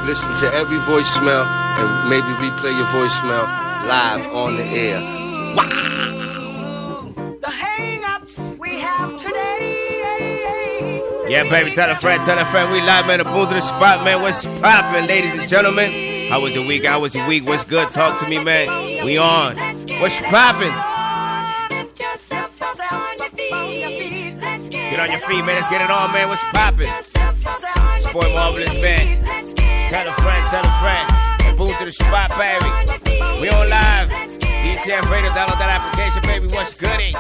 listen to every voicemail and maybe replay your voicemail live on the air. Wow. The hang-ups we have today. Yeah, baby, tell a friend, we live, man, ELPUNTO THE SPOT, man. What's poppin', ladies and gentlemen? How was your week? What's good? Talk to me, man. We on. What's poppin'? Get on your feet, man. Let's get it on, man. What's poppin'? It's boy Marvelous, man. Tell a friend. ELPUNTO THE SPOT, baby. We on live. DTF Radio, download that application, baby. What's goody?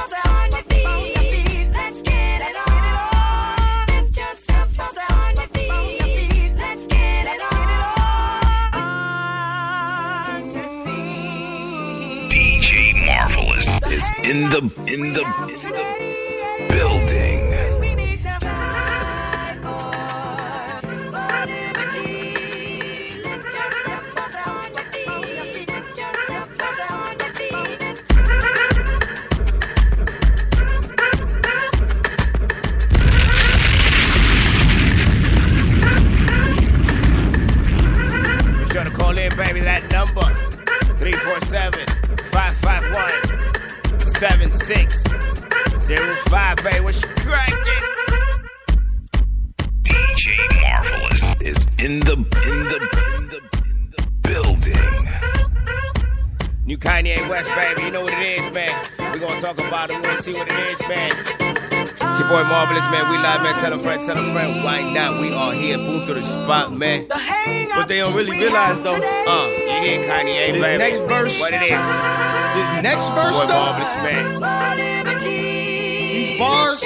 DJ Marvelous is in the building. Be sure to call in, baby, that number 347-551-7605, baby. What's cracking? DJ Marvelous is in the building. New Kanye West, baby. You know what it is, man. We gonna talk about it. We gonna see what it is, man. It's your boy Marvelous, man. We live, man. Tell a friend. Why not? We are here. ELPUNTO THE SPOT, man. What they don't really realize, though, you hear Kanye, this baby. next verse, what it is. This next verse, Boy though, Marvelous, man. these bars.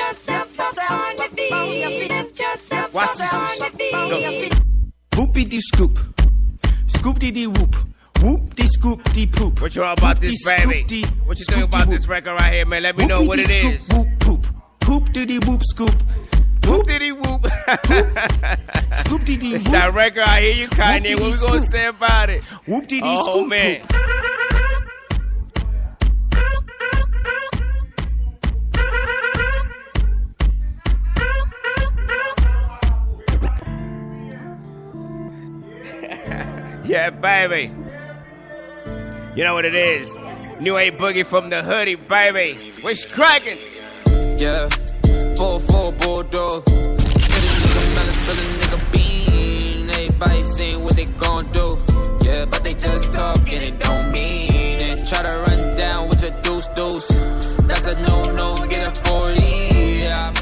Watch this shit. Whoopity scoop, scoop-dee-dee whoop, whoop-dee scoop-dee poop. What you all about this, baby? What you think about this record right here, man? Let me know what it is. Whoop poop, poop-dee-dee whoop scoop. Whoop diddy whoop. Scoop dee dee It's whoop. that record, I hear you, Kanye. What we gonna say about it? Whoop dee dee Oh, scoop. man. Poop. Yeah, baby. You know what it is. New A Boogie from the hoodie, baby. What's cracking? Yeah, 4-4 Bulldog. Hit a nigga melon, spill a nigga bean. Everybody saying what they gon' do. Yeah, but they just talk and it don't mean it. Try to run down with your deuce. That's a no-no, get a 40. Yeah,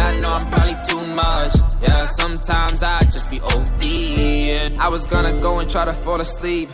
I know I'm probably too much. Yeah, sometimes I just be OD. Yeah. I was gonna go and try to fall asleep,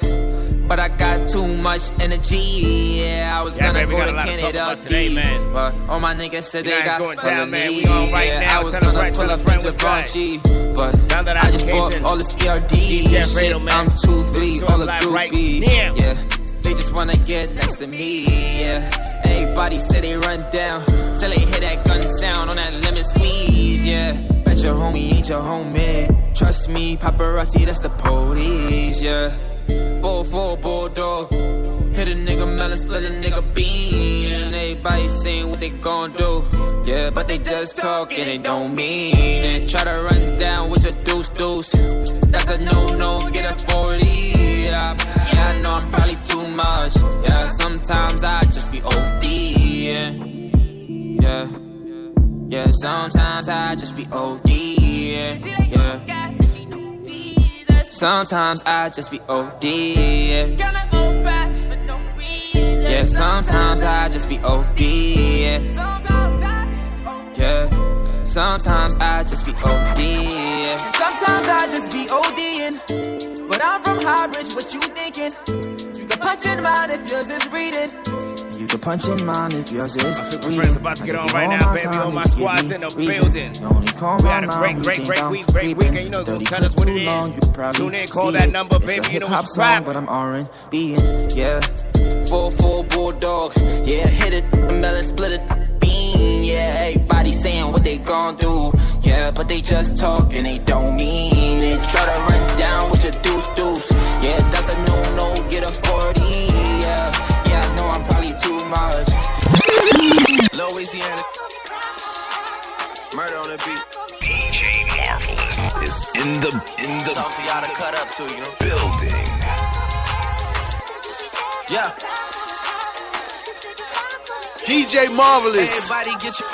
but I got too much energy. Yeah, I was gonna baby, go got to a lot to talk Canada about today, deep, man. but all my niggas said You they guys got going down, man. We felonies. on right Yeah, now. I was Tell a gonna friend, pull tell a up friend into what's good. G, but Download I just application. bought all this ERD DTF shit. Radio, man. I'm too This fleet, is all the live right groupies. now. Yeah, they just wanna get next to me. Yeah, everybody say they run down till they hear that gun sound on that lemon squeeze. Yeah, bet your homie ain't your homie. Trust me, paparazzi, that's the police. Yeah, 4-4 Bulldog. Hit a nigga melon, split a nigga bean. And everybody saying what they gon' do. Yeah, but they just talk and they don't mean it. Try to run down with your deuce. That's a no-no, get a 40. Yeah, I know I'm probably too much. Yeah, sometimes I just be OD. Yeah, sometimes I just be OD. Yeah. Sometimes I just be OD. Yeah, sometimes I just be OD. Yeah, sometimes I just be OD. Yeah. Sometimes I just be ODing, but I'm from Highbridge, what you thinking? You can punch in mine if yours is reading. You can punch in mine if yours is My super reading. friends about to get on right now, baby. All my squads in the building. We had a great weekend. You know, tell us what it is. Tune in, call that number, baby. You know what's song, crap. but I'm R&B-ing, yeah. 4-4 Bulldog. Yeah, hit it, melon, split it, bean. Yeah, everybody saying what they gon' do. Yeah, but they just talk and they don't mean it. Try to run down with your deuce. Yeah, that's a no-no, get a 40. Yeah, I know I'm probably too much. Louisiana. Murder on the beat. DJ Marvelous is in the lot to cut up to, you know. Building. Yeah. DJ Marvelous. Everybody get your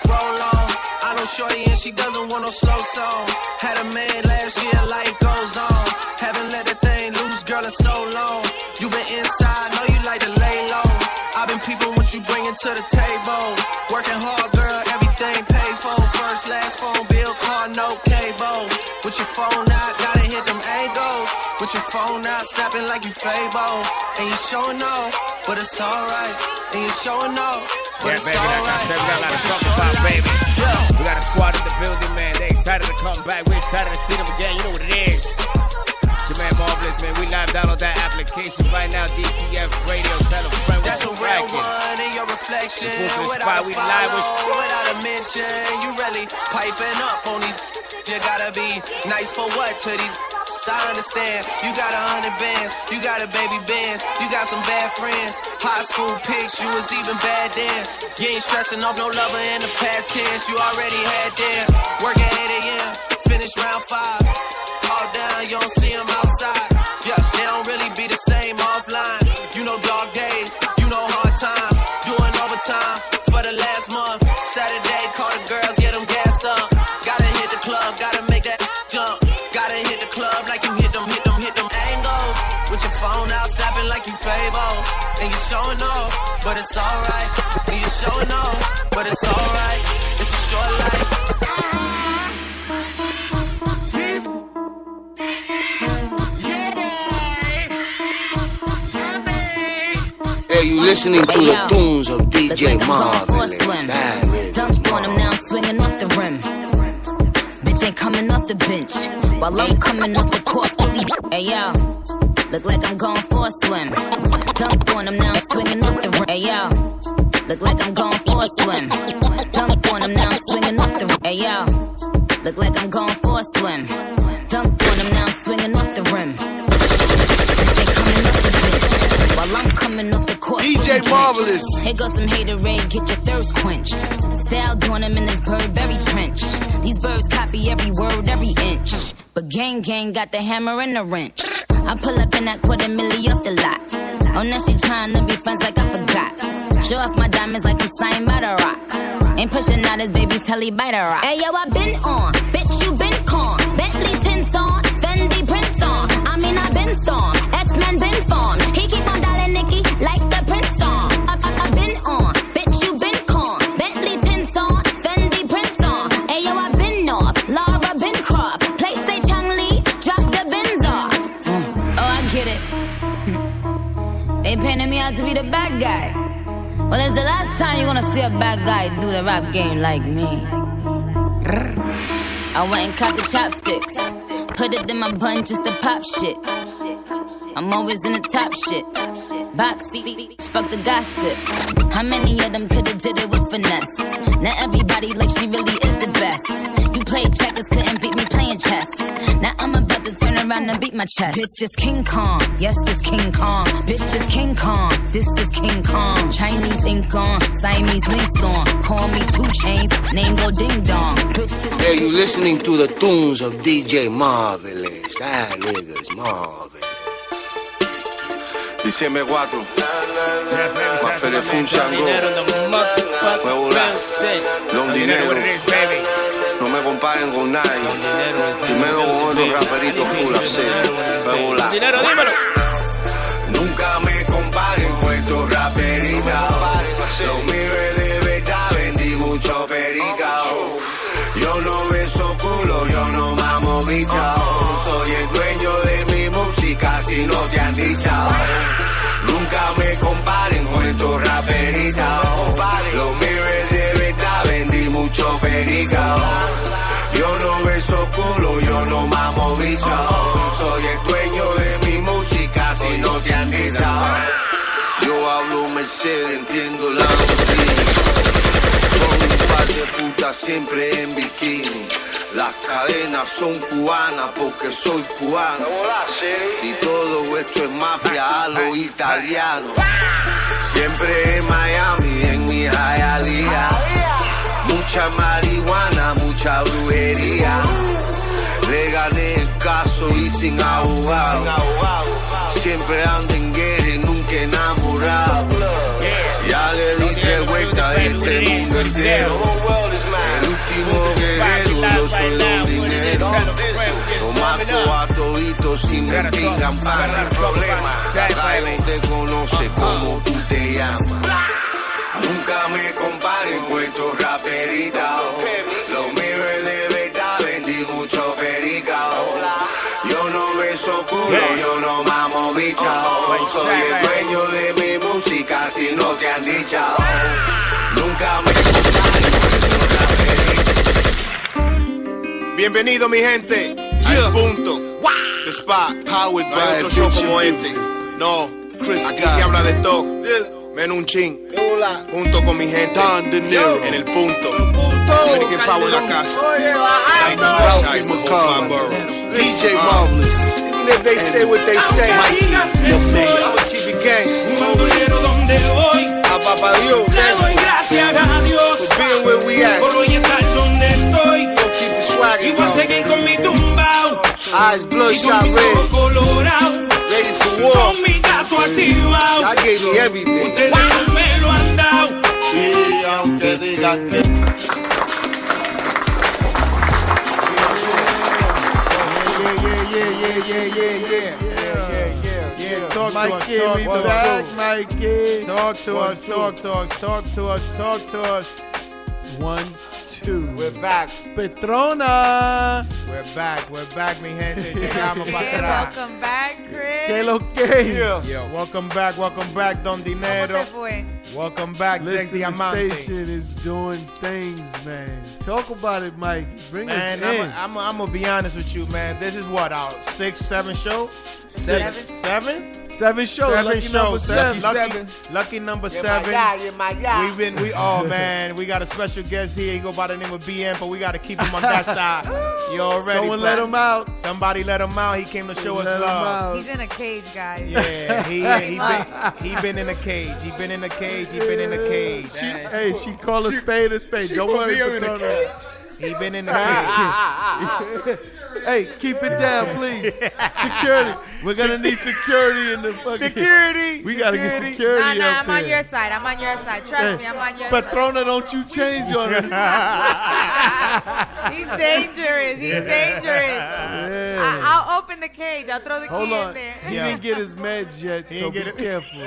roll on. I know shorty and she doesn't want no slow song. Had a man last year, life goes on. Haven't let that thing loose, girl, in so long. You been inside, know you like to lay low. I've been peeping what you bringing to the table. Working hard, girl, everything paid for. First, last phone bill, car, no cable. With your phone out, gotta hit them angles. With your phone out, snapping like you Fable. And you showing off, but it's alright. And you showing off, but it's alright. We got a lot to talk about, baby. We got a squad in the building, man. They excited to come back. We're excited to see them again. You know what it is. It's your man Marvelous, man. We live download that application right now. DTF Radio. Tell a friend that's a real one in your reflection. Without a follow, without a mention. You really piping up on these. You gotta be nice for what to these. I understand. You got 100 bands. You got a baby bands. You got some bad friends. High school pics. You was even bad then. You ain't stressing off no lover in the past tense. You already had them. Work at 8 a.m. Finish round 5. All down. You don't see them outside. Yeah, they don't really be the same offline. You know dog days. You know hard times. Doing overtime for the last month. Saturday, call the girls, get them gassed up. Gotta hit the club, gotta make that jump. Gotta hit the club like you hit them angles. With your phone out, snapping like you Fable. And you showing off, but it's alright. And you showing off, but it's alright. It's a short life. Hey, you listening to the tunes of DJ Marvelous. Dunk on him now, I'm swinging off the rim. Bitch ain't coming off the bench while I'm coming off the court. Hey yo, look like I'm going for a swim. Dunk on him now, I'm swinging off the rim. Hey yo, look like I'm going for a swim. Dunk on him now, I'm swinging off the rim. Hey yo, look like I'm going for a swim. Dunk on him now, I'm swinging off the rim. Bitch ain't coming off the bench while I'm coming off the court. DJ Marvelous. Here goes some haterade, get your thirst quenched. Style doing him in this Burberry trench. These birds copy every word, every inch. But gang got the hammer and the wrench. I pull up in that $250,000 off the lot. Oh, now she tryna be friends like I forgot. Show off my diamonds like I'm signed by the rock. Ain't pushing out his baby's telly by the rock. Hey yo, I been on, bitch you been con. Bentley tints on, Fendi prints on. I mean I been storm, X-Men been formed. He keep on dialing Nicki like the Prince song. I been on, bitch you been con. Bentley tints on, Fendi prints on. Hey yo, I been off, Laura been Croft. Play say Chung Lee, drop the bins off. Oh, I get it. They painted me out to be the bad guy. Well, it's the last time you're gonna see a bad guy do the rap game like me. I went and caught the chopsticks, put it in my bun just to pop shit. I'm always in the top shit. Boxy, fuck the gossip. How many of them could've did it with finesse? Now everybody like she really is the best. You played checkers, couldn't beat me playing chess. Now I'm about to turn around and beat my chest. Bitch is King Kong, yes this King Kong. Bitch is King Kong, this is King Kong. Chinese ink on, Siamese links on. Call me 2 Chainz, name go ding dong. Hey, you listening to the tunes of DJ Marvelous. That nigga's Marvelous. Diciembre 4, Mafere Funchangó, Huevola, Don Dinero, no me comparen con nadie, primero con otros raperitos full así, Huevola. Nunca me comparen con estos raperitas, los míos de verdad, vendí mucho pericao. Yo no beso culo, yo no mamo bicha, soy el dueño de mi música si no te han dicho. Nunca me comparen con estos raperitas, los míos es de verdad, vendí mucho pericao. Yo no beso culo, yo no mamo bicha, soy el dueño de mi música si no te han dicho. Yo hablo Mercedes, entiendo la con un par de putas siempre en bikini. Las cadenas son cubanas porque soy cubano. Y todo esto es mafia a lo italiano. Siempre en Miami, en mi Hialeah. Mucha marihuana, mucha brujería. Le gané el caso y dicen abogado. Siempre ando en guerra y nunca enamorado. Ya le di 3 vueltas a este mundo entero. El último guerrero, yo soy los dineros. Lo mato a toditos si me pingan para el problema. Acá no te conoce como tú te llamas. Nunca me comparen con estos raperitas. Lo mío es de verdad, vendí mucho pericao. Yo no beso culo, yo no mamo bichao. Soy el dueño de mi música, si no te han dicho. Nunca me comparen con estos raperitas. Bienvenido mi gente al punto The Spot. Powered by otro show como este. No, aquí se habla de todo. Men un chin, junto con mi gente en el punto. Dominican Power en la casa. DJ Marvelous. Even if they say what they say, I'ma keep it gangsta. A papá Dios, for being where we at. Gonna keep the swagger going. Eyes bloodshot red. Ready for war. I gave me everything. Y aunque digan que yeah. Talk to us. 1, 2. we're back. Petrona. We're back, mi gente. Llegamos para atrás. Welcome back, Chris. ¿Qué lo que? Yeah. Welcome back, Don Dinero. ¿Cómo te fue? Welcome back, Dex Listen, Diamante. the station is doing things, man. Talk about it, Mike. Bring Man, us in. I'm gonna be honest with you, man. This is what, our 6th, 7th show? 7. 7 shows. Lucky number 7. Lucky number 7. We got a special guest here. He go by the name of BM, but we got to keep him on that side. You already. Someone let him out. Somebody let him out. He came to show us love. He's in a cage, guys. Yeah, he been in a cage. He been in a cage. She called a spade a spade. Don't worry, Petrona. He been in the cage. Hey, keep it down, please. Security. We're gonna need security in the fucking. Security. We gotta get security. Nah, I'm on your side. Trust me, I'm on your side. Petrona, don't you change on us. He's dangerous. Yeah. I'll open the cage. I'll throw the key in there. He didn't get his meds yet, so be careful.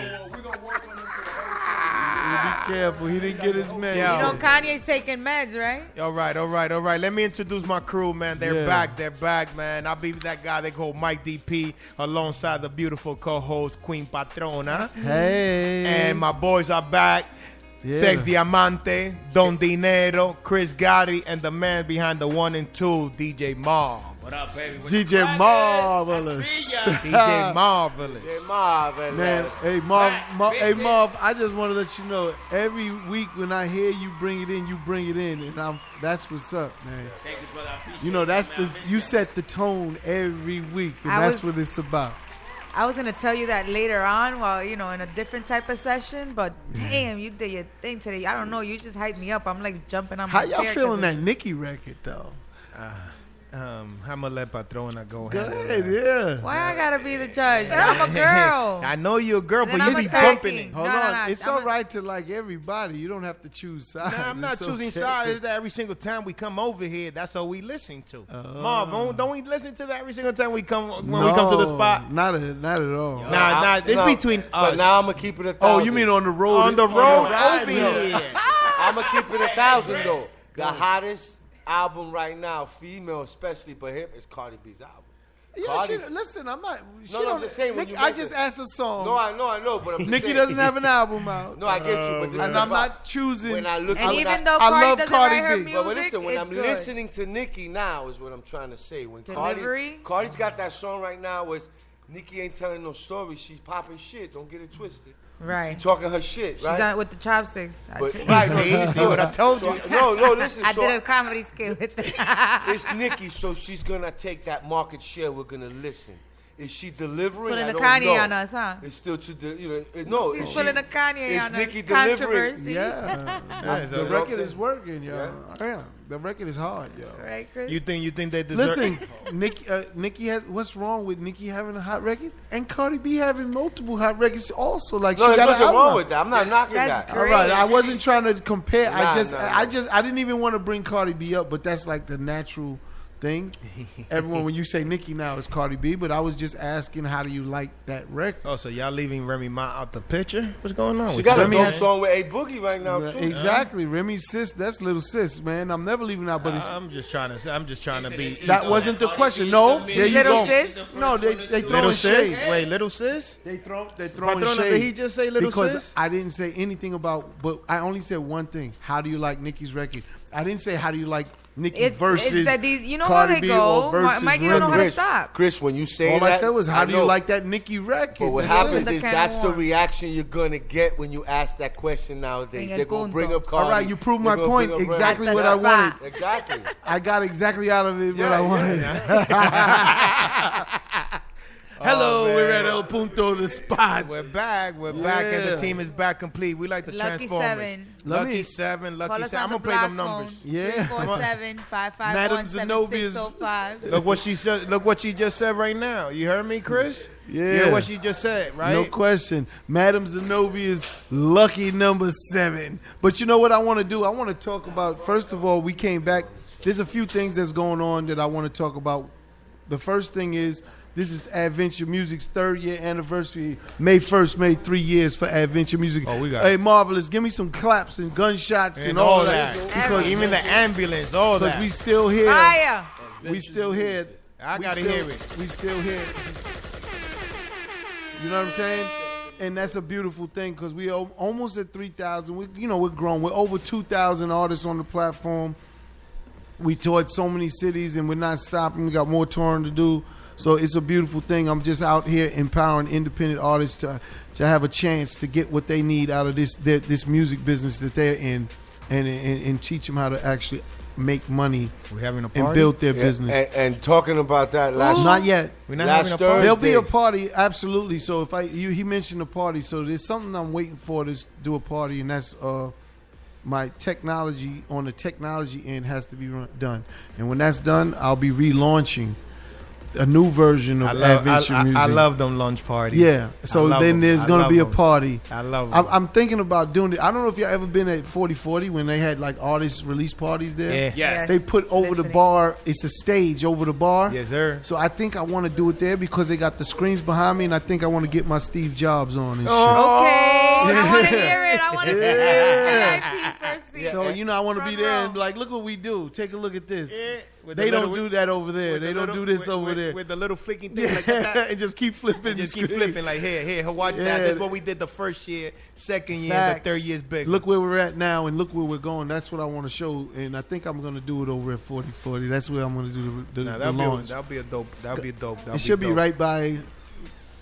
Be careful. He didn't get his meds. You know Kanye's taking meds, right? All right. Let me introduce my crew, man. They're back, man. I'll be that guy they call Mike DP alongside the beautiful co-host Queen Patrona. Hey. And my boys are back. Yeah. Dex Diamante, Don Dinero, Chris Gotti, and the man behind the 1 and 2, DJ Marv. What up, baby? DJ Marvelous. DJ Marvelous. Man, hey Marv, I just want to let you know, every week when I hear you bring it in, and that's what's up, man. Thank you, brother. I appreciate You know, that's man. you set the tone every week, and that's what it's about. I was going to tell you that later on while, in a different type of session, but damn, you did your thing today. I don't know, you just hyped me up. I'm like jumping on my chair. How y'all feeling that Nicki record, though? I'm going to let Patrona go. Good, yeah. Why I got to be the judge? I'm a girl. I know you're a girl, but you be bumping it. Hold on. It's all right to like everybody. You don't have to choose sides. Nah, I'm not choosing sides. It's that every single time we come over here, that's all we listen to. Marv, don't we listen to that every single time we come to the spot? Not at all. Nah, it's between us. Now I'm going to keep it 1,000. Oh, you mean on the road? On the road over here. I'm going to keep it 1,000 though. The hottest album right now, female especially, but hip, is Cardi B's album. Yeah, listen, I'm not. I'm just saying. I just asked a song. No, I know, but I'm just Nicki saying. doesn't have an album out. No, I get you, but this and I'm not choosing. When I look, and even though Cardi doesn't write her music, but listen, when I'm good. listening to Nicki now, is what I'm trying to say. When Delivery? Cardi's got that song right now, was Nicki ain't telling no story. She's popping shit. Don't get it twisted. Right. She's talking her shit, right? She's done with the chopsticks. Right, see what I told you? No, listen. I did a comedy skit with that. It's Nicki, so she's going to take that market share. We're going to listen. Is she delivering? Pulling I a don't Kanye know. on us, huh? It's still no. She's pulling a Kanye is on Nicki us. delivering? Controversy. Yeah. The record is working, yo. Yeah. The record is hard, yo. Right, Chris? You think they deserve? Listen, Nicki has. What's wrong with Nicki having a hot record and Cardi B having multiple hot records also? Like No, she got there's nothing an wrong with that. I'm not knocking That's that. All right, I wasn't trying to compare. Nah, I didn't even want to bring Cardi B up, but that's like the natural thing. Everyone, when you say Nicki now, it's Cardi B. But I was just asking, how do you like that record? Oh, so y'all leaving Remy Ma out the picture? What's going on? She with got you? a dope song with A Boogie right now too. Exactly, Remy's sis. That's little sis, man. I'm never leaving out. But it's, I'm just trying to be. that wasn't the question. No, there you Little go. sis? No, they throwing Little sis? shade. Wait, little sis? They throwing Patrona, shade. did he just say little because sis? I didn't say anything about. But I only said one thing. How do you like Nicki's record? I didn't say how do you like Nicki versus it's that these, you know Cardi how they B go. or versus Mike, you don't know how to Chris, stop. Chris, when you say all that, I said was, how do you know. like that Nicki record? But what That's happens it. is that's the reaction you're gonna get when you ask that question nowadays. They're gonna bring up Cardi. All right, you proved my They're gonna point. bring up Exactly Remy. what I wanted. Exactly. I got exactly out of it what I wanted. Hello, we're at El Punto the Spot. We're back, and the team is back complete. We like the Lucky Transformers. 7. Lucky 7. Call us I'm on gonna play them numbers. Yeah. 347-551-7605. Look what she said. Look what she just said right now. You heard me, Chris? Yeah. You heard what she just said, right? No question. Madam Zenobia's lucky number 7. But you know what I want to do? I want to talk about, first of all, we came back. There's a few things that's going on that I want to talk about. The first thing is, this is Adventure Music's 3rd year anniversary. May 1st made 3 years for Adventure Music. Oh, we got Hey, Marvelous, give me some claps and gunshots and all that. Because even the ambulance, all that. Because we still here. Fire. We still here. I gotta hear it. We still here. You know what I'm saying? And that's a beautiful thing because we are almost at 3,000. We're grown. We're over 2,000 artists on the platform. We toured so many cities and we're not stopping. We got more touring to do. So it's a beautiful thing. I'm just out here empowering independent artists to have a chance to get what they need out of this music business that they're in, and teach them how to actually make money. We're having a party? And build their business. And talking about that last, not yet. We're not having a party. There'll be a party, absolutely. So if he mentioned a party, so there's something I'm waiting for to do a party, and that's my technology on the technology end has to be done, and when that's done, I'll be relaunching a new version of Adventure Music. I love them lunch parties. Yeah. So then there's going to be a party. I love them. I'm thinking about doing it. I don't know if y'all ever been at 4040 when they had like artist release parties there. Yeah. Yes. They put over the bar. It's a stage over the bar. Yes, sir. So I think I want to do it there because they got the screens behind me, and I think I want to get my Steve Jobs on and shit. Okay. I want to hear it. I want to hear it. VIP first seat. So, I want to be there and be like, look what we do. Take a look at this. They don't do that over there. They don't do this over there. With the little flicking thing like that. And just keep flipping. Just keep flipping like, here, watch that. That's what we did the first year, second year, and the third year's big. Look where we're at now and look where we're going. That's what I want to show. And I think I'm going to do it over at 4040. That's where I'm going to do the launch. That'll be dope. It should be right by,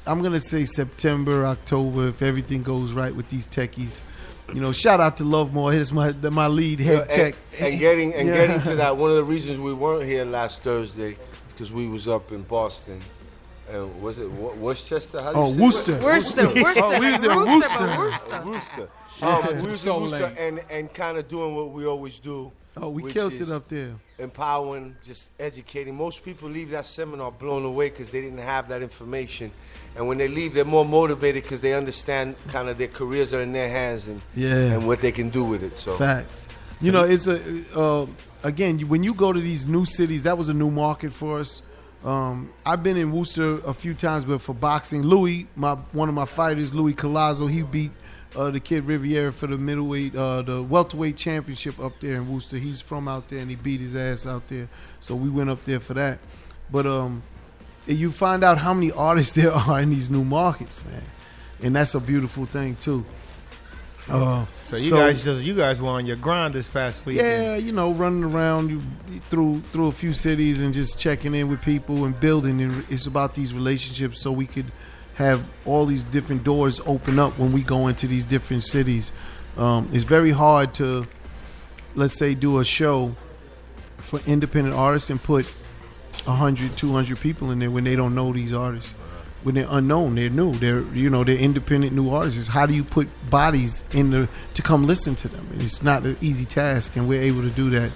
I'm going to say September, October, if everything goes right with these techies. Shout out to Lovemore. Here's my lead head tech. And getting to that, one of the reasons we weren't here last Thursday because we was up in Boston. And was it Worcester? How do you say Worcester. Worcester. We was in Worcester. Worcester. We was in Worcester and kind of doing what we always do. Oh, we killed it up there. Empowering, just educating. Most people leave that seminar blown away because they didn't have that information. And when they leave, they're more motivated because they understand kind of their careers are in their hands and what they can do with it. So facts. It's again, when you go to these new cities, that was a new market for us. I've been in Worcester a few times, but for boxing, Louis, one of my fighters, Louis Collazo, he beat the kid Riviera for the middleweight, the welterweight championship up there in Worcester. He's from out there, and he beat his ass out there. So we went up there for that. But you find out how many artists there are in these new markets, man, and that's a beautiful thing too. So you guys were on your grind this past week. Yeah, running around through a few cities and just checking in with people and building. And it's about these relationships so we could have all these different doors open up when we go into these different cities. It's very hard to, let's say, do a show for independent artists and put 100, 200 people in there when they don't know these artists. when they're unknown, they're new, they're independent new artists. How do you put bodies to come listen to them? And it's not an easy task, and we're able to do that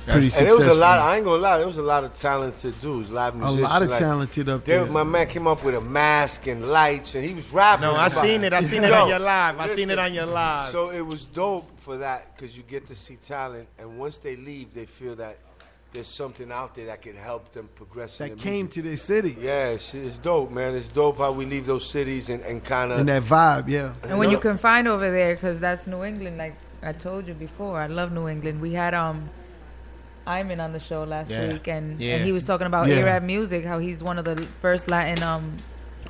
pretty successfully. And it was a lot. I ain't gonna lie, there was a lot of talented dudes, live musicians. A lot of talented up there. My man came up with a mask and lights, and he was rapping. No, I seen it. I seen it on your live. I seen it on your live. So it was dope for that because you get to see talent, and once they leave, they feel that there's something out there that can help them progress. That came to their city. Yeah, it's dope, man. It's dope how we leave those cities and kind of... And that vibe, yeah. And when you can find over there, because that's New England, like I told you before, I love New England. We had Iman on the show last week, and he was talking about A-Rap music, how he's one of the first Latin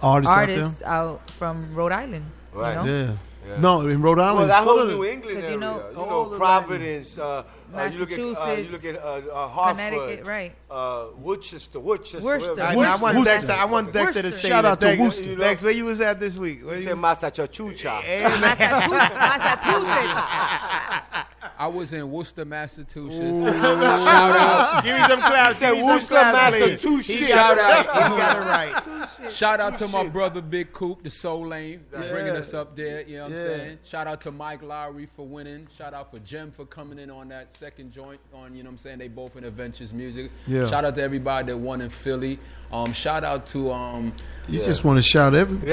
artists out from Rhode Island. Right. You know? Yeah. No, in Rhode Island. Well, that whole New England area. You know Providence, Massachusetts, you look at Hartford, Connecticut, right? Worcester. I want Dexter to say shout out to Worcester. Dex, where you was at this week? He said Massachusetts. I was in Worcester, Massachusetts. Shout out. Give me some claps. He said Worcester, Massachusetts. Shout out. You got it right. Shout out to my brother Big Coop, the Soul Lane, for bringing us up there. You know what I'm saying? Shout out to Mike Lowry for winning. Shout out for Jem for coming in on that second joint on, you know what I'm saying? They both in Adventures Music. Yeah. Shout out to everybody that won in Philly. Shout out to you just want to shout everybody.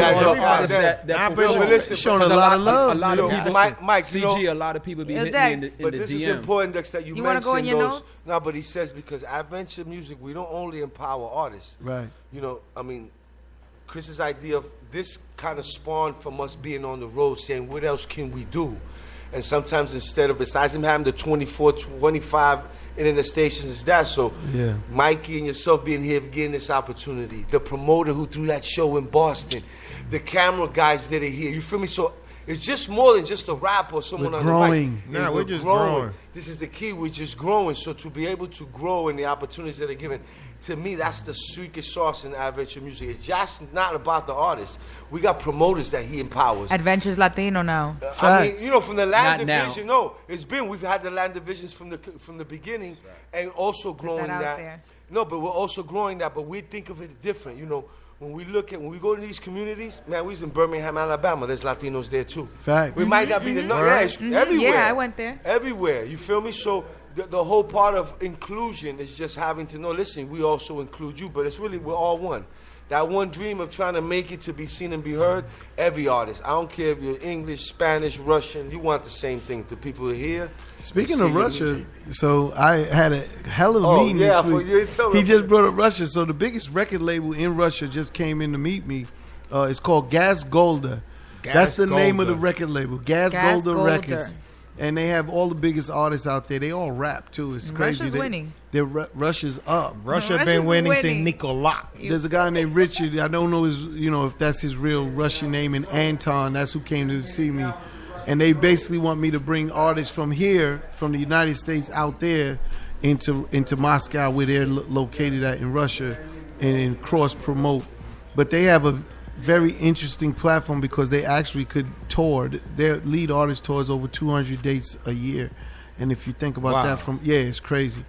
Showing a lot of love. A lot of people, Mike, CG, a lot of people be hitting me in the But this DM. is important, Dex, that you wanna mentioned go in your those. notes? No, but he says because Adventure Music, we don't only empower artists. Right. You know, I mean, Chris's idea of this kind of spawned from us being on the road saying, what else can we do? And sometimes instead of, besides him having the 24, 25 internet stations, is that. So Mikey and yourself being here, getting this opportunity. The promoter who threw that show in Boston. The camera guys that are here. You feel me? So it's just more than just a rap or someone on the mic. Nah, we're just growing. This is the key. We're just growing. So to be able to grow and the opportunities that are given, to me, that's the secret sauce in Adventure Music. It's just not about the artist. We got promoters that he empowers. Adventures Latino now. I mean, you know, from the land Not division, no, it's been, we've had the land divisions from the beginning and also growing that. No, but we're also growing that, but we think of it different, you know. When we go to these communities, man, we was in Birmingham, Alabama. There's Latinos there too. Fact. We might not be the number. Yeah, it's everywhere. Yeah, I went there. Everywhere. You feel me? So the whole part of inclusion is just having to know, listen, we also include you, but it's really, we're all one. That one dream of trying to make it to be seen and be heard, every artist. I don't care if you're English, Spanish, Russian, you want the same thing. The people who are here. Speaking of Russia, so I had a hell of a meeting this week. He just brought up Russia. So the biggest record label in Russia just came in to meet me. It's called Gas Golda. That's the name of the record label, Gas Golda Records. And they have all the biggest artists out there. They all rap too. It's crazy. Russia's winning. Russia's up. Russia been winning since Nikolai. There's a guy named Richard. I don't know if that's his real Russian name. And Anton. That's who came to see me. And they basically want me to bring artists from here, from the United States, out there into Moscow, where they're located at in Russia, and cross promote. But they have a very interesting platform because they actually could tour. Their lead artist tours over 200 dates a year. And if you think about that it's crazy.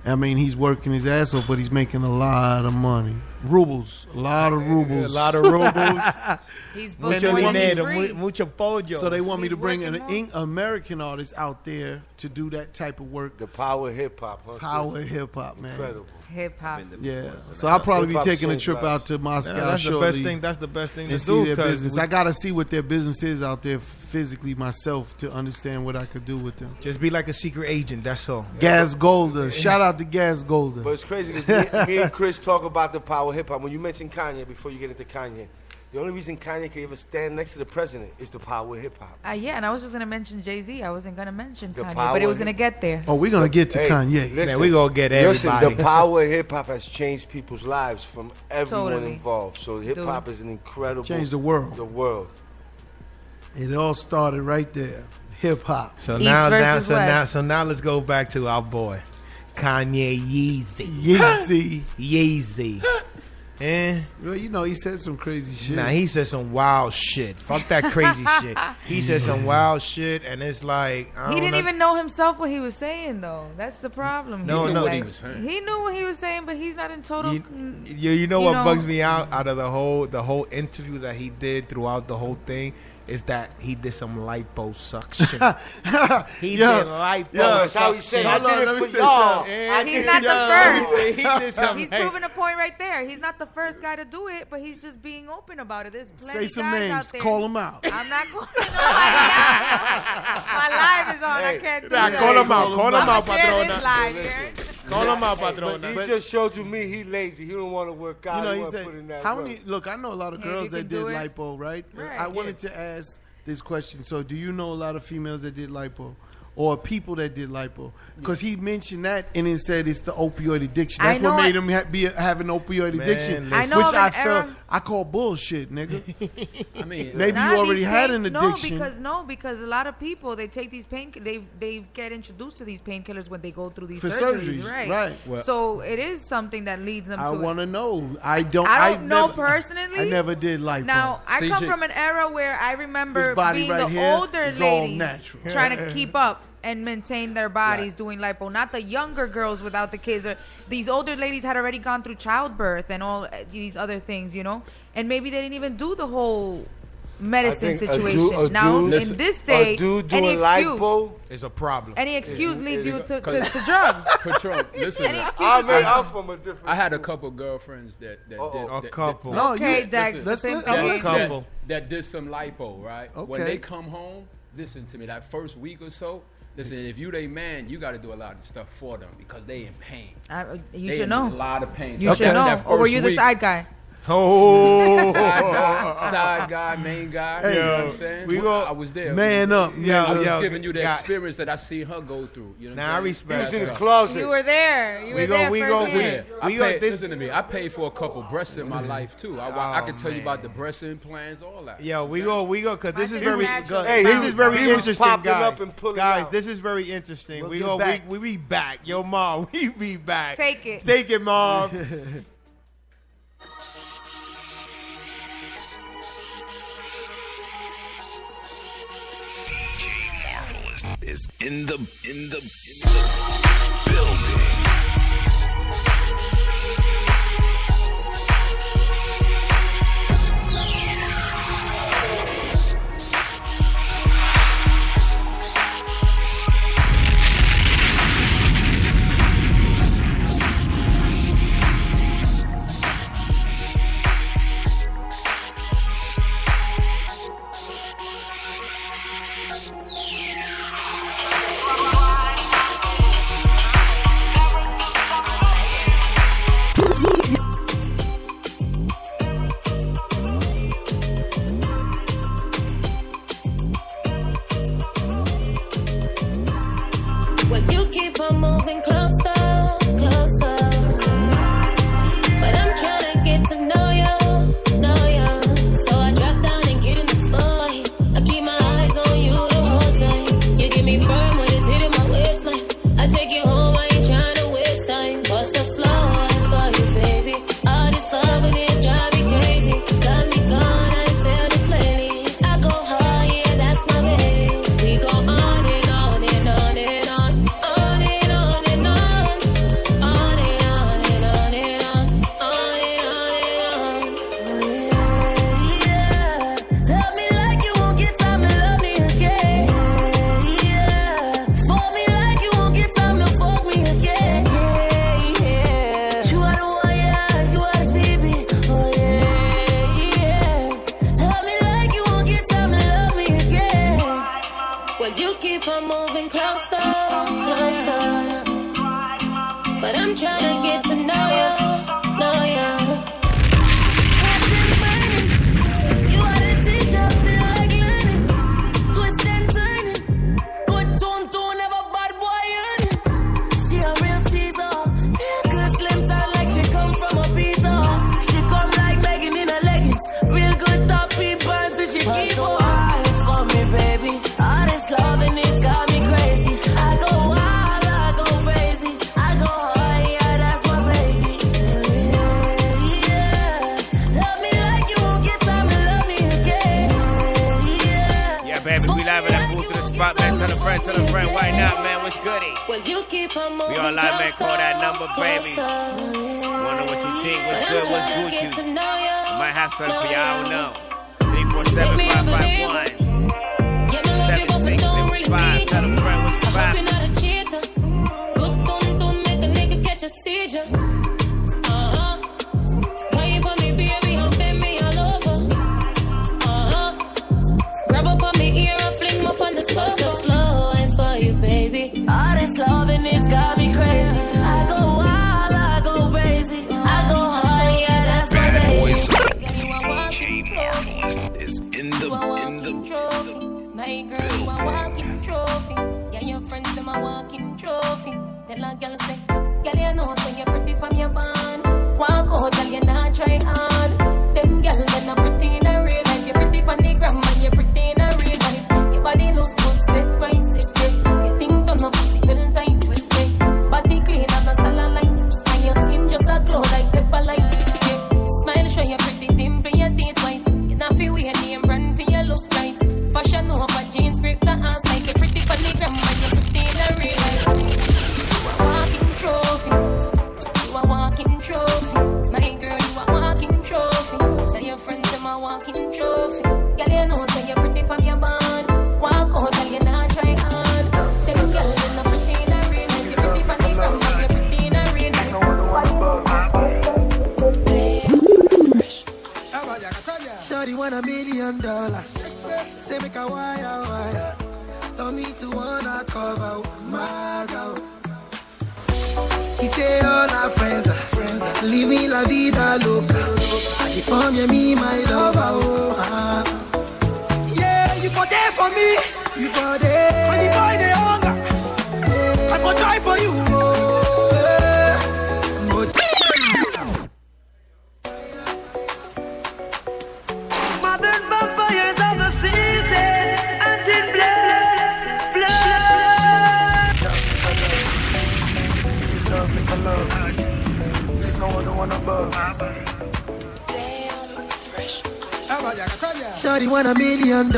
I mean, he's working his ass off, but he's making a lot of money. Rubles. A lot of rubles. A lot of rubles. He's mucho dinero, mucho pollo. So they want me to bring an American artist out there to do that type of work. The power hip-hop. Huh? Power hip-hop, man. Incredible. Hip-hop. Yeah. So I'll probably be taking a trip out to Moscow shortly. That's the best thing to see do. Their business. I got to see what their business is out there physically myself to understand what I could do with them. Just be like a secret agent, that's all. Gas Golda. Shout out to Gas Golda. But it's crazy because me and Chris talk about the power hip-hop. When you mentioned Kanye, before you get into Kanye, the only reason Kanye can ever stand next to the president is the power of hip-hop. Yeah, and I was just going to mention Jay-Z. I wasn't going to mention Kanye, but it was going to get there. Oh, we're going to get to Kanye. Listen, we're going to get everybody. Listen, the power of hip-hop has changed people's lives from everyone involved. So hip-hop is an incredible... Changed the world. The world. It all started right there. Hip-hop. So now let's go back to our boy, Kanye Yeezy. Yeezy. Yeezy. Well, you know, he said some crazy shit. Nah, he said some wild shit. Fuck that crazy shit. He said some wild shit, and it's like he didn't even know himself what he was saying, though. That's the problem. No, he knew what he was saying. He knew what he was saying, but he's not in total. You know what bugs me out of the whole interview that he did throughout the whole thing is that he did some liposuction. He did liposuction. That's how he said, I did it for y'all. He's not the first. He's proving a point right there. He's not the first guy to do it, but he's just being open about it. There's plenty Say some guys names. out there. Call them out. I'm not calling nobody out. My live is on. I can't do that. Call him out. Call him out, Share this Padrona. live here. Call him out, Padrona. He just showed you me. He lazy. He don't want to work out. You know, he he said, put in that how work. many? Look, I know a lot of girls that did lipo, right? I wanted to ask this question. So, do you know a lot of females that did lipo? Or people that did lipo, because he mentioned that and then said it's the opioid addiction. That's what made him have an opioid addiction, I know which of I an felt era. I call bullshit, nigga. I mean, maybe you already had an addiction. because a lot of people they take these they get introduced to these painkillers when they go through these For surgeries, right. Well, so it is something that leads them. I to want to know. I don't know personally. I never did lipo. Now I come from an era where I remember being right the here older is all ladies natural. trying to keep up and maintain their bodies doing lipo, not the younger girls without the kids. These older ladies had already gone through childbirth and all these other things, you know, and maybe they didn't even do the whole medicine situation. Now, in this day, any excuse is a problem. Any excuse leads you to drugs. Patron, listen. Any excuse I'm from a different. I had a couple girlfriends that did a couple. That did some lipo, right? Okay. When they come home, listen to me. That first week or so. Listen, if you they man, you got to do a lot of stuff for them because they in pain. You should know. A lot of pain. You should know. Or were you the side guy? Oh, side guy, main guy. You know what I'm saying? I was there. Man up. I was giving you the experience that I see her go through. You know I respect. He was in the closet. You were there. Listen to me. I paid for a couple breasts in my life too. I can tell you about the breast implants, all that. Yo, we go, because this is very, interesting, guys. This is very interesting. We be back. Yo, Mom, we be back. Take it, Mom. Is in the building. spot, man. Tell a friend. Why not, man? What's goody? Well, you keep on moving. We on live, man. Call that number, baby. Wonder what you think. What's good? What's Gucci? I might have something for you. I don't know. 347-551. 7675. Tell a friend what's the vibe. Good tune, make a nigga catch a seizure. Why you for me, baby? Humping me all over. Grab up on me ear and fling up on the sofa. So slow and for you, baby. All this loving, it's got me crazy. I go wild, I go crazy. I go hard, yeah, that's my baby. DJ Marvelous is in the trophy. My girl, you a walking trophy. Yeah, your friends, them a walking trophy. Tell a girl, say, girl, you know, so you're pretty from your band. Walk out, girl, you not try hard. Them girls, they're not pretty in a real life. You're pretty from the gram, and you're pretty in a real life. Your body look good, set right, set right. Your thing done up, pussy, well tight, well tight. Body clean and a salad light. And your skin just a glow like pepper light. Yeah. Smile, show you pretty dimple, your teeth white. You not feel weird, name brand for your look right. Fashion over jeans, grip the ass like you're pretty from the gram, and you're pretty in a real life. You a walking trophy. You a walking trophy. My girl, you a walking trophy. Tell your friends them a walking trophy. Girl, you know say you're pretty from your band. Walk out, girl, you not try hard. Them girl, you not pretty in a real life. You're pretty from the gram, and you're pretty in a real life. Shawty want $1 million. Say make a wire. Told me to wanna cover my girl. She say all our friends are living la vida loca. I from you, me, my lover. Yeah, you for there for me. You for there. When the boy they hunger, I for try for you. Modern vampires of the city, until Shawty want $1 million.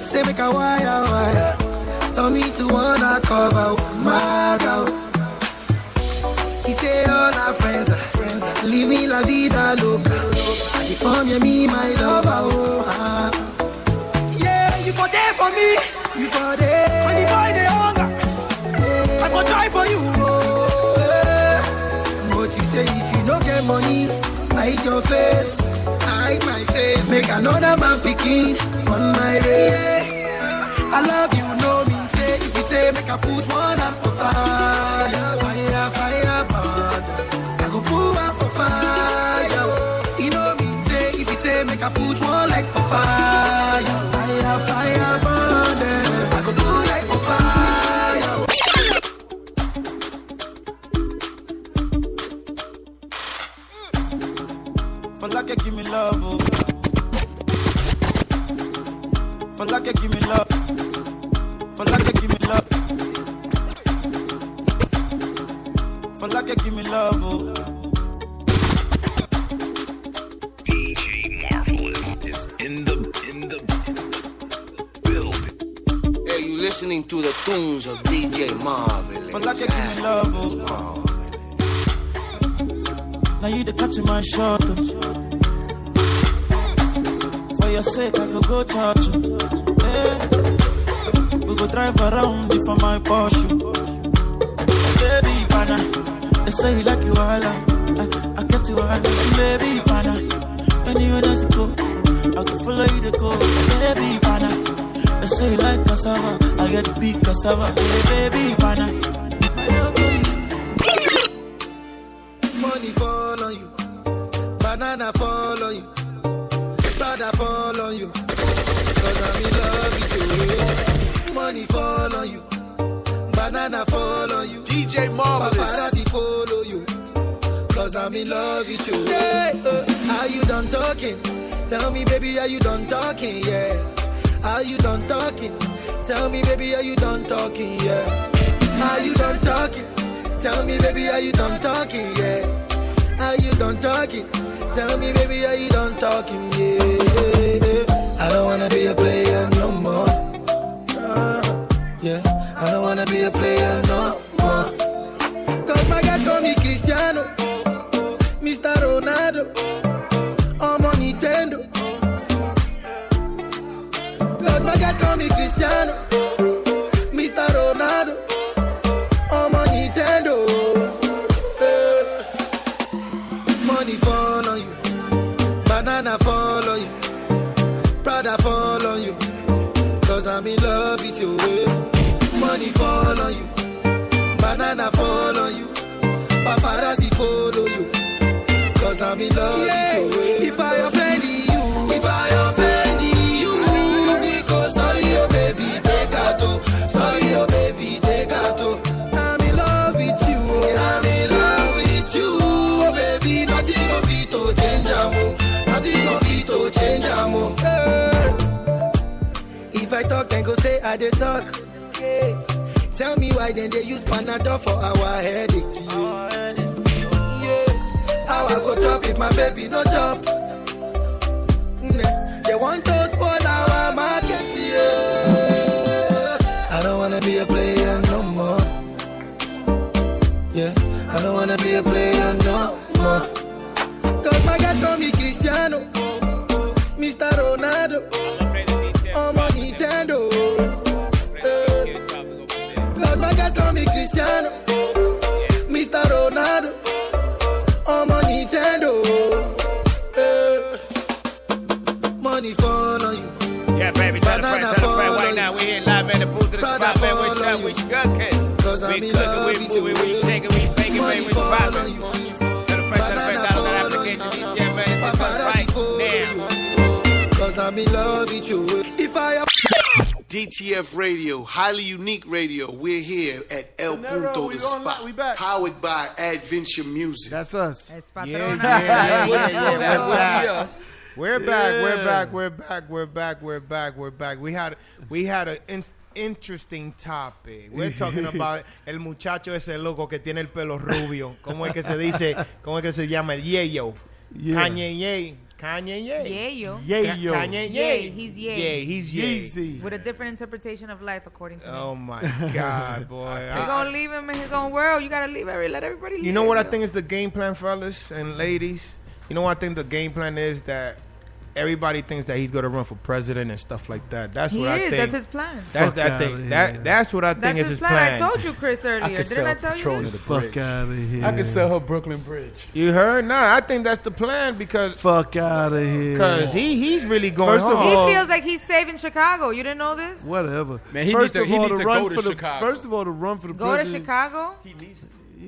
Say make a wire. Told me to wanna cover my girl. He say all our friends are living la vida loca. I from you, me, my lover. Yeah, you for there for me. You for there. When the boy they hunger, I for try for you. But you say if you don't get money, hide your face. Hide my face. Make another man picking on my race. I love you, no mean say. If you say make I put one up for fire, fire, burn. I go put one for fire. You know mean say. If you say make I put one like for fire, fire, burn. I go put like for fire. For like give me love, oh. For like give me love. For like give me love. For like give me love, oh. DJ Marvelous is in the building. Hey, you listening to the tunes of DJ Marvelous. For like give me love, oh. Now you the catch my shot, oh. For your sake, I could go charge you. Hey. We go drive around for my Porsche. Baby, pana, they say you like you all. I get you all. Baby, pana, anywhere that you go, I can follow you to go. Baby, pana, they say you like cassava. I get the big cassava. Hey, baby, pana, I love you. Money fall on you, banana fall on you, brother fall on you. Cause I'm in love with you. Money fall on you, banana fall on you. DJ Marvelous. Paparazzi follow you. Cause I'm in love with you. Yeah, are you done talking? Tell me, baby, are you done talking? Yeah. Are you done talking? Tell me, baby, are you done talking? Yeah. Are you done talking? Tell me, baby, are you done talking? Yeah. Are you done talking? Tell me, baby, are you done talking? Yeah. I don't wanna be a player no more. Yeah, I don't wanna be a player no more. Cause my guys call me Cristiano, Mr. Ronaldo, I'm on Nintendo. Cause my guys call me Cristiano, Mr. Ronaldo, I'm on Nintendo. Money fall on you, banana fall on you, Prada fall on you. Cause I'm in love with you. Money fall on you, banana fall on you, paparazzi follow you. Cause I'm in love with you. If I offend you, because sorry, oh baby, take out. Sorry, oh baby, take out. I'm in love with you. I'm in love with you, oh baby. Nothing of it to change, amo. Nothing of it to change, amo. If I talk, then go say I dey talk. Yeah. Tell me why then they use Panadol for our headache. Yeah. How I go chop if my baby no chop? They want to spoil our market. Yeah. I don't wanna be a player no more. Yeah. I don't wanna be a player no more. Cause my guys call me Cristiano, Mr. Ronaldo, I'm on Nintendo. Cause my guys call me Cristiano, Mr. Ronaldo, I'm on Nintendo. Money fall on you. Yeah, baby, tell a friend right now. We here live in the booth of the spot, man. What's up? We cooking. We cooking, we moving, we shaking, we baking, man. We popping. Tell a friend, download that application. DTF, man. It's right now. Cause I'm in love with you. If I DTF Radio, highly unique radio. We're here at El Punto the Spot, powered by Adventure Music. That's us. Yeah. We're back. We had an interesting topic. We're talking about el muchacho ese loco que tiene el pelo rubio. ¿Cómo es que se dice? ¿Cómo es que se llama? El Yayo. Kanye Ye. Yayo. Kanye Ye. He's Ye. Yeah, he's Ye. With a different interpretation of life, according to me. Oh my God, boy! You're gonna leave him in his own world. You gotta let everybody live. You know what I think is the game plan, fellas and ladies? You know what I think the game plan is? That everybody thinks that he's going to run for president and stuff like that. That's what I think. That's his plan. That's what I think is his plan. I told you, Chris, earlier. Didn't I tell you this? Fuck out of here. I could sell her Brooklyn Bridge. You heard? Nah, I think that's the plan because... Fuck out of here. Because he's really going hard. He feels like he's saving Chicago. You didn't know this? Whatever. Man, he needs to go to Chicago. First of all, to run for the president. Go to Chicago? He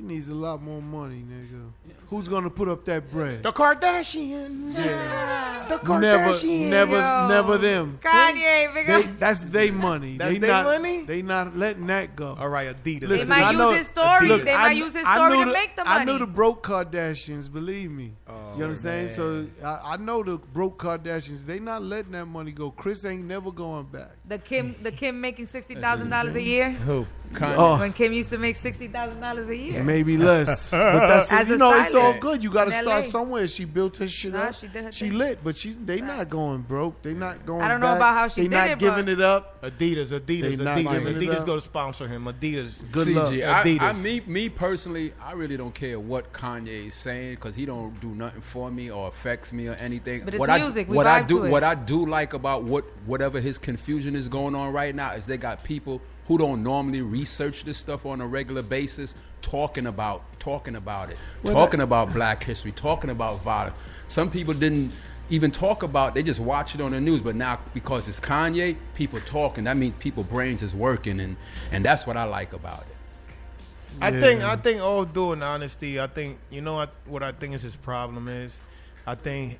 needs a lot more money, nigga. Who's gonna put up that bread? The Kardashians. Yeah. The Kardashians. Never them. Kanye, that's their money. That's their money? They not letting that go. All right, Adidas. Listen, they might use his story. They might use his story to make the money. I knew the broke Kardashians, believe me. You understand? Man. So I know the broke Kardashians. They not letting that money go. Chris ain't never going back. The Kim making $60,000 a year? Who? When Kim used to make $60,000 a year. Maybe less. But that's it's all good. You got to start LA. somewhere. She built her shit up. She lit, but they not going broke. They not going. I don't know about how she did it. They not giving it up. Adidas go to sponsor him. Adidas. Good CG, luck. Adidas. Me personally, I really don't care what Kanye is saying because he don't do nothing for me or affects me or anything. But it's music. What I do like about whatever his confusion is going on right now is they got people who don't normally research this stuff on a regular basis talking about it, talking about Black history, talking about violence. Some people didn't even talk about, they just watch it on the news, but now because it's Kanye, people talking, that means people's brains is working, and that's what I like about it. Yeah. I think all due in honesty, I think, you know what I think is his problem is? I think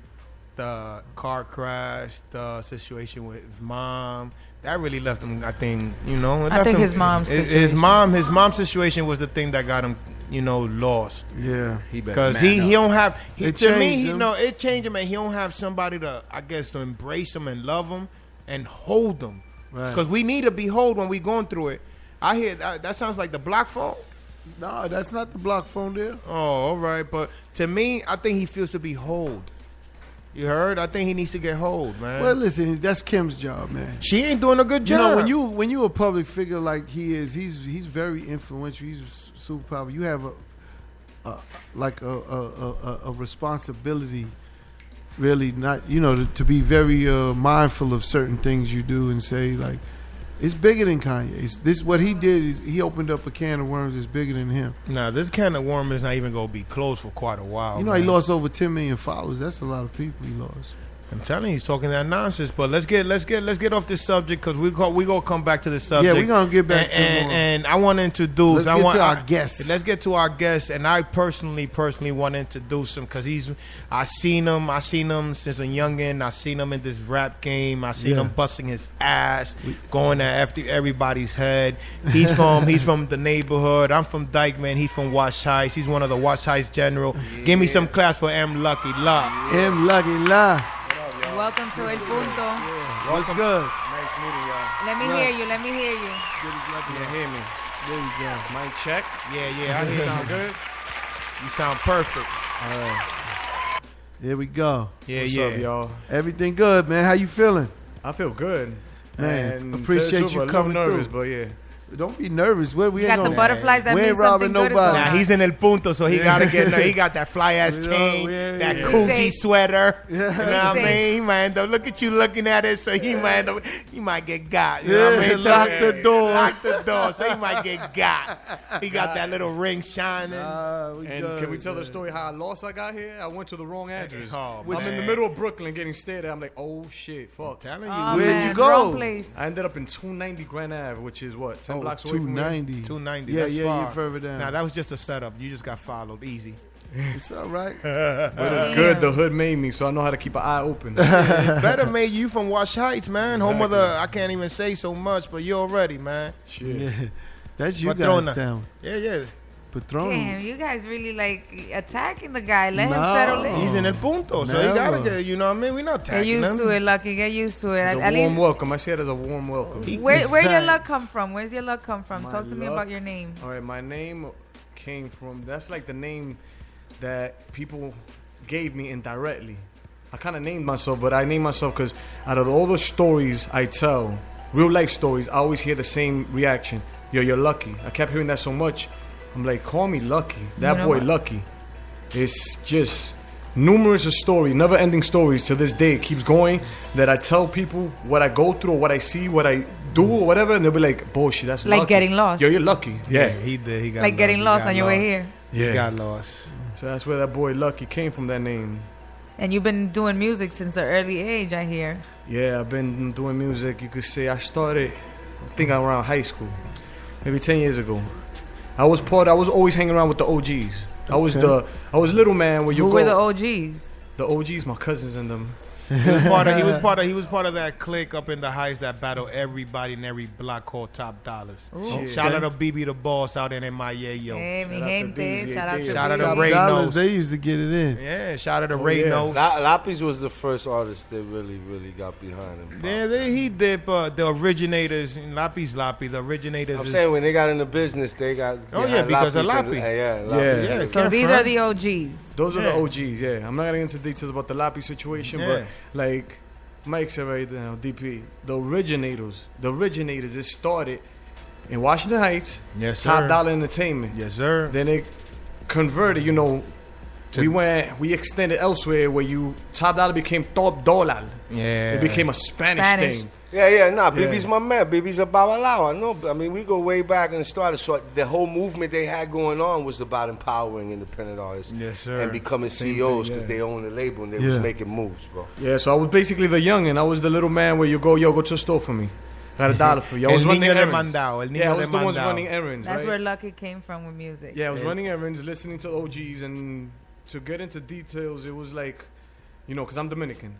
the car crash, the situation with his mom, that really left him, I think, his mom's situation. His mom's situation was the thing that got him, lost. Yeah. Because he don't have, it changed him, and he don't have somebody to embrace him and love him and hold him. Because we need to behold when we going through it. I hear that sounds like the block phone. No, that's not the block phone there. Oh, all right. But to me, I think he feels to be held. You heard? I think he needs to get hold, man. Well, listen, that's Kim's job, man. She ain't doing a good job. You know, when you a public figure like he is, he's very influential. He's super powerful. You have a responsibility, really, not to be very mindful of certain things you do and say. Like, it's bigger than Kanye. This what he did is he opened up a can of worms that's bigger than him. Nah, this can of worms is not even gonna be closed for quite a while. He lost over 10 million followers. That's a lot of people he lost. I'm telling you, he's talking that nonsense. But let's get off this subject because we gonna come back to this subject. Yeah, we're gonna get back to and I want to introduce. Let's get to our guest. Let's get to our guest, and I personally want to introduce him because I seen him since a youngin. I seen him in this rap game. I seen him busting his ass, going after everybody's head. He's from the neighborhood. I'm from Dykeman. He's from Watch Heights. He's one of the Watch Heights general. Yeah. Give me some claps for M. Lucky La. M. Lucky La. Welcome to El Punto. Yeah. What's good? Nice meeting y'all. Let me hear you. Good as lucky to hear me. There you go. Mic check. Yeah. I hear you. Sound good? You sound perfect. All right. There we go. What's up, y'all? Everything good, man. How you feeling? I feel good. Man, and appreciate you coming nervous, through. But yeah. Don't be nervous. We got the butterflies that we mean ain't robbing something good. nobody. Nah, he's in El Punto, so he gotta get. He got that fly ass chain, that Coogee sweater. You know what I mean? He might end up. Look at you looking at it, so he might end up. He might get got. You know what I mean? Lock the door. Lock the door, so he might get got. He got that little ring shining. And can we tell the story how I got here? I went to the wrong address. Oh, I'm in the middle of Brooklyn getting stared at. I'm like, oh shit, fuck. Telling you, where'd you go? I ended up in 290 Grand Ave, which is what 10 blocks away from here. 290. Yeah, that's far. you're further down. Nah, that was just a setup. You just got followed. Easy. It's all right. But it's good. The hood made me, so I know how to keep an eye open. Better made you from Wash Heights, man. Home of the. I can't even say so much, but you already, man. Shit. Yeah. That's you guys down. Yeah. Patron. Damn, you guys really like attacking the guy. Let him settle in. He's in El Punto, so he gotta get. You know what I mean? We're not attacking him. Get used to it, Lucky. Get used to it. It's a warm welcome. I see it as a warm welcome. Where your luck come from? Where's your luck come from? Talk to me about your name. All right, my name came from. That's like the name that people gave me indirectly. I kind of named myself, but I named myself because out of all the stories I tell, real life stories, I always hear the same reaction. Yo, you're lucky. I kept hearing that so much. I'm like, call me Lucky. That boy Lucky. It's just numerous of stories, never-ending stories to this day. It keeps going that I tell people what I go through, or what I see, what I do, or whatever, and they'll be like, bullshit, that's like lucky. Getting lost. Yo, you're lucky. Yeah, he did. He got like lost. getting lost on your way here. Yeah, he got lost. So that's where that boy Lucky came from, that name. And you've been doing music since an early age, I hear. Yeah, I've been doing music. You could say I started, I think around high school, maybe 10 years ago. I was always hanging around with the OGs. I was little man where you Who go. were the OGs? The OGs, my cousins and them. He was part of that clique up in the Heights that battled everybody in every block called Top Dollars. Shout out to BB the Boss out in MIA, yo. Hey, mi gente. Shout out to Ray Nose. They used to get it in. Yeah, shout out to Ray Nose. Lapis was the first artist that really got behind him. Yeah, he did, but the originators, Lapis, the originators. I'm saying when they got in the business, they got. Because of Lapi. Yeah. So these are the OGs. Those are the OGs, yeah. I'm not getting into details about the Lapi situation, but like Mike said right now, DP, the originators, it started in Washington Heights. Yes, sir. Top Dollar Entertainment. Yes, sir. Then it converted, we extended elsewhere where Top Dollar became Top Dollar. Yeah. It became a Spanish thing. BB's my man. BB's a babalao. I know. I mean, we go way back and started. So the whole movement they had going on was about empowering independent artists. Yes, sir. And becoming CEOs because they own the label and they was making moves, bro. Yeah, so I was basically the youngin'. I was the little man where you go to a store for me. Got $1 for you. I was running errands. I was the ones running errands. That's where Lucky came from with music. Yeah, I was running errands, listening to OGs, and to get into details, it was like, because I'm Dominican.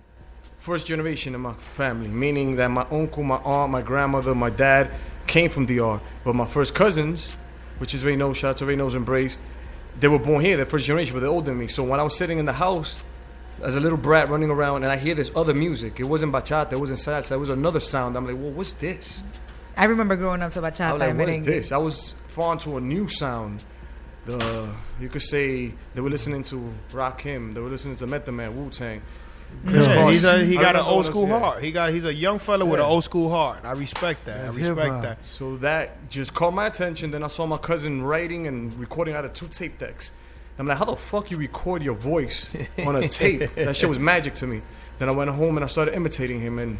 First generation in my family, meaning that my uncle, my aunt, my grandmother, my dad came from DR. But my first cousins, which is Reynos, shout out to Reynos and Brace, they were born here, they're first generation, but they're older than me. So when I was sitting in the house as a little brat running around and I hear this other music, it wasn't bachata, it wasn't salsa, it was another sound. I'm like, well, what's this? I remember growing up to bachata. I was like, what is this? I was fond to a new sound. You could say they were listening to Rakim, they were listening to Method Man, Wu-Tang. He got an old school heart. He's a young fella with an old school heart. I respect that. That's I respect that. So that just caught my attention. Then I saw my cousin writing and recording out of 2 tape decks. I'm like, how the fuck you record your voice on a tape? That shit was magic to me. Then I went home and I started imitating him and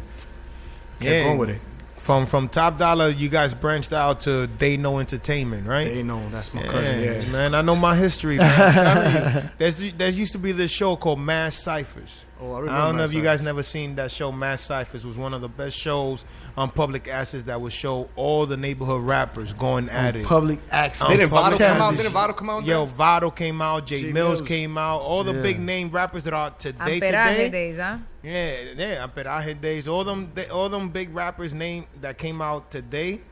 kept going with it. From Top Dollar, you guys branched out to They Know Entertainment, right? They Know, that's my cousin. Yeah, man, I know my history. Man. I'm telling you, there used to be this show called Mass Ciphers. Oh, I don't know if you guys never seen that show. Mass Ciphers was one of the best shows on public access that would show all the neighborhood rappers going at it. Public access. Didn't Vado come out? Yo, Vado came out. J Mills came out. All the big name rappers that are today. Days, huh? Yeah, Amperaje days. All them big rappers name that came out today.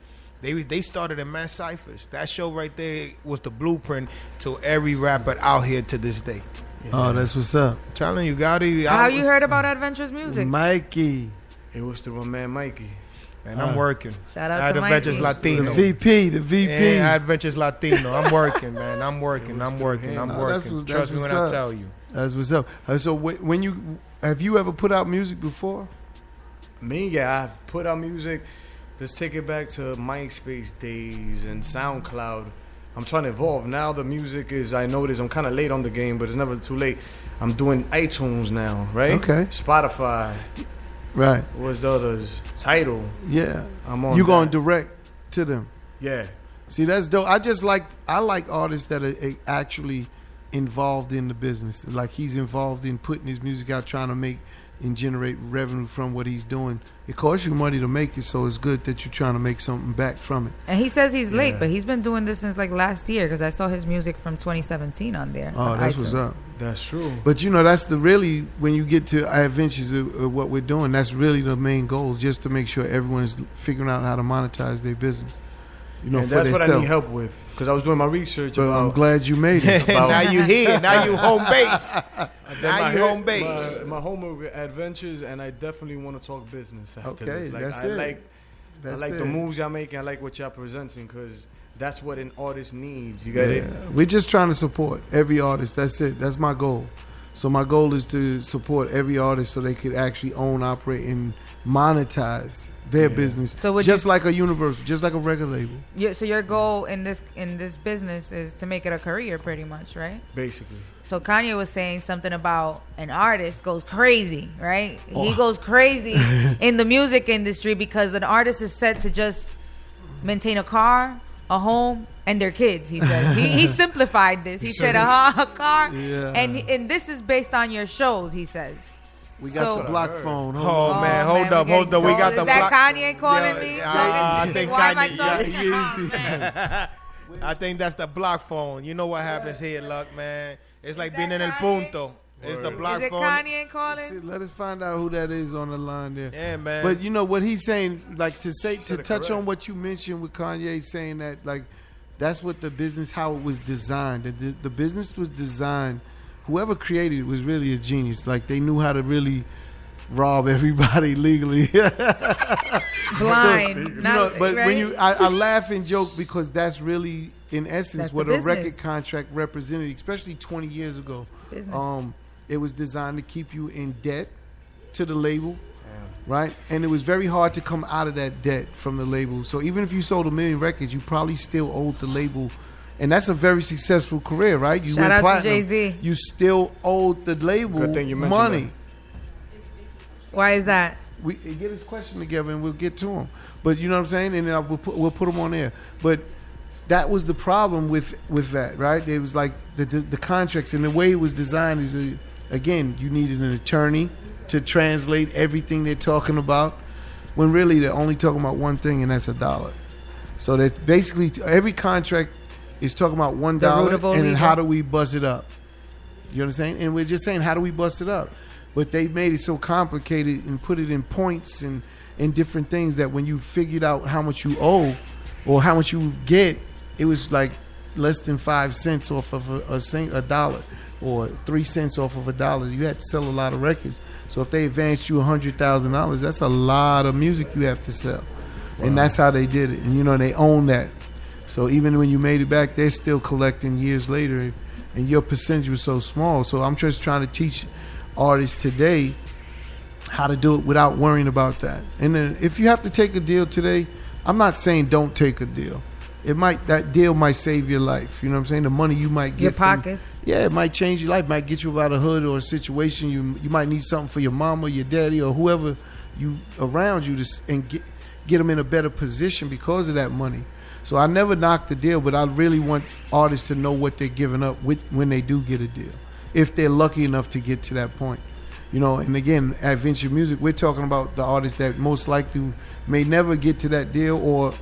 They started in Mass Ciphers. That show right there was the blueprint to every rapper out here to this day. Oh, that's what's up. I'm telling you, Gotti. How you heard about Adventures Music? Mikey. It was the my man Mikey. And I'm working. Shout out to Adventures Mikey. Latino. The VP. Yeah, Adventures Latino. I'm working, man. I'm working. Trust me when I tell you. That's what's up. So when have you ever put out music before? Me, yeah, I've put out music. Let's take it back to MySpace days and SoundCloud. I'm trying to evolve. Now the music is, I notice I'm kind of late on the game, but it's never too late. I'm doing iTunes now, right? Okay. Spotify. Right. What's the others? Tidal. Yeah. I'm on. You going direct to them? Yeah. See, that's dope. I like artists that are actually involved in the business. Like he's involved in putting his music out, trying to make and generate revenue from what he's doing. It costs you money to make it, so it's good that you're trying to make something back from it. And he says he's late, but he's been doing this since like last year because I saw his music from 2017 on there. Oh, that's what's up. That's true. But that's when you get to Adventures of what we're doing, that's really the main goal, just to make sure everyone's figuring out how to monetize their business. And that's what I need help with. Because I was doing my research. But I'm glad you made it. Now you here. Now you home base. Now you home base. My home adventures, and I definitely want to talk business after okay, this. That's I like the moves y'all making. I like what y'all presenting because that's what an artist needs. You got it? We're just trying to support every artist. That's it. That's my goal. So my goal is to support every artist so they could actually own, operate, and monetize their business, so just like a Universal, just like a record label. Yeah. So your goal in this business is to make it a career, pretty much, right? Basically. So Kanye was saying something about an artist goes crazy, right? Oh. He goes crazy in the music industry because an artist is set to just maintain a car, a home, and their kids. He said he simplified this. He said a car, and this is based on your shows. He says. We got the block phone. Hold up. We got the block. Is that Kanye calling me? I think why am I talking? I think that's the block phone. You know what happens here, Luck, man. It's like being in ELPUNTO. It's the block phone. Is it Kanye calling? Let us find out who that is on the line there. Yeah, man. But you know what he's saying, like to touch on what you mentioned with Kanye saying that, like that's what the business, how it was designed. The business was designed. Whoever created it was really a genius. Like they knew how to really rob everybody legally. Blind. But when I laugh and joke because that's really in essence what a record contract represented, especially 20 years ago. It was designed to keep you in debt to the label, right? And it was very hard to come out of that debt from the label. So even if you sold 1 million records, you probably still owed the label. And that's a very successful career, right? You Shout out platinum. to Jay-Z. You still owed the label money. Why is that? We get his question together and we'll get to him. But you know what I'm saying? And then we'll put him on air. But that was the problem with that, right? It was like the contracts and the way it was designed is, again, you needed an attorney to translate everything they're talking about when really they're only talking about one thing, and that's $1. So that basically every contract is talking about $1 and then how do we bust it up? You understand? And we're just saying, how do we bust it up? But they made it so complicated and put it in points and different things that when you figured out how much you owe or how much you get, it was like less than 5 cents off of a dollar or 3 cents off of $1. You had to sell a lot of records. So if they advanced you $100,000, that's a lot of music you have to sell. Wow. And that's how they did it. And, they own that. So even when you made it back, they're still collecting years later, and your percentage was so small. So I'm just trying to teach artists today how to do it without worrying about that. And then if you have to take a deal today, I'm not saying don't take a deal. That deal might save your life. You know what I'm saying? The money you might get your pockets. It might change your life. Might get you out of a hood or a situation. You might need something for your mama, your daddy, or whoever you around you and get them in a better position because of that money. So I never knock the deal, but I really want artists to know what they're giving up when they do get a deal, if they're lucky enough to get to that point. You know, and again, at Venture Music, we're talking about the artists that most likely may never get to that deal, or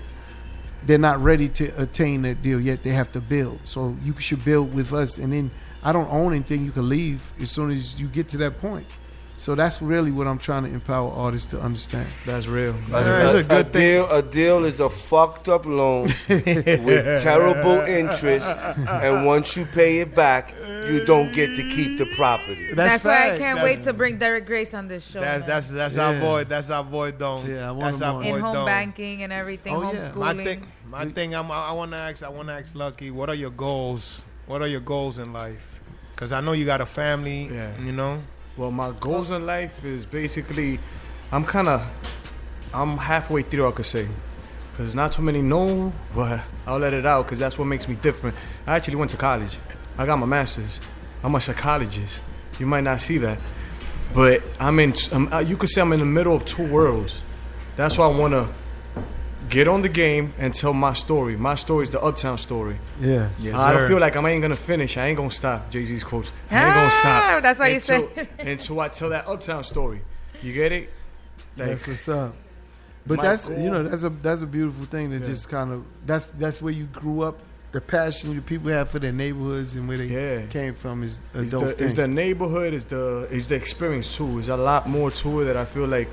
they're not ready to attain that deal yet. They have to build. So you should build with us. And then I don't own anything. You can leave as soon as you get to that point. So that's really what I'm trying to empower artists to understand. That's real. That's a good thing. A deal is a fucked up loan with terrible interest, and once you pay it back, you don't get to keep the property. That's why I can't wait to bring Derek Grace on this show. That's our boy. That's our boy Don. Yeah, I want that's our boy in home Don. Banking and everything, homeschooling. My thing. I want to ask Lucky. What are your goals? What are your goals in life? Because I know you got a family. Yeah. You know. Well, my goals in life is basically, I'm halfway through, I could say. Because not too many know, but I'll let it out because that's what makes me different. I actually went to college. I got my master's. I'm a psychologist. You might not see that. But you could say I'm in the middle of two worlds. That's why I want to get on the game and tell my story. My story is the Uptown story. Yeah. Yes, I don't feel like I ain't going to finish. I ain't going to stop. Jay-Z's quotes. I ain't going to stop. That's why you say. Until I tell that Uptown story. You get it? That's what's up. But that's a beautiful thing that just kind of, that's where you grew up. The passion that people have for their neighborhoods and where they came from is a dope thing. It's the neighborhood, it's the experience too. There's a lot more to it that I feel like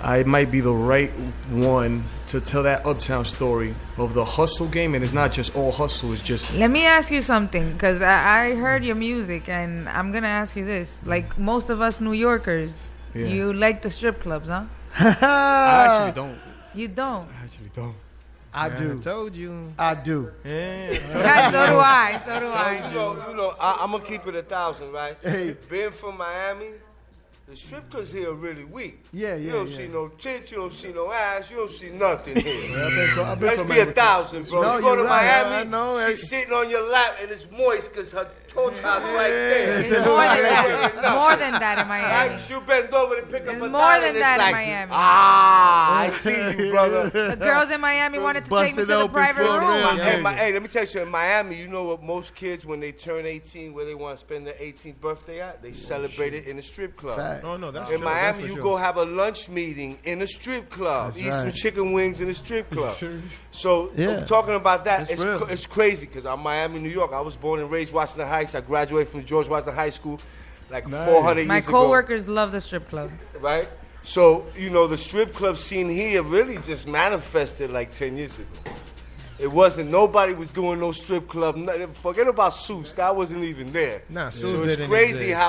I might be the right one to tell that Uptown story of the hustle game, and it's not just all hustle. It's just. Let me ask you something, because I heard your music, and I'm gonna ask you this: like most of us New Yorkers, you like the strip clubs, huh? I actually don't. You don't. I actually don't. I do. I told you. I do. Yeah. So do I. So do I. You know, I'm gonna keep it 1,000, right? Hey. Being from Miami. The strip clubs here are really weak. You don't see no tits, you don't see no ass, you don't see nothing here. Let's be 1,000, bro. No, you go to right. Miami, she's sitting on your lap and it's moist because her toe top's right there. It's more than that in Miami. Right? She'll bend over to pick up a more than that like, in Miami. I see you, brother. The girls in Miami wanted to take me to the private room. Hey, let me tell you, in Miami, you know what most kids, when they turn 18, where they want to spend their 18th birthday at? They celebrate it in a strip club. Fact. No, that's in Miami, you go have a lunch meeting in a strip club, eat some chicken wings in a strip club. So I'm talking about that. It's crazy because I'm Miami, New York. I was born and raised Washington Heights. I graduated from George Washington High School like 400 years ago. My coworkers love the strip club. Right? So, you know, the strip club scene here really just manifested like 10 years ago. It wasn't, nobody was doing no strip club. Forget about Seuss. That wasn't even there. Nah, Seuss so it's didn't crazy exist.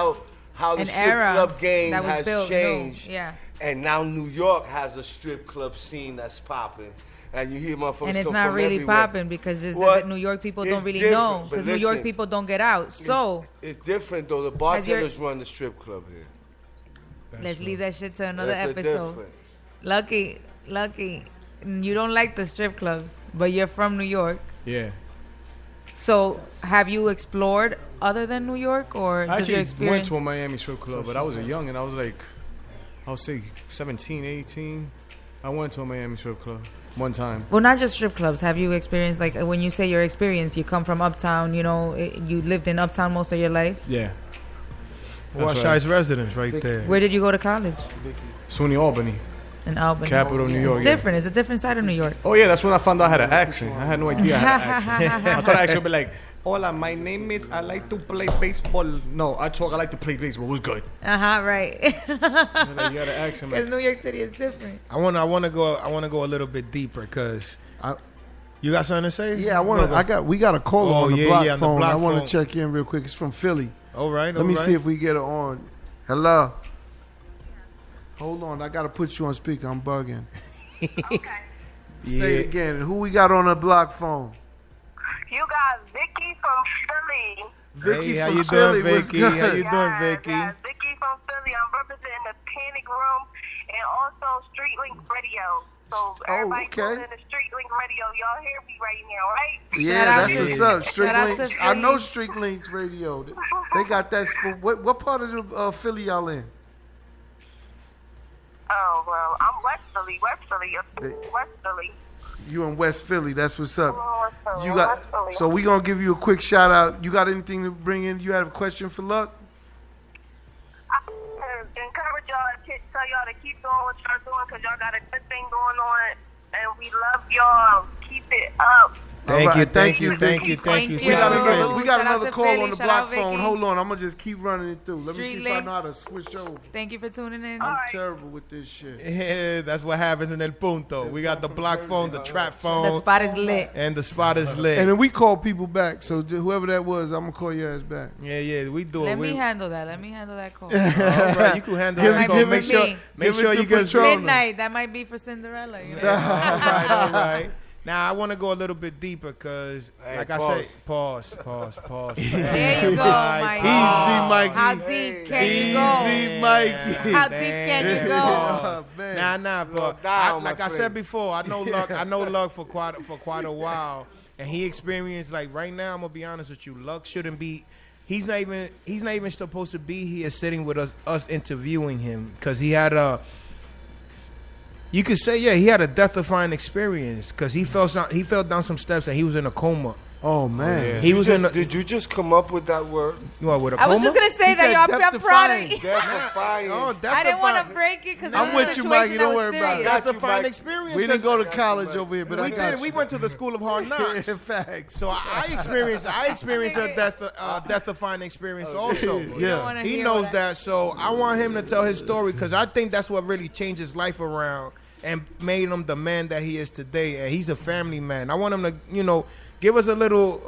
how the strip club game has changed. Yeah. And now New York has a strip club scene that's popping. And you hear motherfuckers and it's come not from really everywhere. popping because the New York people don't really know. Because New York people don't get out. So it's different though. The bartenders run the strip club here. Let's leave that shit to another episode. Lucky, you don't like the strip clubs, but you're from New York. Yeah. So have you explored other than New York, or I did you experience? went to a Miami strip club, but I was young and I was like, I would say 17, 18. I went to a Miami strip club one time. Well, not just strip clubs. Have you experienced, like, when you say your experience, you come from Uptown, you know, you lived in Uptown most of your life? Yeah. Washington's residence right there. Where did you go to college? SUNY Albany. In Albany. Capital New York. It's different. It's a different side of New York. Oh, yeah, that's when I found out I had an accent. I had no idea I had an accent. I thought I actually would be like, hola, my name is, I like to play baseball. No, I like to play baseball. It was good. Right. Like, you got an accent. Because New York City is different. I want to go a little bit deeper because you got something to say? Yeah, we got a caller on the block phone. I want phone. to check in real quick. It's from Philly. All right. Let me see if we get it on. Hello. Hold on, I got to put you on speaker. I'm bugging. Okay. Say it again. Who we got on the block phone? You got Vicky from Philly. Vicky how from you Philly. doing, Vicky? How you doing, Vicky? Vicky from Philly. I'm representing the Panic Room and also Street Link Radio. So everybody tuning in to Street Link Radio. Y'all hear me right now, right? Yeah, that's what's up. Street Links. I know Street Links Radio. They got that. What part of the Philly y'all in? Oh, well, I'm West Philly. You in West Philly? That's what's up. West Philly. You got. So we gonna give you a quick shout out. You got anything to bring in? You have a question for Luck? Encourage y'all to tell y'all to keep doing what y'all doing because y'all got a good thing going on, and we love y'all. Keep it up. Thank you. We got another call on the block phone. Hold on, I'm gonna just keep running it through. Let me see if I know how to switch over. Thank you for tuning in. I'm terrible with this shit. Yeah, that's what happens in El Punto. We got the block phone, the trap phone. The spot is lit. And the spot is lit. And then we call people back. So whoever that was, I'm gonna call your ass back. Yeah, we do it. Let me handle that call. All right, you can handle that call. Make sure you get midnight. That might be for Cinderella. You know? All right. Now, I want to go a little bit deeper because, I said, pause. There you go, Mikey. Easy, Mikey. How deep can you go? Easy, Mikey. How deep can you go? Nah, but like I said before, I know Luck for quite a while, and he experienced, like, right now, I'm going to be honest with you, Luck shouldn't be, he's not even supposed to be here sitting with us interviewing him because he had you could say, he had a death-defying experience because he fell down some steps and he was in a coma. Oh man, Did you just come up with that word? What, with a I coma? was just gonna say that y'all. I'm proud of you. Death-defying. I didn't want to break it because I'm with you, Mikey. Don't worry about it. Death-defying experience. We didn't go to college over here, but we did. We went to the School of Hard Knocks. In fact, so I experienced a death-defying experience also. Yeah, he knows that. So I want him to tell his story because I think that's what really changed his life around and made him the man that he is today. And he's a family man. I want him to, give us a little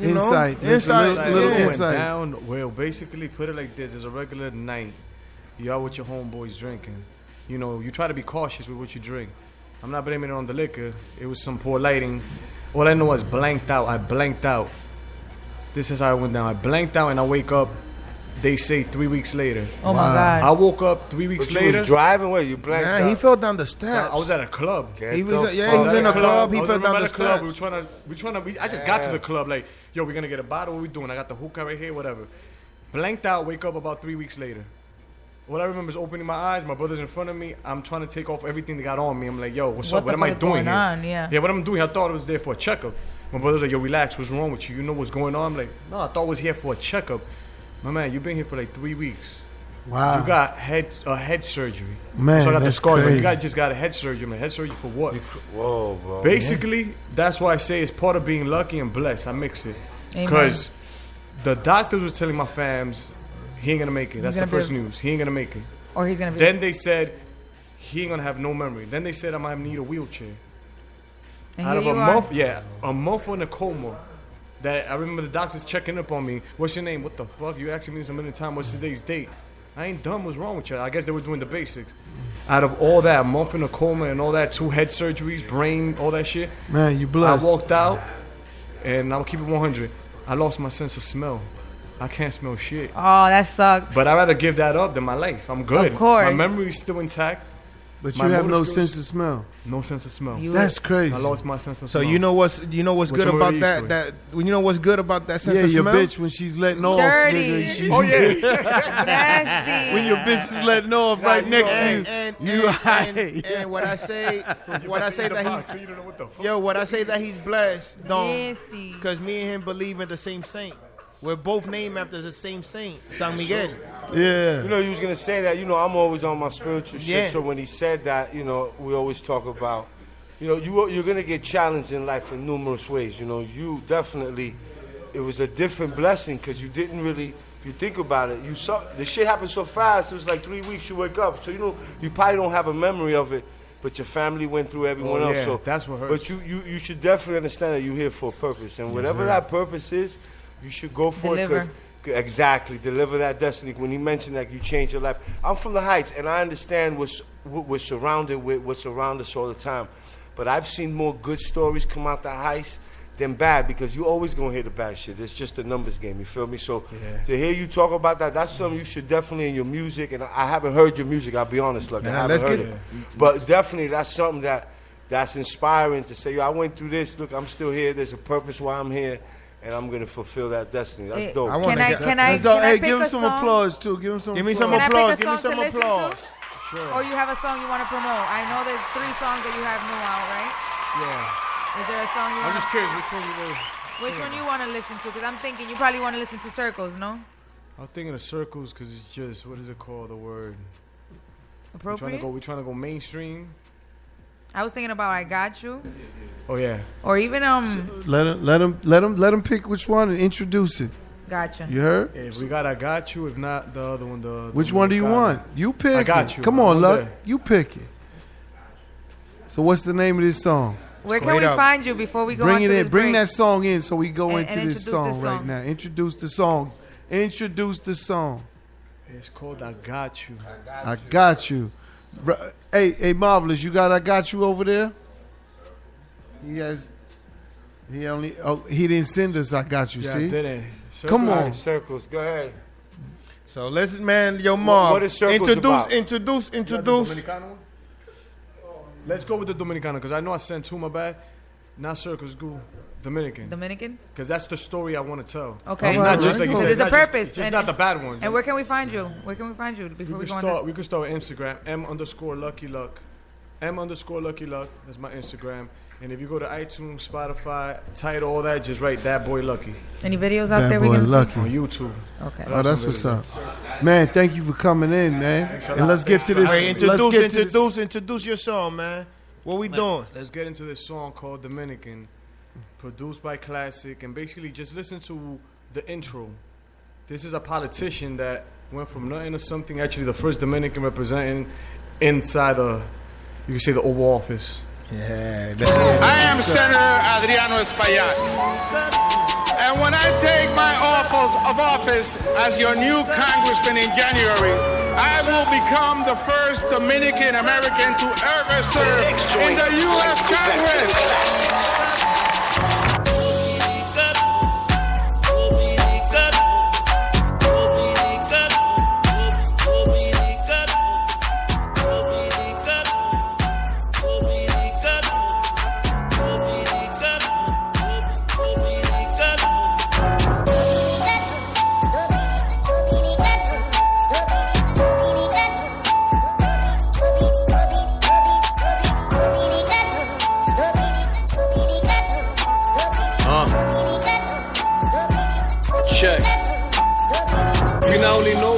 insight. Little insight. Well, basically, put it like this: it's a regular night. You out with your homeboys drinking. You try to be cautious with what you drink. I'm not blaming it on the liquor. It was some poor lighting. All I know was blanked out. I blanked out. This is how I went down. I blanked out, and I wake up. They say 3 weeks later. Oh, my God. I woke up 3 weeks later. You was driving? Where you blanked out? He fell down the steps. I was at a club. He was in a club. He fell down the club. steps. I just got to the club like, yo, we're going to get a bottle. What we doing? I got the hookah right here, whatever. Blanked out, wake up about 3 weeks later. All I remember is opening my eyes. My brother's in front of me. I'm trying to take off everything they got on me. I'm like, yo, what's up? What am I doing here? Yeah, what I'm doing, I thought I was there for a checkup. My brother's like, yo, relax. What's wrong with you? You know what's going on? I'm like, no, I thought I was here for a checkup. My man, you've been here for like 3 weeks. Wow. You got head surgery. Man, so I got the scars, crazy. but you just got a head surgery, man. Head surgery for what? Whoa, bro. Basically, that's why I say it's part of being lucky and blessed. I mix it. Because the doctors was telling my fams, he ain't going to make it. That's the first news. He ain't going to make it. Or he's going to be. Then they said, he ain't going to have no memory. Then they said I might need a wheelchair. And out of a month in a coma. That I remember the doctors checking up on me. What's your name? What the fuck? You asking me this a million times. What's today's date? I ain't dumb. What's wrong with you? I guess they were doing the basics. Out of all that, a month in a coma and all that, 2 head surgeries, brain, all that shit. Man, you blessed. I walked out, and I'll keep it 100. I lost my sense of smell. I can't smell shit. Oh, that sucks. But I'd rather give that up than my life. I'm good. Of course. My memory's still intact. But you have no sense of smell. No sense of smell. That's crazy. I lost my sense of smell. So you know what's good about that? You know what's good about that sense of smell? Your bitch when she's letting off. Dirty. Nasty. When your bitch is letting off right next to you. And what I say that he's blessed, don't, because me and him believe in the same saint. We're both named after the same saint, San Miguel. Yeah. You was going to say that. I'm always on my spiritual shit. So when he said that, we always talk about, you're going to get challenged in life in numerous ways. You definitely, it was a different blessing because you didn't really, if you think about it, you saw, the shit happened so fast. It was like 3 weeks you wake up. So, you probably don't have a memory of it, but your family went through everyone else. So that's what hurts. But you should definitely understand that you're here for a purpose. And whatever that purpose is, you should go for it because deliver that destiny. When he mentioned that you changed your life, I'm from the Heights and I understand we're surrounded with what's around us all the time. But I've seen more good stories come out the Heights than bad, because you always gonna hear the bad shit. It's just a numbers game, you feel me? So to hear you talk about that, that's something you should definitely in your music. And I haven't heard your music, I'll be honest, look, I haven't heard it. But definitely that's something that's inspiring to say, yo, I went through this, look, I'm still here, there's a purpose why I'm here, and I'm gonna fulfill that destiny. That's dope. Can I give him some applause too. Give him some Give me applause. some applause. Give me some applause. Sure. Or you have a song you want to promote? I know there's 3 songs that you have new out, right? Yeah. Is there a song you want? I'm just curious which one you will. Which one you want to listen to? Because I'm thinking you probably want to listen to Circles, no? I'm thinking of Circles because it's just, what is it called? The word. Appropriate? We're trying to go mainstream. I was thinking about I Got You. Oh yeah. Or even Let him pick which one and introduce it. Gotcha. You heard? If we got I Got You, if not the other one, which one do you want? You pick. I Got You. Come on, Luck. You pick it. So what's the name of this song? Where can we find you before we go Bring into it in. this Bring break? that song in so we go into and this song right now. Introduce the song. Introduce the song. It's called I Got You. I Got You. Hey, Marvelous, you got I Got You over there? He didn't send us I Got You, see? I didn't. Come on. Right, Circles, go ahead. So listen, man, yo, Marv. What is Circles about? Introduce. Let's go with the Dominicano, because I know I sent 2, my bad. Not Circles, go Dominican. Because that's the story I want to tell. Okay. It's not just like you said. There's a purpose. It's just not the bad ones. And where can we find you? Where can we find you before we go on this? We could start with Instagram, M_LuckyLuck. M_LuckyLuck. That's my Instagram. And if you go to iTunes, Spotify, Tidal, all that, just write That Boy Lucky. Any videos out there we can Lucky. On YouTube. Okay. Oh, that's what's up. Man, thank you for coming in, man. And let's get to this. Hey, introduce your song, man. What we doing? Let's get into this song called Dominican, produced by Classic, and basically just listen to the intro. This is a politician that went from nothing to something. Actually, the first Dominican representing inside you can say the Oval Office. Yeah. I am Senator Adriano Espaillat. And when I take my office as your new congressman in January, I will become the first Dominican American to ever serve in the U.S. Congress.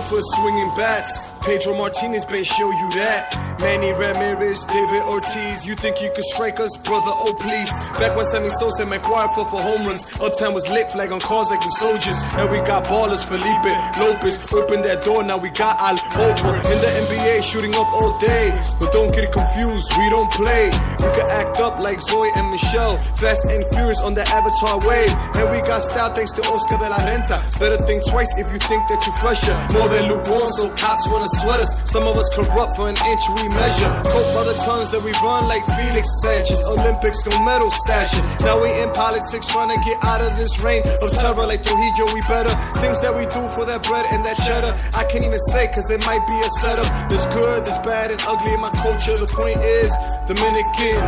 For swinging bats, Pedro Martinez may show you that. Manny Ramirez, David Ortiz, you think you could strike us, brother? Oh please. Back when Sammy Sosa and McGuire fought for home runs, Uptown was lit, flag on cars like the soldiers. And we got ballers, Felipe Lopez, open that door, now we got all over. In the NBA, shooting up all day, but don't get confused, we don't play. We could act up like Zoe and Michelle, fast and furious on the Avatar wave. And we got style thanks to Oscar de la Renta. Better think twice if you think that you fresher. More than lukewarm, so cops wanna sweat us. Some of us corrupt for an inch we measure. Cope by the tons that we run like Felix Sanchez. Olympics, no medal stashing. Now we in politics trying to get out of this reign of terror like Trujillo. We better things that we do for that bread and that cheddar. I can't even say cause it might be a setup. There's good, there's bad and ugly in my culture. The point is Dominican.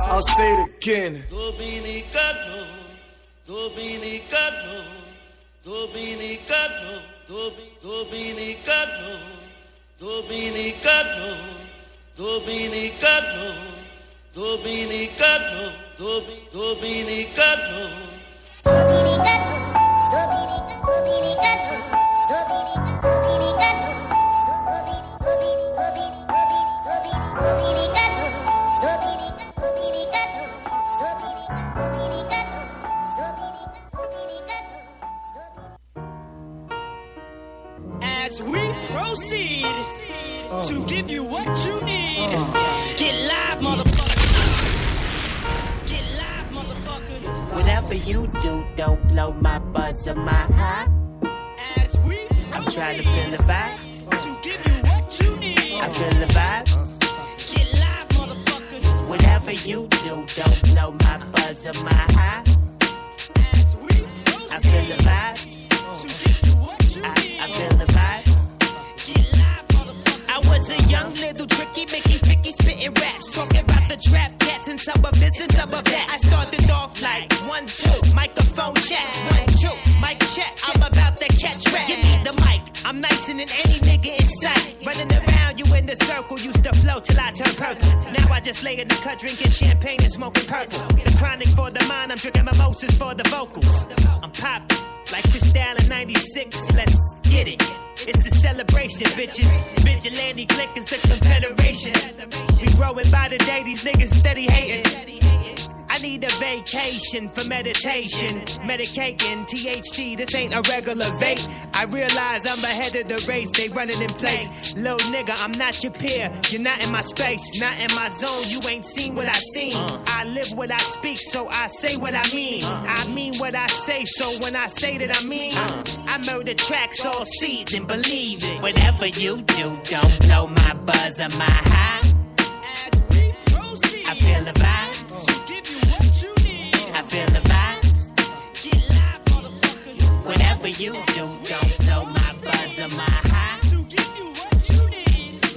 I'll say it again. Dominicano, Dominicano, Dominicano, Dominicano, Dominicano, Dominicano, Dominicano, Dominicano. As we proceed to give you what you need, get live, motherfuckers. Get live, motherfuckers. Whatever you do, don't blow my buzz or my high. As we proceed, I'm trying to feel the vibe. To give you what you need, I feel the vibe. Get live, motherfuckers. Whatever whatever you do, don't blow my buzz or my high. I feel the vibe. I feel the vibe. I was a young little tricky Mickey Ficky spitting raps, talking about the trap cats and some of this and some of that. I started off like 1, 2, microphone check, 1, 2, mic check. I'm about to catch rap. Give me the mic. I'm nicer than any nigga in sight. Running around you in the circle, used to flow till I turn purple. Now I just lay in the cut, drinking champagne and smoking purple. The chronic for the mind, I'm drinking mimosas for the vocals. I'm popping like Cristal in 96. Let's get it. It's a celebration, bitches. Vigilante click is the confederation. We growing by the day, these niggas steady hating. I need a vacation for meditation. Medicating THC, this ain't a regular vape. I realize I'm ahead of the race, they running in place. Little nigga, I'm not your peer. You're not in my space, not in my zone. You ain't seen what I seen. I live what I speak, so I say what I mean. I mean what I say, so when I say that I mean, I murder tracks all season, believe it. Whatever you do, don't blow my buzz or my high. I feel the vibe. I feel the vibes. Whatever you do, don't blow my buzz or my high.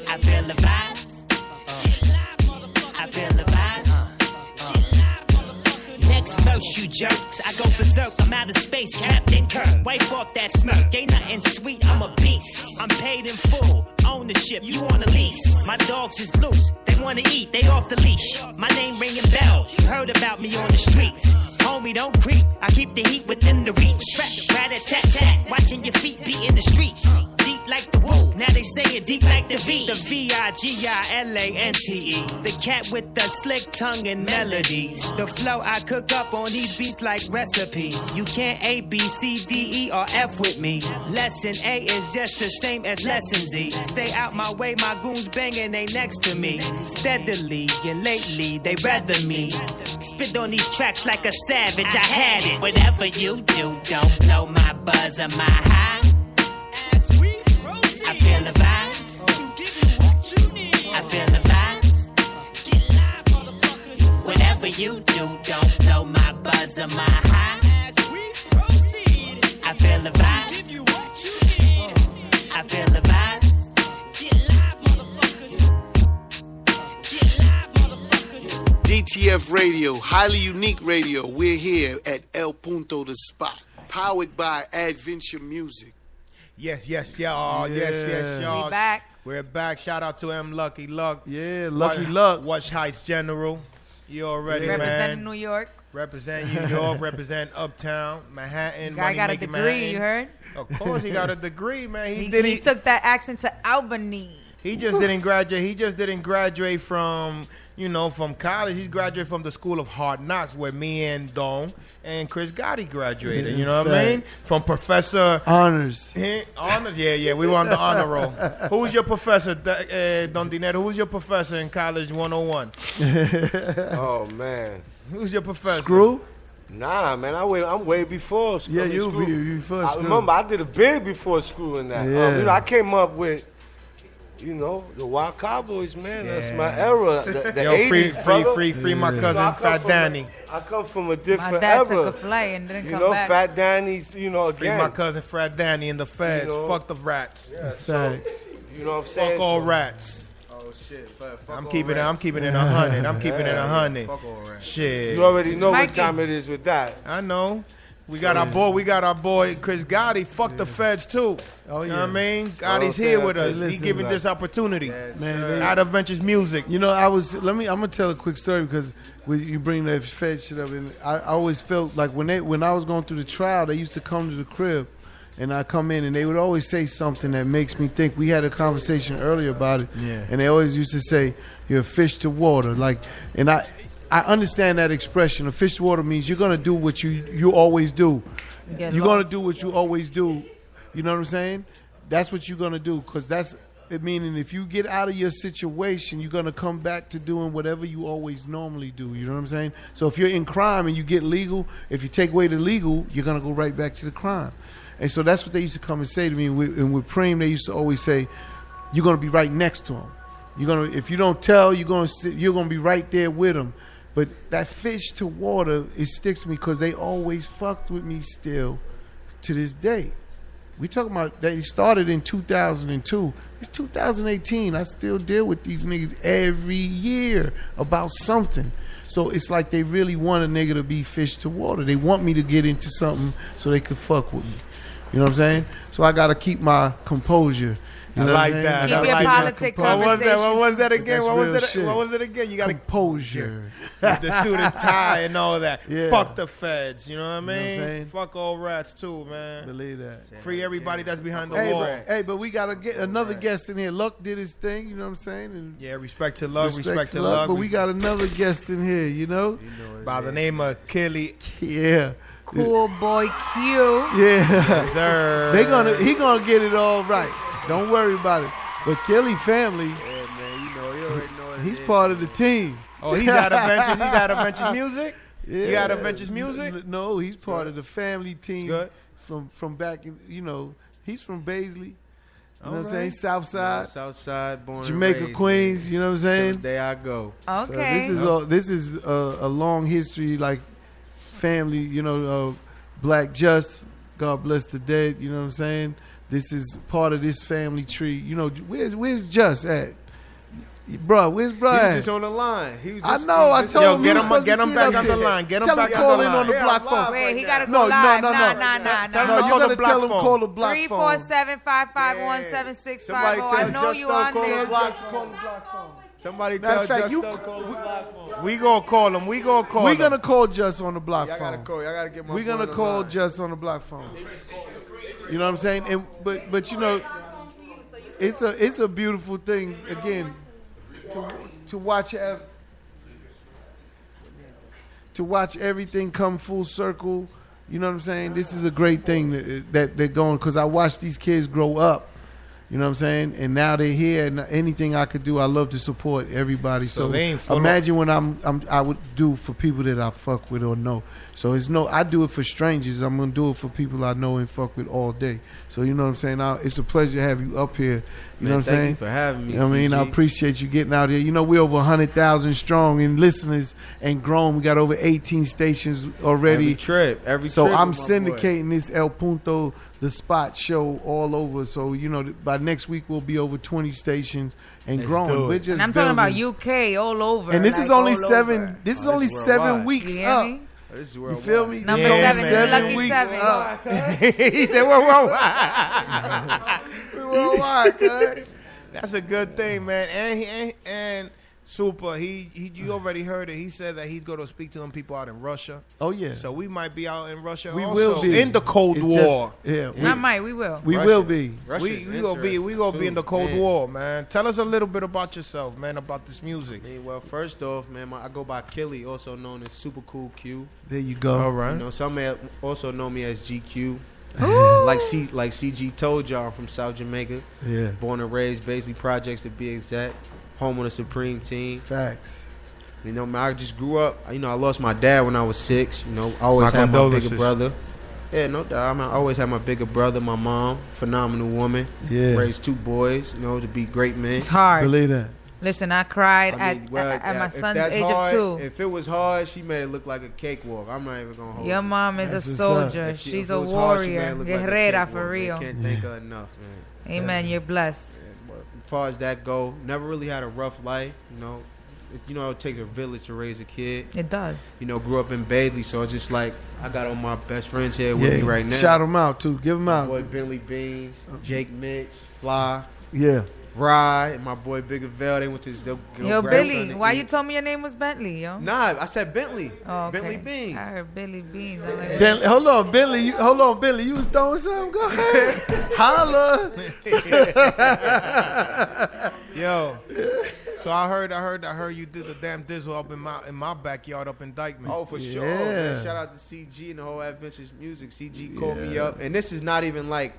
I feel the vibes. I feel the vibes. Next verse, you jerks. I go berserk, I'm out of space, Captain Kirk. Wipe off that smirk, ain't nothing sweet, I'm a beast. I'm paid in full, ownership, you on a lease. My dogs is loose, they wanna eat, they off the leash. My name ringing bells, you heard about me on the streets. Homie, don't creep, I keep the heat within the reach. Rat-a-tat-tat, watching your feet beat in the streets. Deep like the woo, now they say it deep like the V. The V-I-G-I-L-A-N-T-E. The cat with the slick tongue and melodies. The flow I cook up on these beats like recipes. You can't A, B, C, D, E, or F with me. Lesson A is just the same as lesson Z. Stay out my way, my goons banging, they next to me. Steadily and lately, they rather me. Spit on these tracks like a savage, I had it. Whatever you do, don't blow my buzz or my high. I feel the vibes. I feel the vibes. Whatever you do, don't blow my buzz or my high. I feel the vibes. I feel the vibes. DTF Radio, highly unique radio. We're here at El Punto the Spot, powered by Adventure Music. Yes, y'all. Yes, y'all. We back. We're back. Shout out to M Lucky Luck. Yeah, Lucky Luck. Watch Heights General. You already, representing New York. Represent New York. Represent Uptown, Manhattan. Guy got a degree. Manhattan. You heard? Of course, he got a degree, man. He took that accent to Albany. He just didn't graduate. He just didn't graduate from college. He graduated from the School of Hard Knocks, where me and Don and Chris Gotti graduated. You know what I mean? From Professor Honors. Honors, yeah. We were on the honor roll. Who was your professor, Don Dinero? Who was your professor in College 101? Oh man, who's your professor? Screw. Nah, man, I'm way before school. Yeah, you before school. I remember I did a bid before school in that. Yeah. I came up with, the Wild Cowboys, man. Yeah. That's my era. The 80s, free my cousin, Fat Danny. I come from a different my dad era. took a flight and didn't come back. Fat Danny's, again. Free my cousin, Fat Danny, in the feds. Fuck the rats. Yeah, thanks. You know what I'm saying? Fuck all rats. Oh shit! I'm keeping it 100. I'm keeping it 100. Fuck all rats. Shit. You already know what time it is with that. I know. We got our boy Chris Gotti. Fuck the feds too. Oh, you know what I mean? Gotti's here with us. He giving this opportunity. Man, Out of Ventures Music. I'm gonna tell a quick story because you bring that fed shit up, and I always felt like when I was going through the trial, they used to come to the crib, and I come in and they would always say something that makes me think. We had a conversation earlier about it, and they always used to say, "You're a fish to water," and I understand that expression. A fish to water means you're gonna do what you always do. You're gonna do what you always do. You know what I'm saying? That's what you're gonna do, because that's it. Meaning, if you get out of your situation, you're gonna come back to doing whatever you always normally do. You know what I'm saying? So if you're in crime and you get legal, if you take away the legal, you're gonna go right back to the crime. And so that's what they used to come and say to me. And with Preem, they used to always say, "You're gonna be right next to him." If you don't tell, you're gonna be right there with them. But that fish to water, it sticks to me because they always fucked with me still to this day. We talking about they started in 2002. It's 2018. I still deal with these niggas every year about something. So it's like they really want a nigga to be fish to water. They want me to get into something so they could fuck with me. You know what I'm saying? So I got to keep my composure. You know I like that. Keep I your like politic conversation. What was that again? That's What was real that? shit. What was it again? You got composure. The suit and tie and all that. Yeah. Fuck the feds. You know what I You know what I'm mean? saying? Fuck all rats too, man. Believe that. Free everybody that's behind the Hey, wall. but we got to get another guest in here. Luck did his thing, you know what I'm saying? And Yeah, respect to love, respect to love. But we got another guest in here, you know? By the name of Kelly. Yeah. Cool boy Q. Yeah. Yes, sir. He gonna get it all right. Don't worry about it. But Kelly family, Yeah, man, you already know what he's part of the team. Oh, he's out of Ventures. He's out of Ventures Music. Yeah. He out of Ventures Music. No, he's part of the family team. Good. From back in, he's from Baisley. You know what I'm All saying? right. Southside. Southside, born Jamaica, and raised, Queens, man. you know what I'm saying? Till the day I go. Okay. So this is a long history, like family, Black Just, God bless the dead, you know what I'm saying? This is part of this family tree. Where's Just at? Bro, where's bro He was at? just on the line. He was I just, know. I told him. Get he was him supposed to back get on the up there. line. Get him Tell back him on call the in line. on the Yeah, block I'm phone. live. Wait, he gotta go No, live. no. Nah. Tell him No, to you call gotta the block tell him phone. call the block phone. 347-551-7650. Somebody I tell know Just you don't on call the there. block Call the block phone. Somebody Matter tell of fact, Just you- don't call the block phone. We gonna call him. We're gonna call Just on the block Y'all gotta phone. call. Y'all gotta get my We're boy gonna on the call line. Just on the block phone. You know what I'm saying? And but it's a beautiful thing again to watch everything come full circle. You know what I'm saying? This is a great thing that they're going, because I watch these kids grow up. You know what I'm saying? And now they're here, and anything I could do, I love to support everybody. So So they ain't full imagine what I would do for people that I fuck with or know. So I do it for strangers. I'm gonna do it for people I know and fuck with all day. So you know what I'm saying? It's a pleasure to have you up here. You know what I'm Thank saying? you for having me. You know what I mean? I CG. appreciate you getting out here. We're over 100,000 strong in listeners and grown. We got over 18 stations already. Every So trip I'm with my syndicating this El Punto the Spot show all over. So by next week we'll be over 20 stations and Let's growing. do it. We're just And I'm talking about building. UK all over. And this is like, only all 7. over. This is Oh, only this is 7 worldwide. weeks You hear up. me? This is You worldwide. feel me? Number This is only 7, the lucky weeks 7. up. He said, whoa. We worldwide, cuz. That's a good thing, man. And Super, you already heard it. He said that he's going to speak to them people out in Russia. Oh yeah. So we might be out in Russia. We also will be in the Cold It's War. Just, Not might, we will. we Russia. will be. Russia's We gonna be interesting, in the too, Cold man. War, man. Tell us a little bit about yourself, man, about this music. Well, first off, man, I go by Killy, also known as Super Cool Q. There you go. All right. Some may also know me as GQ. like CG told y'all, I'm from South Jamaica. Yeah. Born and raised, Baisley Projects to be exact. Home of the Supreme Team. Facts. Man, I just grew up. I lost my dad when I was 6. I always My had my condolences. bigger brother. Yeah, no doubt. I always had my bigger brother. My mom, phenomenal woman. Yeah. Raised 2 boys. To be great men. It's hard. Believe that. Listen, I cried I mean, at my if son's that's age hard, of 2. If it was hard, she made it look like a cakewalk. I'm not even gonna hold Your it. mom is That's a what's soldier. If She's if a it was hard, she made warrior. it look like a Guerrera cakewalk, for man. real. Can't thank her enough, man. Amen. You're blessed. But as far as that go, never really had a rough life. It takes a village to raise a kid. It does. Grew up in Baisley, so it's just like I got all my best friends here with me right now. Shout them out too. Give them My out. boy Bentley Beans, Jake Mitch, Fly, Yeah. Rye, and my boy Bigger Vel. They went to his Yo, grandson Billy, to why eat. you told me your name was Bentley, yo? Nah, I said Bentley. Oh, okay. Bentley Beans. I heard Billy Beans. I'm like, Bentley, hold on, Billy. You was throwing something? Go ahead. Holla. Yo. So I heard you did the damn dizzle up in my backyard up in Dykeman. Oh, for sure. Yeah. Man. Shout out to CG and the whole Adventures Music. CG called me up, and this is not even like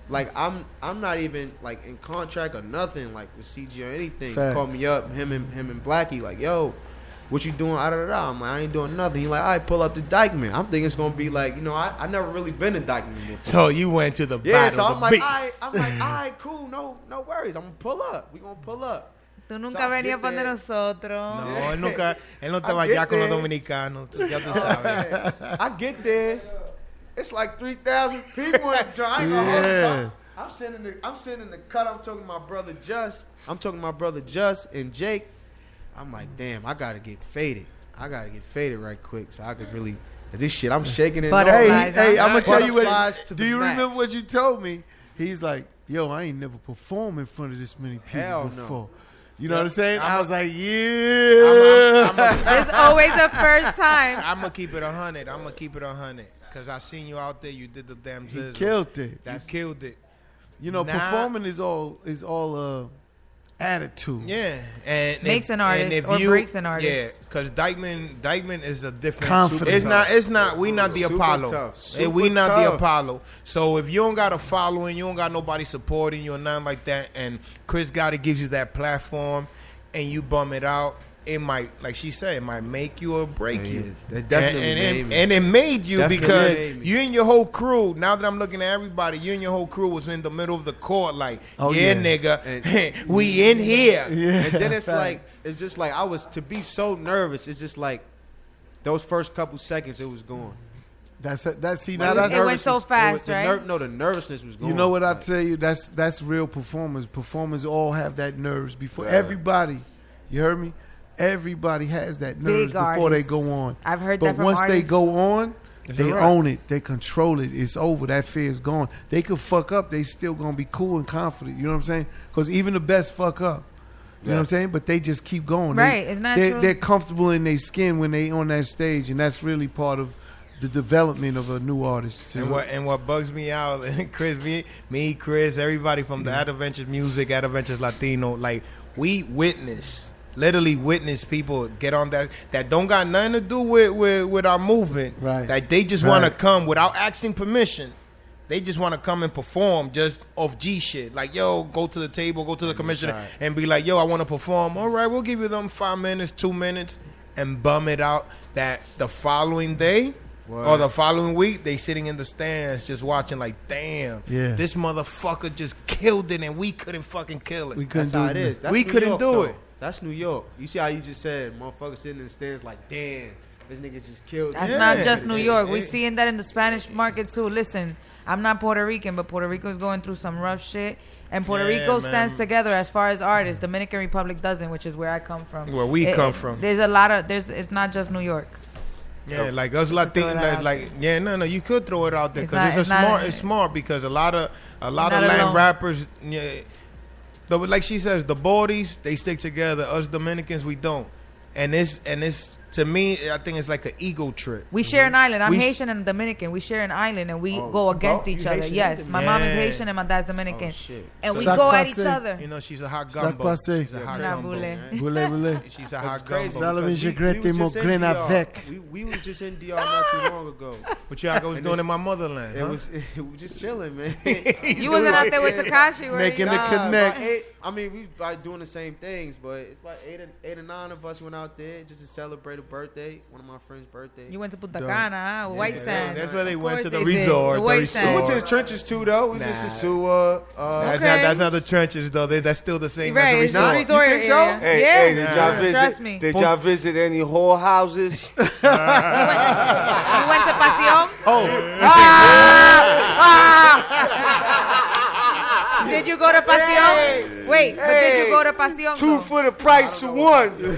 I'm not even like in contract or nothing like with CG or anything. Fact. He called me up, him and Blackie, like, yo, what you doing? I'm like, I ain't doing nothing. He like, all right, pull up to Dykeman. I'm thinking it's gonna be like, I never really been to Dykeman before. So you went to the Yeah, battle so of I'm the like, beast. all right, cool, no worries. I'm gonna pull up. We gonna pull up. Tú nunca venías para nosotros. No, él no te va allá con los dominicanos. Ya tú sabes. I get there. It's like 3,000 people in the joint. I'm sitting in the cut. I'm talking to my brother Just and Jake. I'm like, damn, I gotta get faded. Right quick so I could really. This shit, I'm shaking it. But hey, I'm gonna tell you what. Do you remember what you told me? He's like, yo, I ain't never performed in front of this many people before. No. You know what I'm saying? I was like, yeah. It's always the first time. I'm gonna keep it 100. Because I seen you out there. You did the damn zizzle. You killed it. You killed it. You know, performing is all attitude. Yeah, and makes an artist or breaks an artist. Yeah, because Dykeman is a different. Confidence. It's not. We not the Apollo. We not the Apollo. So if you don't got a following, you don't got nobody supporting you or nothing like that, and Chris Gotti gives you that platform, and you bum it out. It might, like she said, it might make you or break you. It definitely made me. And it made you because you and your whole crew, now that I'm looking at everybody, you and your whole crew was in the middle of the court like, nigga, we in here. Yeah. And then it's just like I was, to be so nervous, it's just like those first couple seconds, it was gone. It went so fast, right? The nervousness was gone. You know what I tell you? That's real performers. Performers all have that nerves before everybody. You heard me? Everybody has that nerves before they go on. I've heard that from artists. But once they go on, they own it. They control it. It's over. That fear is gone. They could fuck up. They still going to be cool and confident. You know what I'm saying? Because even the best fuck up. You know what I'm saying? But they just keep going. Right. It's not true. They're comfortable in their skin when they on that stage. And that's really part of the development of a new artist. Too. And what bugs me out, Chris, me, Chris, everybody from the Adventures Music, Adventures Latino, like we literally witness people get on that don't got nothing to do with our movement. Right. That they just want to come without asking permission. They just want to come and perform just off G shit. Like, yo, go to the table, go to the commissioner and be like, yo, I want to perform. All right, we'll give you them 5 minutes, 2 minutes, and bum it out. That the following day or the following week, they sitting in the stands just watching like, damn, this motherfucker just killed it and we couldn't fucking kill it. That's how it is. We couldn't do it. That's New York. You see how you just said, motherfuckers sitting in the stands like, damn, this nigga just killed. That's not just New York. We're seeing that in the Spanish market too. Listen, I'm not Puerto Rican, but Puerto Rico is going through some rough shit. And Puerto Rico stands together as far as artists. Dominican Republic doesn't, which is where I come from. Where we come from. There's a lot of, it's not just New York. Yeah, like us Latinos, you could throw it out there because it's smart because a lot of Latin rappers, like she says, the Bodies, they stick together. Us Dominicans, we don't. And it's to me, I think it's like an ego trip. We share an island. I'm Haitian and Dominican. We share an island and we go against each other. Yes, my mom is Haitian and my dad's Dominican. And we go at each other. You know, she's a hot gumbo. She's a hot gumbo. She's a hot gumbo. We was just in DR not too long ago. What y'all was doing in my motherland? It was just chilling, man. You wasn't out there with Tekashi, making the connect. I mean, we was doing the same things, but it's about 8 or 9 of us went out there just to celebrate a birthday, one of my friend's birthday. You went to Punta Cana, White Sands. That's where they went to the resort. We went to the trenches too, though. We just to sewer. That's not the trenches, though. That's still the same as the resort. You think so? Hey, did y'all visit any whore houses? You went to Pasión? Did you go to Pasión? Wait, but did you go to Pasión? 2 for the price of 1. You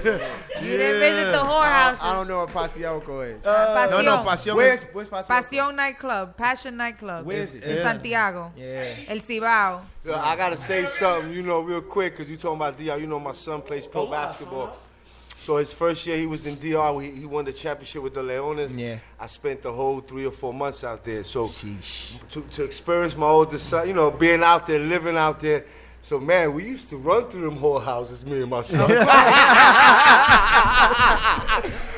didn't visit the whorehouse. I don't know what Pasionco is. Pasión. No, Pasión. Where's Pasión? Pasión nightclub, Passion nightclub. Where is it? In Santiago. Yeah. El Cibao. I gotta say something, real quick, because you talking about DR. My son plays pro basketball. So his first year he was in DR, he won the championship with the Leones. Yeah. I spent the whole 3 or 4 months out there. So to experience my oldest son, being out there, living out there. So, man, we used to run through them whole houses, me and my son.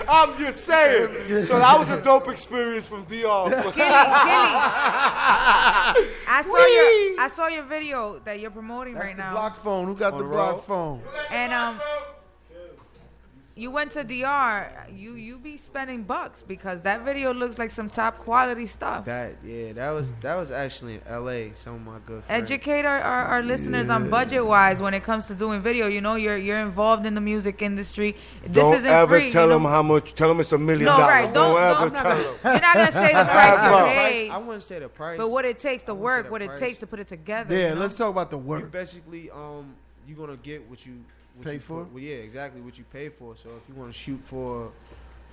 I'm just saying. So that was a dope experience from DR. Gilly. I saw your video that you're promoting right now. Block phone. Who got the block phone? And you went to DR, you be spending bucks because that video looks like some top quality stuff. That was actually in LA. Some of my good friends. Educate our listeners on budget wise when it comes to doing video. You know, you're involved in the music industry. This don't isn't ever free. tell them how much. Tell them it's $1 million. No, right. Don't ever tell them. You're not gonna say the price you pay. I wouldn't say the price, but what it takes to work, what it takes to put it together. Yeah, you know? let's talk about the work. You basically, you're gonna get what you pay for. Well, yeah, exactly what you pay for. So if you want to shoot for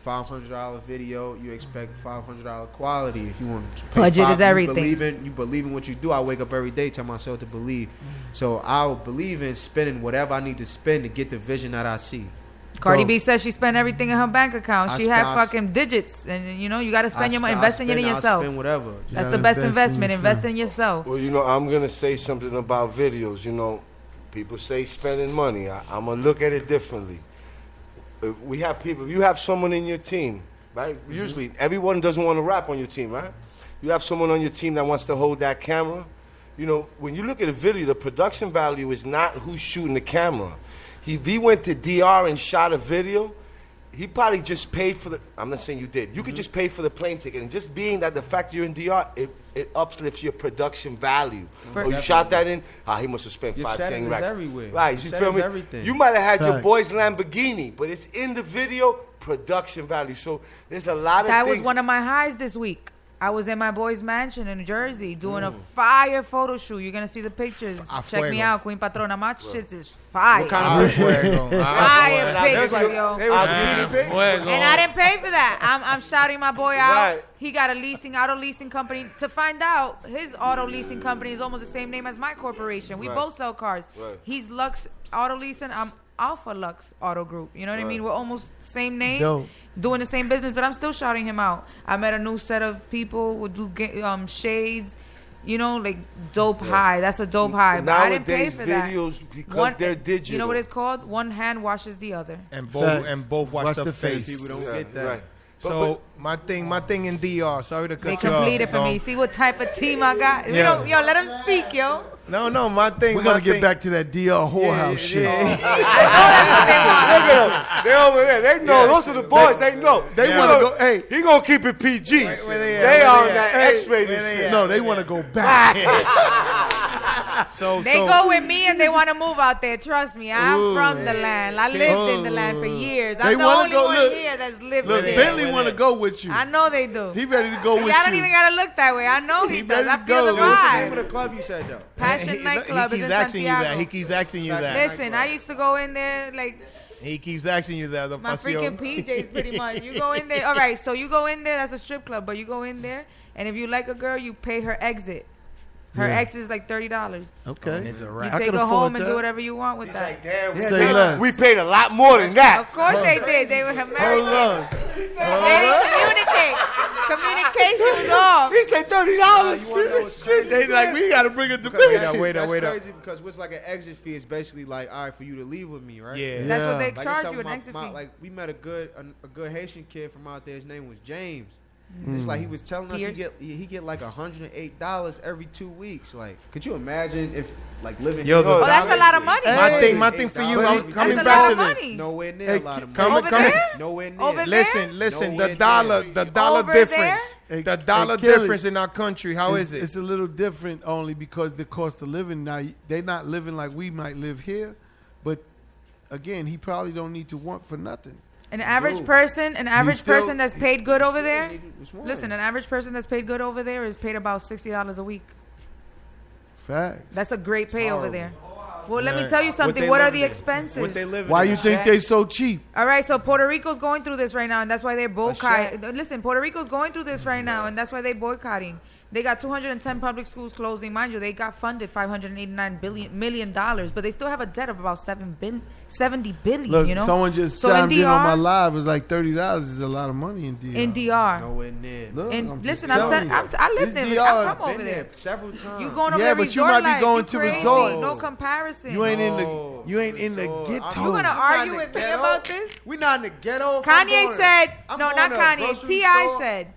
$500 video, you expect $500 quality. If you want to pay budget is everything. You believe in what you do. I wake up every day, tell myself to believe. So I believe in spending whatever I need to spend to get the vision that I see. Cardi B says she spent everything in her bank account. She had fucking digits, and you know you got to spend your money. Invest in yourself. Spend whatever. That's the best investment. Invest in yourself. Well, you know, I'm gonna say something about videos. You know, people say spending money. I'm gonna look at it differently. We have people. If you have someone in your team, right? Mm-hmm. Usually, everyone doesn't want to rap on your team, right? You have someone on your team that wants to hold that camera. You know, when you look at a video, the production value is not who's shooting the camera. If he went to DR and shot a video, he probably just paid for the. I'm not saying you did. You could just pay for the plane ticket, and just being that the fact you're in DR, it uplifts your production value. You shot that in. He must have spent 5-10 racks. Everywhere. Right, you feel me? Everything. You might have had your boy's Lamborghini, but it's in the video, production value. So there's a lot of that things. Was one of my highs this week. I was in my boy's mansion in New Jersey doing a fire photo shoot. You're going to see the pictures. Check me out, Queen Patrona. My shit is fire. What kind of fire pictures, yo. And I didn't pay for that. I'm shouting my boy out. Right. He got a auto leasing company. To find out, his auto leasing company is almost the same name as my corporation. We both sell cars. Right. He's Lux Auto Leasing. I'm Alpha Lux Auto Group. You know what I mean? We're almost same name. Dope. Doing the same business, but I'm still shouting him out. I met a new set of people who do shades, you know, like dope high. That's a dope high. But I didn't pay for videos that. Because they're digital. You know what it's called? One hand washes the other. And both wash the face. People don't get that. Right. So my thing in DR. Sorry to cut you off. They complete it for me. See what type of team I got. Yeah. Yo, let him speak, yo. No, my thing. We're gonna get back to that DR whorehouse shit. They're over there. They know. Those are the boys. They know. They want to go. Hey, he gonna keep it PG. They are on that X-rated shit. No, they want to go back. They go with me and they want to move out there. Trust me, I'm from the land. I lived in the land for years. I'm the only one here that's lived there. Bentley want to go with you. I know they do. He ready to go with you. I don't even gotta look that way. I know he does. I feel the vibe. What's the name of the club you said though? Passion Nightclub is in Santiago. He keeps asking you that. Listen, I used to go in there like. He keeps asking you that. My freaking PJs, pretty much. You go in there. All right, so you go in there. That's a strip club, but you go in there, and if you like a girl, you pay her exit. Her ex is like $30. Okay. It's a You take her home and do whatever you want with that. Like, damn, we paid a lot more than that. Of course they did. They were American. Hold on. They didn't communicate. Communication was off. He said $30. They like, we got to bring it to Wait up. That's crazy because what's like an exit fee is basically like, all right, for you to leave with me, right? Yeah. That's what they Like charge you, an exit fee. Like we met a good Haitian kid from out there. His name was James. It's like he was telling us he get like $108 every 2 weeks. Like, could you imagine if like living? Yo, oh, that's a lot of money. My thing for you. I'm coming that's back a lot to of this. money. Nowhere near a lot of money. Over there? Nowhere near. Over Listen. Nowhere The dollar Over difference. there? The dollar difference in our country. How is it? It's a little different only because the cost of living now. They're not living like we might live here, but again, he probably don't need to want for nothing. An average person that's paid good over there. Listen, an average person that's paid good over there is paid about $60 a week. Facts. That's a great pay over there. Well, let me tell you something. What are the expenses? Why you think they so cheap? All right, so Puerto Rico's going through this right now, and that's why they're boycotting. Listen, Puerto Rico's going through this right now, and that's why they're boycotting. They got 210 public schools closing. Mind you, they got funded $589 million, but they still have a debt of about $70 billion. Look, you know, someone just chimed in on my live. It was like $30 is a lot of money in DR. In DR. Nowhere near. Look, listen, I lived there. I'm from over there. Several times. You going over yeah, there? but you might be going to resorts. No comparison. You ain't in the ghetto. You gonna argue with me about this? We not in the ghetto. Kanye said, no, not Kanye. T.I. said.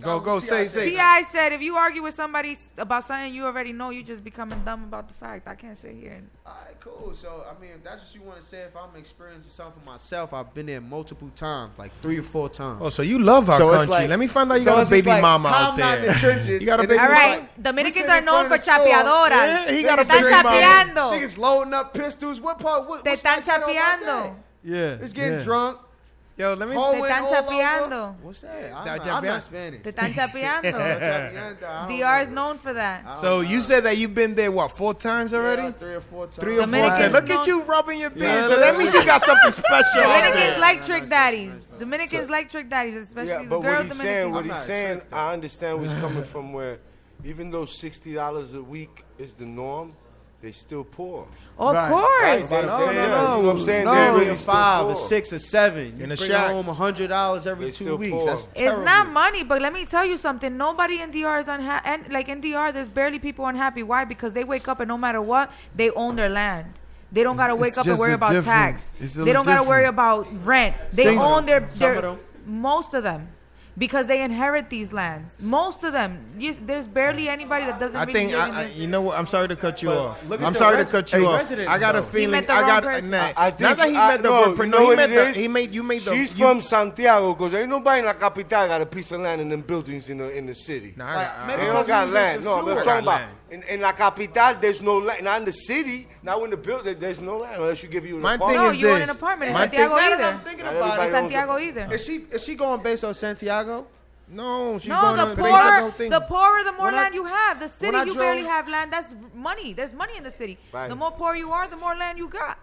Go, say. T.I. said, if you argue with somebody about something you already know, you just becoming dumb about the fact. I can't sit here. All right, cool. So, I mean, if that's what you want to say, if I'm experiencing something for myself, I've been there multiple times, like 3 or 4 times. Oh, so you love our country. Like, let me find out you got a baby mama out there. I'm not in the trenches. You got a baby mama. All right, Dominicans are known for chapeadoras. Yeah, he got a baby mama. Niggas loading up pistols. What part? Te están chapeando. Yeah. It's getting drunk. Yo, let me. Te están chapeando. What's that? I'm not Spanish. Te están chapeando. DR is known for that. So you said that you've been there, what, 4 times already? Yeah, 3 or 4 times. 3 or 4 times. Look at you rubbing your beard. So that means you got something special. Dominicans like trick daddies. Dominicans like trick daddies, especially the girls. What he's saying, I understand where he's coming from. Where even though $60 a week is the norm, they still poor. Of course. Right? No, you know what I'm saying? No, they're really 5 or 6 or 7. You in a bring shack. home $100 every 2 weeks. Poor. That's It's terrible. not money, but let me tell you something. Nobody in DR is unhappy. And like in DR, there's barely people unhappy. Why? Because they wake up and no matter what, they own their land. They don't got to wake up and worry about tax. They don't got to worry about rent. They own their most of them. Because they inherit these lands. Most of them. There's barely anybody that doesn't really live in this. You know what? I'm sorry to cut you off. I'm sorry to cut you off. I got a feeling. Not that he met the wrong person. No, he made you made the. She's from Santiago because ain't nobody in La Capital got a piece of land and them buildings in the city. Nah, they don't got land. No, I'm talking about in La Capital. There's no land. Not in the city. Not in the building. There's no land unless you give you an apartment. No, you want an apartment in Santiago either. I'm thinking about it. Santiago either. Is she going based on Santiago? No, she's no, going the on poorer, the more land you have. The city, you barely have land. That's money. There's money in the city. Right. The more poor you are, the more land you got.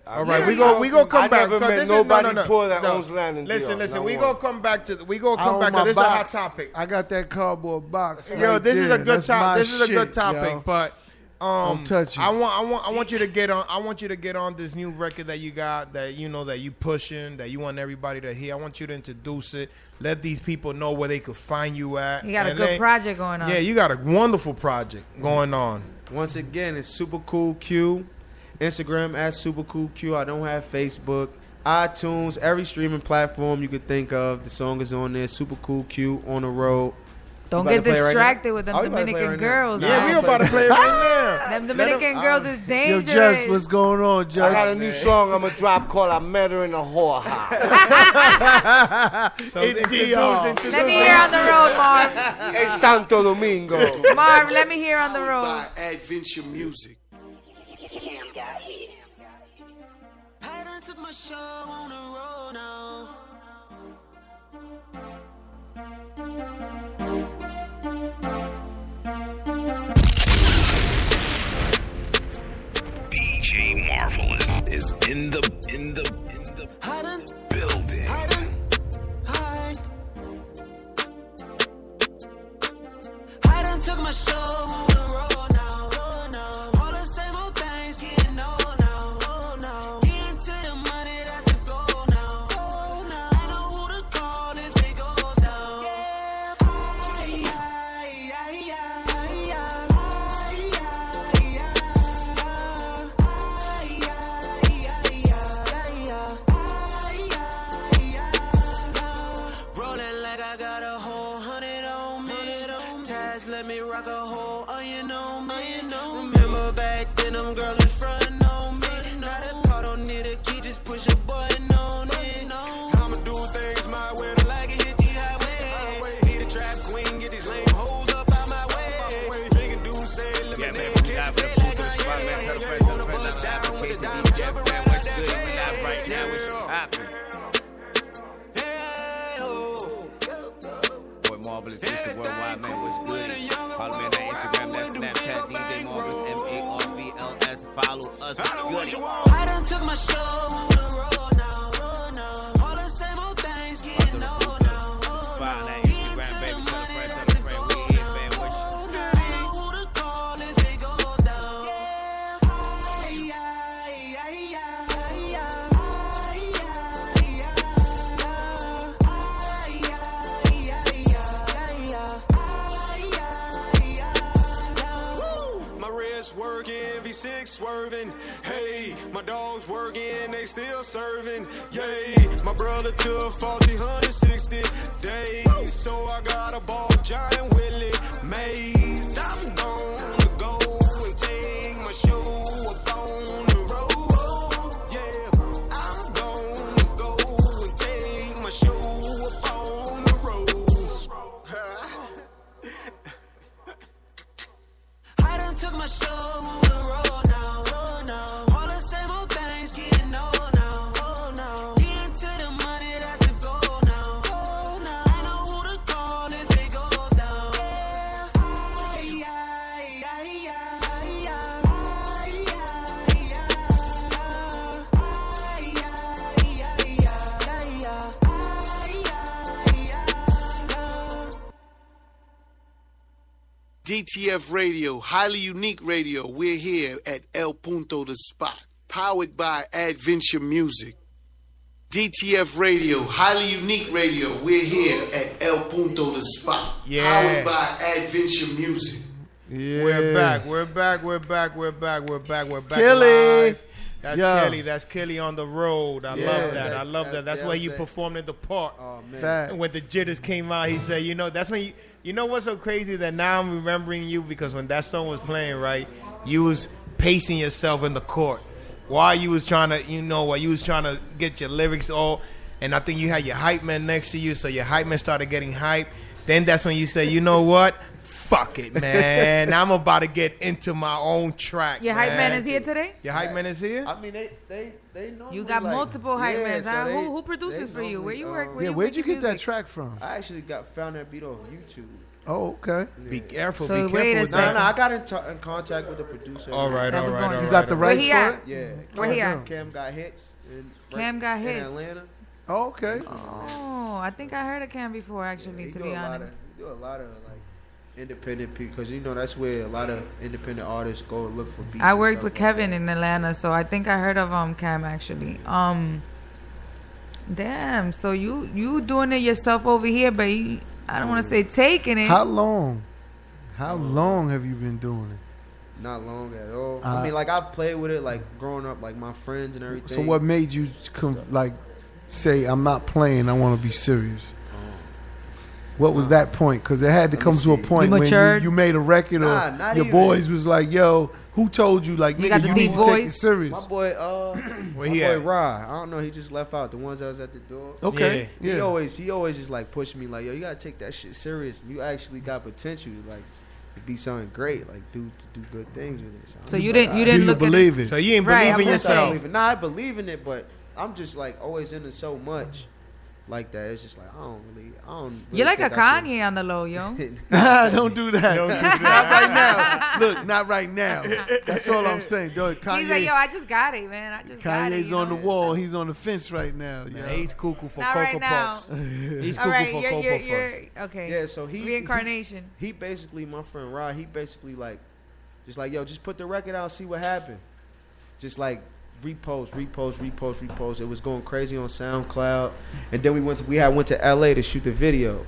All right, we go come back. I never met nobody poor that owns land in Listen, DR. we gonna come back to because this is a hot topic. I got that cardboard box. Yo, this is a good topic. This is a good topic, yo. but I'm touching. I want you to get on. I want you to get on this new record that you got, that you know that you pushing, that you want everybody to hear. I want you to introduce it. Let these people know where they could find you at. You got a good project going on. Yeah, you got a wonderful project going on. Once again, it's Super Cool Q. Instagram at Super Cool Q. I don't have Facebook. iTunes, every streaming platform you could think of. The song is on there. Super Cool Q, On the Road. Don't get distracted with them Dominican girls. Yeah, we about to play it right now. Them Dominican girls is dangerous. Yo, Jess, what's going on, Jess? I got a new song I'm going to drop called I Met Her in a Whorehouse. Let me hear on the road, Marv. En Santo Domingo. Marv, let me hear on the road. Adventure Music. I done took my show on the road now. DJ Marvelous is in the building. I done took my show on the road now. All the same old things getting old now. Getting to the money, that's the goal now. I know who to call if it goes down. Rolling like I got a whole 100 on me. Task let me rock a whole onion on me. Remember back then them girls was frontin' on me. Now the car don't need a key, just push a button on it. I'ma do things my way, don't like it, hit the highway. Need a trap queen, get these lame hoes up out my way. Drinking do say, let me catch a feel like I wanna bust down with the diamonds jumping right out that Right now, it's happening. Boy, Marvelous is the worldwide man. What's good? Follow me on that Instagram, that Snapchat, DJ Marvelous, MARVLS. Follow us. What's good? I done took my show on the road now. All the same old things getting old now. Follow that Instagram, baby. Tell a friend. We here, man. What you? I know who to call if it goes down. My wrist working, V6 swerving. Hey, my dog folks working, they still serving. Yay, my brother took 160 days, so I got a ball giant Willie Mays. I'm gonna go and take my show up on the road. Yeah, I'm gonna go and take my show up on the road. I done took my show on the road now. Oh, no. All the same old things getting old now. Oh, no. Getting to the money, that's the goal now. Oh, no. I know who to call if it goes down. DTF Radio, highly unique radio. We're here at El Punto the Spot, powered by Adventure Music. DTF Radio, highly unique radio. We're here at El Punto the Spot, powered by Adventure Music. Yeah. We're back. We're back. Kelly. Live. That's Yeah. Kelly. That's Kelly on the road. I love that. I love that. That's why you performed in the park. Oh, man. Facts. And when the jitters came out, he said, you know, that's when you know what's so crazy that now I'm remembering you because when that song was playing, right, you was pacing yourself in the court while you was trying to get your lyrics all, and I think you had your hype man next to you, so your hype man started getting hype. Then that's when you said, you know what? Fuck it, man. I'm about to get into my own track. Your hype man is here today? Your hype man is here? I mean, they know. You got multiple hype mans, so huh? they- Who produces they for you? normally, Where you work? Where'd you get that music? track from? I actually found that beat off YouTube. Oh, okay. Be careful. So be wait careful. a with second. that. No, I got in contact with the producer. All right. You got the Where rights he for at? it? Yeah. Where he at? Cam got hits. Cam got in hits. Atlanta. Oh, okay. Oh, I think I heard of Cam before, actually, He to do be a lot honest. he do a lot of like independent people because you know that's where a lot of independent artists go look for beats. I and worked stuff with like Kevin that. in Atlanta, so I think I heard of Cam actually. Damn. So you doing it yourself over here, but I don't want to say taking it. How long? How long have you been doing it? Not long at all. I mean, like I played with it like growing up, like my friends and everything. So what made you say I'm not playing? I want to be serious. What was that point? Because it had to come to a point when you made a record, or your boys was like, "Yo, who told you? Like, nigga, you need to take it serious." My boy, Where he at? Rod. I don't know. He just left out the ones that was at the door. Okay, yeah. He always just like pushed me like, "Yo, you gotta take that shit serious. You actually got potential, like to be something great, like do good things with it." So you didn't look believe at it? So you ain't believe in yourself. Nah, I believe in it, but I'm just like always into so much like that. It's just like I don't really You're like a think I should- Kanye on the low, yo. Don't do that. Not right now. Look, not right now. That's all I'm saying. Kanye, He's like, yo, I just got it, man. I just got it. Kanye's on the wall. He's on the fence right now. Nah, he's cuckoo for Not Cocoa right now. Puffs. He's All cuckoo right, for Cocoa Puffs. okay. Yeah, so reincarnation. He basically, my friend Rod, he basically like, just like, yo, just put the record out, see what happened. Just like repost. It was going crazy on SoundCloud, and then we went to LA to shoot the video.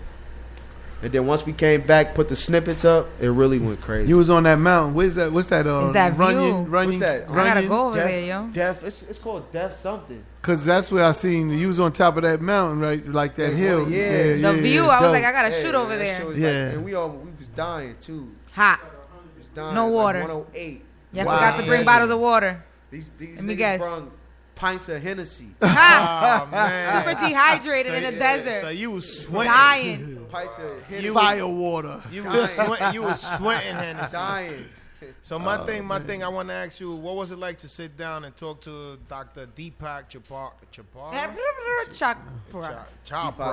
And then once we came back, put the snippets up, it really went crazy. You was on that mountain. What's that? Is that Runyon? view? What's that? I gotta go over there, yo. Def. It's called Def something. Because that's where I seen you was on top of that mountain, right? Like that hill. Yeah. The view, I was dope. like, I gotta shoot over that there. shit was Yeah. like, and we was dying too. Hot. We was dying. No It was like water. 108. You forgot to bring bottles of water. These Let me niggas guess. brought pints of Hennessy. Oh, man. Super dehydrated in the desert. So you was sweating. Dying. Pints of Hennessy. Fire water. You was sweating. You was sweating, Hennessy. Dying. So my thing, I want to ask you, what was it like to sit down and talk to Dr. Deepak Chopra? Deepak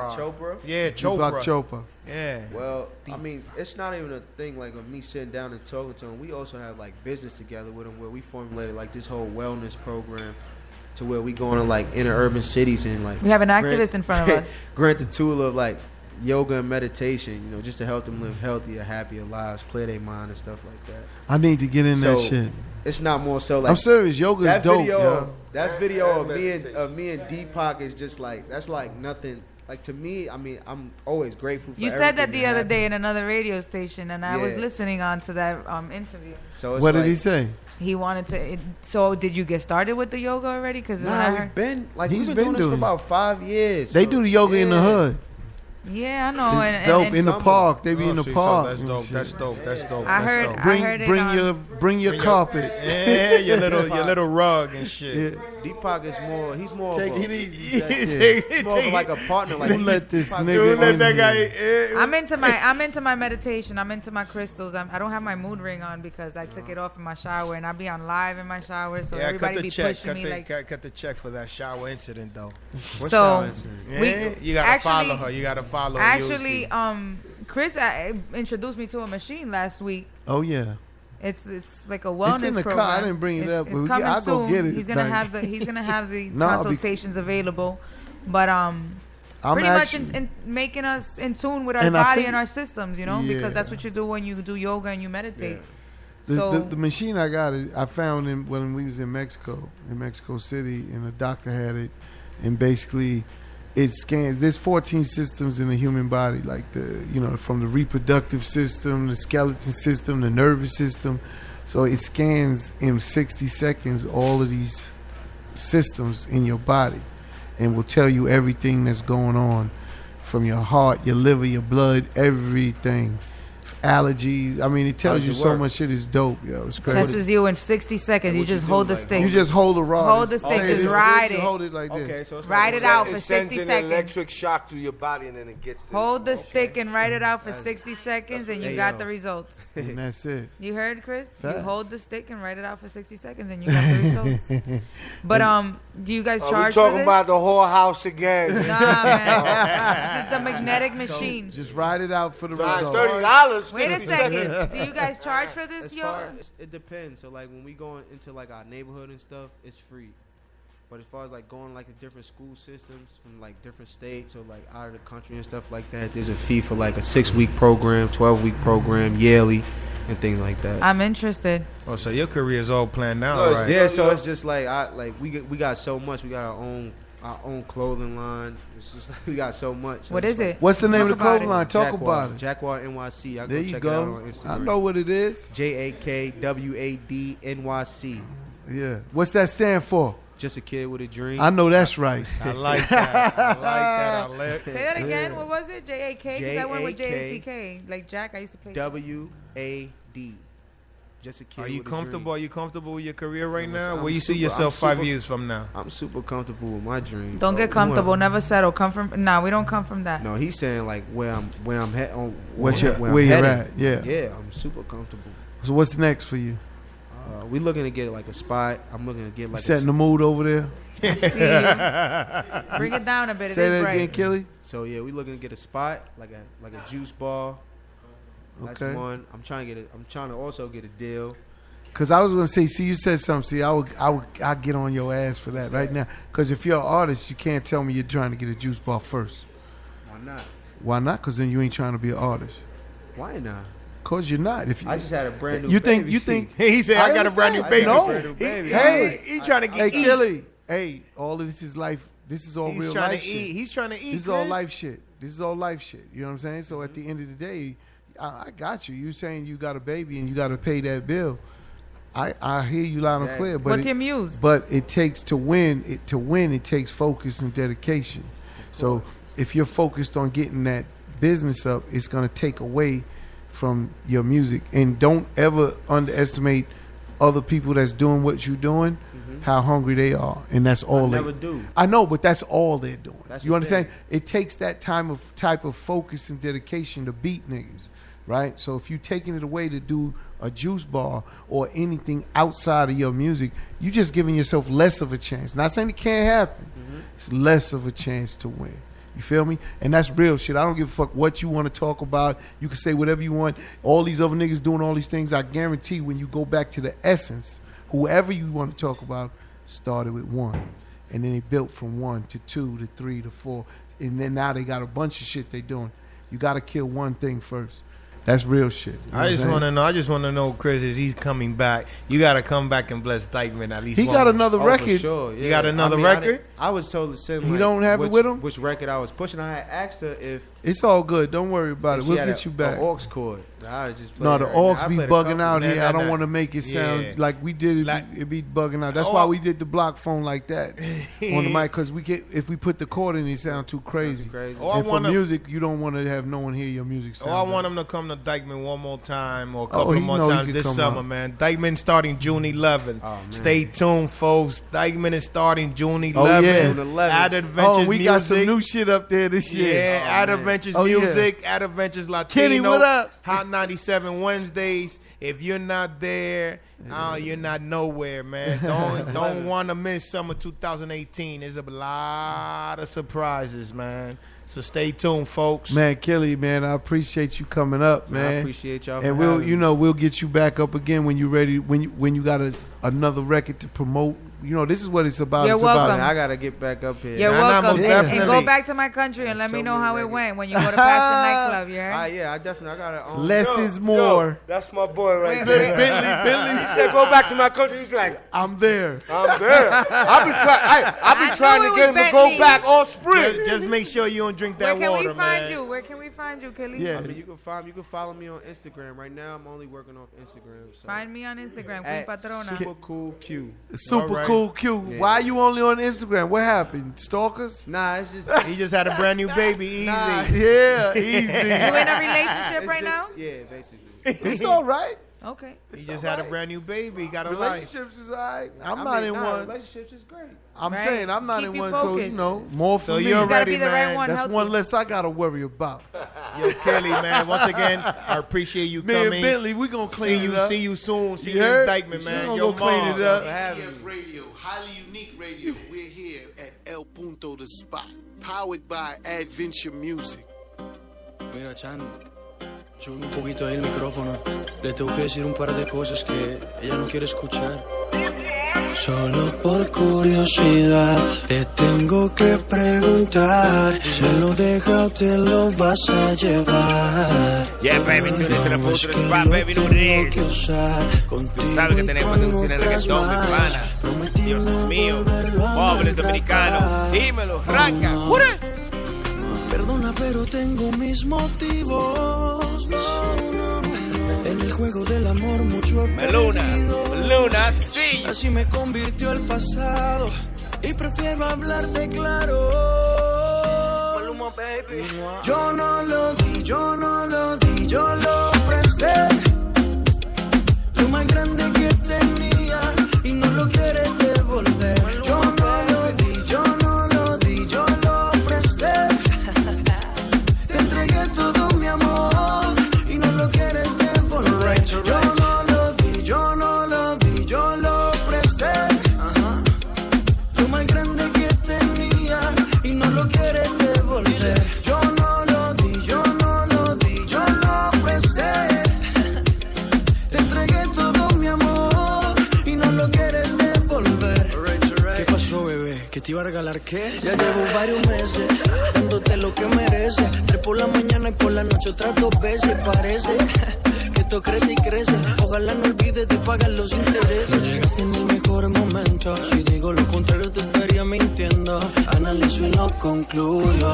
Chopra? Yeah, Chopra. Deepak Chopra. Yeah. Well, I mean, it's not even a thing like of me sitting down and talking to him. We also have like business together with him where we formulated like this whole wellness program to where we go into like inner urban cities and like We have an activist in front of us. grant the tool of like yoga and meditation, you know, just to help them live healthier, happier lives, clear their mind and stuff like that. I need to get in that So, shit. It's not more so like I'm serious. Yoga is that dope, video. yo. That video of me and Deepak is just like that's like nothing like to me, I mean, I'm always grateful for You said that the other day in another radio station, and I was listening on to that interview. So it's what did he say? He wanted to. So did you get started with the yoga already? Because we've been doing this for about 5 years. They do the yoga in the hood. Yeah, I know. And in the park, they be in the park. That's dope. That's dope. That's dope. I heard. Bring your carpet. Yeah, your little rug and shit. Yeah. Deepak is more. He's more. He's more of like a partner. Like don't let this nigga. Let that guy. I'm into my meditation. I'm into my crystals. I don't have my mood ring on because I took it off in my shower, and I be on live in my shower, so everybody be pushing me like. Cut the check for that shower incident though. What shower incident? Yeah, you gotta follow her. You gotta follow. Actually, Chris introduced me to a machine last week. Oh yeah. It's like a wellness it's in the program. Car. I didn't bring it up, it's but coming I'll soon. go get it. He's gonna have the No, consultations available, but pretty much in making us in tune with our body and our systems, you know, because that's what you do when you do yoga and you meditate. Yeah. The machine I got, I found when we was in Mexico City, and the doctor had it, and basically it scans. There's 14 systems in the human body, like from the reproductive system, the skeleton system, the nervous system. So it scans in 60 seconds all of these systems in your body, and will tell you everything that's going on, from your heart, your liver, your blood, everything. Allergies. I mean, it tells you so much shit. Is dope, yo. It's crazy. Tests you in 60 seconds. You just hold the stick. You just hold the rod. Hold the stick. Just ride it. Hold it like this. Okay, so it's ride it out for 60 seconds. It sends an seconds. electric shock through your body, and then it gets. Hold the stick and ride it out for 60 seconds, and you got the results. And that's it. You heard, Chris? Facts. You hold the stick and write it out for 60 seconds, and you got the results. But do you guys charge for this? We're talking about the whorehouse again. Nah, man. This is the magnetic machine. Just write it out for the results. $30. Wait a second. Do you guys charge for this, It depends. So like when we go into like our neighborhood and stuff, it's free. But as far as like going like to different school systems from like different states or like out of the country and stuff like that, there's a fee for like a 6-week program, 12-week program, yearly, and things like that. I'm interested. Oh, so your career is all planned out, right? Yeah, so it's just like we got so much. We got our own clothing line. It's just like we got so much. So what is it? What's the name of the clothing line? Talk about it. Jaguar NYC. There you check go. it out on Instagram. I know what it is. JAKWAD NYC. Yeah. What's that stand for? Just a kid with a dream. I know that's right. I like that. Say that again. What was it? JAK? Because I went with JACK. Like Jack, I used to play. WAD. Just a kid. Are you with comfortable? A Are you comfortable with your career right now? Where you see yourself 5 years from now? I'm super comfortable with my dream. Don't get comfortable. Never settle. Come from. Nah, we don't come from that. No, he's saying like where I'm where you're at. Yeah. Yeah, I'm super comfortable. So what's next for you? We looking to get like a spot. I'm looking to get like setting the mood over there. Bring it down a bit. Say that again, Killy. So yeah, we looking to get a spot like a juice bar. That's one. I'm trying to also get a deal. Cause I was gonna say, see, you said something. See, I'll get on your ass for that right now. Cause if you're an artist, you can't tell me you're trying to get a juice bar first. Why not? Why not? Cause then you ain't trying to be an artist. Why not? Cause you're not. If you, I just had a brand new. You baby. think? He said I got a brand new baby. No. He trying to get. Hey, Killy. Hey, all of this is life. This is all real life shit. He's trying to eat. This is all life shit. This is all life shit. You know what I'm saying? So at the end of the day, I got you. You saying you got a baby and you got to pay that bill. I hear you loud and clear. But what's your muse? But it takes to win. It takes focus and dedication. So if you're focused on getting that business up, it's gonna take away from your music. And don't ever underestimate other people that's doing what you're doing, how hungry they are, and that's all I never do. I know, but that's all they're doing. That's you understand? It takes that type of focus and dedication to beat niggas, right? So if you're taking it away to do a juice bar or anything outside of your music, you're just giving yourself less of a chance. Not saying it can't happen. It's less of a chance to win. You feel me? And that's real shit. I don't give a fuck what you want to talk about. You can say whatever you want. All these other niggas doing all these things. I guarantee when you go back to the essence, whoever you want to talk about started with one. And then they built from 1 to 2 to 3 to 4. And then now they got a bunch of shit they doing. You got to kill one thing first. That's real shit. I just want to know. I just want to know, Chris, is he's coming back? You got to come back and bless Dykeman at least. He got another record. For sure. Yeah. You got another record? I was told to send. He don't have it with him? Which record I was pushing? I had asked her if it's all good. Don't worry about it. We'll get you back. Aux cord. I just no, the aux be bugging out here. I don't want to make it sound like we did it. It be bugging out. That's why we did the block phone like that on the mic, because if we put the cord in, it sound too crazy. And for music, you don't want to have no one hear your music sound. I want him to come to Dykeman one more time or a couple more times this summer, man. Dykeman starting June 11th. Stay tuned, folks. Dykeman is starting June 11th. At Adventures we Music. Got some new shit up there this year. Yeah, at Adventures Music, at Adventures Latino. Kenny, what up? Hot 97 Wednesdays. If you're not there, you're not nowhere, man. Don't want to miss summer 2018. There's a lot of surprises, man. So stay tuned, folks. Man, Kelly, man, I appreciate you coming up, man. I appreciate y'all. And we'll get you back up again when you're ready. When you got another record to promote. You know, this is what it's about. You're welcome. I gotta get back up here. You're welcome. And go back to my country and let me know how it went when you go to Passion Nightclub. You heard? Yeah, I gotta. Less is more. Yo, that's my boy right there. Bentley. He said, "Go back to my country." He's like, "I'm there. I've been trying to get him to go back all spring. Just make sure you don't drink that water, man. Where can we find you, Kelly? Yeah, I mean, you can follow me on Instagram. Right now, I'm only working off Instagram. So. Find me on Instagram, Queen Patrona. Super Cool Q. Super Cool Q. Yeah. Why are you only on Instagram? What happened? Stalkers? Nah, it's just he just had a brand new baby. Easy. Yeah, easy. You in a relationship right now? Yeah, basically. It's all right. Okay. He just had a brand new baby. He got a relationships is all right. I'm not in one. Relationships is great. I'm saying I'm not Keep in one, focused. so more for so me. You're ready, be the man. Right one, That's one less I gotta worry about. Yo, Kelly, man. Once again, I appreciate you coming. Me and Bentley, we gonna clean it up. See you soon. See you in Dykeman, man. Yo, clean it up. TTF Radio, highly unique radio. We're here at El Punto the Spot, powered by Adventure Music. Mira, Chan, sube un poquito ahí el micrófono. Le tengo que decir un par de cosas que ella no quiere escuchar. Solo por curiosidad te tengo que preguntar. ¿Se lo deja o te lo vas a llevar? Yeah, baby, tune into the Punto the Spot, baby, know what it is. Tú sabes que tenemos que decir el reggaetón, mi pana. Dios mío, pobres dominicanos. Dímelo, arranca. Perdona, pero tengo mis motivos. En el juego del amor mucho he Luna, sí. Así me convirtió el pasado y prefiero hablarte claro. Maluma, baby. Yo no lo di, yo lo presté. Lo más grande que tenía y no lo quieres devolver. Yo no lo di, yo lo presté. Te entregué todo mi amor y no lo quieres devolver. Yo no lo di, yo lo presté. Lo más grande que tenía y no lo quieres devolver. Yo no lo di, yo lo presté. Te entregué todo mi amor y no lo quieres devolver. ¿Qué pasó, bebé? ¿Que te iba a regalar qué? Ya llevo varios meses dándote lo que mereces. 3 por la mañana y por la noche otras 2 veces. Parece que esto crece y crece. Ojalá no olvides de pagar los intereses. Llegaste en el mejor momento. Si digo lo contrario te estaría mintiendo. Analizo y no concluyo.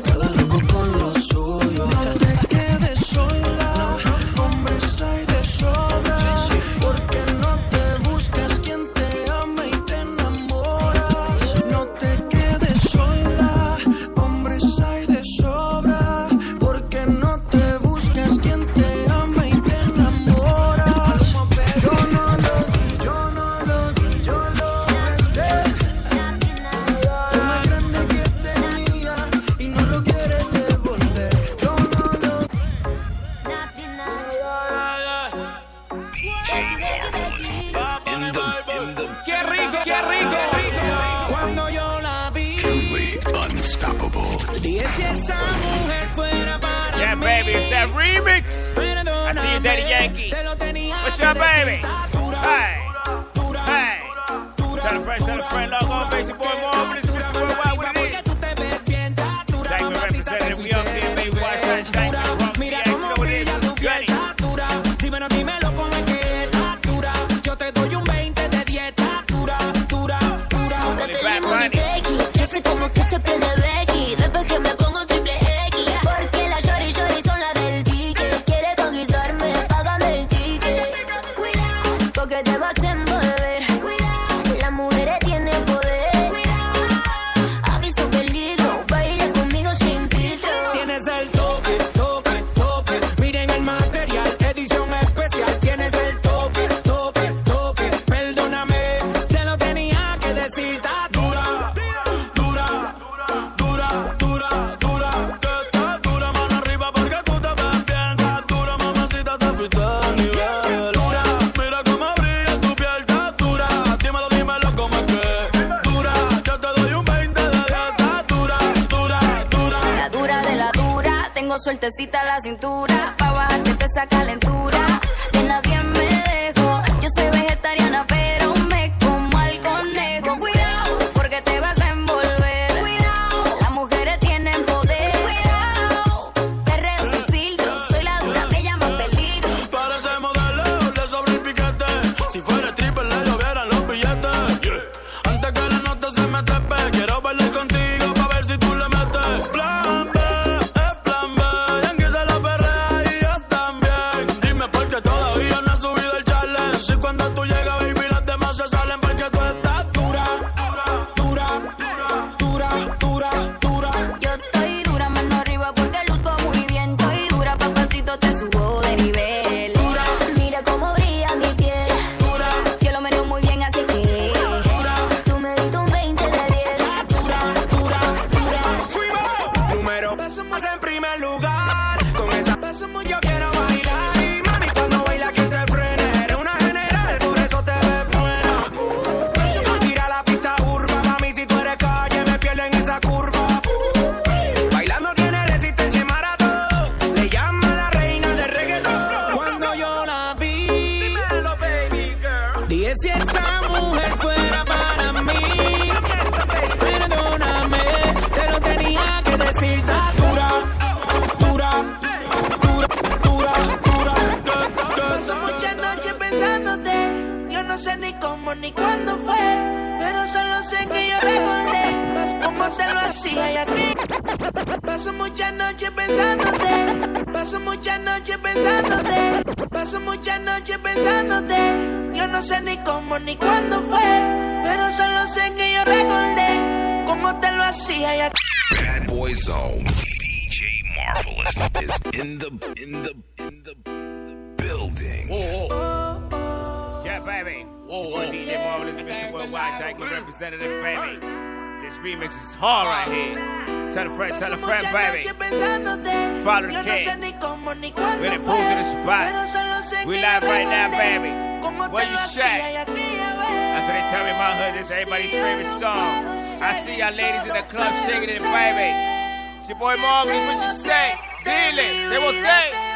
Cada loco con lo suyo. No te quedes sola. Hombres hay de sobra. Porque no te buscas quien te ama y te enamoras. No te quedes sola. Hombres hay de sobra. Porque no te buscas quien te ama y te enamoras. Yo no lo di, yo lo presté. Lo más grande que tenía y no lo quieres devolver. Yo no lo ¡Qué rico, qué rico! Cuando yo la vi, Truly unstoppable. dije si esa mujer fuera para Yeah, mí. baby, it's that remix. I see you, Daddy Yankee. What's up, baby? Hey, hey. Tell a friend, log on, basic boy, more. This is worldwide, what it is. Dykeman representative, we up there, baby. Watch that Dykeman, you know what it is. Good tengo sueltecita la cintura, pa' bajarte te esa calentura. De nadie me dejo, yo soy vegetariana pero me como al conejo. Cuidado, porque te vas a envolver. Cuidado, las mujeres tienen poder. Cuidado, perreo sin filtro, soy la dura, me llaman peligro. Parece modelo, le sobre el piquete. Si fuera triple le llovieran los billetes. Yeah. Antes que la nota se me trepe, quiero bailar contigo pa' ver si tú le metes. Plan B, es plan B. Yankee se la perrea y yo también. Dime por qué todavía no has subido el challenge. Si cuando tú llegas, baby, las demás se salen porque tú estás dura, dura, dura, dura, dura. Yo estoy dura, mano arriba porque luzco muy bien. Estoy dura, papacito, te subo de nivel. Dura, mira cómo brilla mi piel. Dura, yo lo meneo muy bien, así que dura, tú me diste un 20 de 10. Dura, dura, dura. Número, pasamos en primer lugar. Con esa pasamos yo quiero bailar. Y mami, cuando baila que te frene. Eres una general, por eso te ves buena. Pasamos, tira la pista urba. Mami, si tú eres calle, me pierdo en esa curva. Bailando tiene resistencia y maratón. Le llama la reina del reggaetón. Cuando yo la vi, dije si esa mujer fuera para mí. Perdóname, te lo tenía que decir. Dura, dura, dura, dura, dura. Paso muchas noches pensándote. Yo no sé ni cómo ni cuándo fue, pero solo sé que yo recordé cómo se lo hacía y aquí. Paso muchas noches pensándote. Paso muchas noches pensándote. Paso muchas noches pensándote. Yo no sé ni cómo ni cuándo fue, pero solo sé que yo recordé cómo te lo hacía y aquí. Bad Boy Zone. DJ Marvelous is in the building. Yeah, baby. Whoa, DJ Marvelous, Mr. Worldwide, thank you, representative, baby. This remix is hard right here. Tell a friend, baby. Follow the kid. We're in Punto the Spot. We live right now, baby. Where you at? That's what they tell me in my hood. This is everybody's favorite song. I see y'all ladies in the club shaking it, baby. It's your boy Marvelous, what you say? Dile, de bote.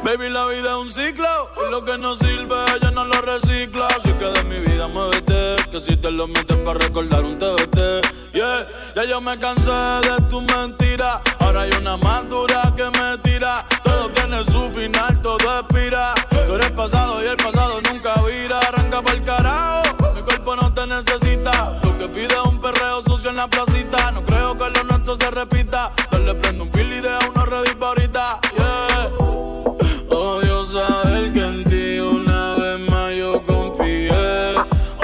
Baby, la vida es un ciclo y lo que no sirve ya no lo recicla. Así que de mi vida muévete, que si te lo metes para recordar un TBT. Yeah, ya yo me cansé de tu mentira. Ahora hay una más dura que me tira. Todo tiene su final, todo expira. Tú eres pasado y el pasado nunca vira. Arranca pa'l carajo, mi cuerpo no te necesita. Lo que pide es un perreo sucio en la placita. No creo que lo nuestro se repita. Dale, prendo un fil y deja uno ready pa' ahorita. Yeah. Odio saber que en ti una vez más yo confié.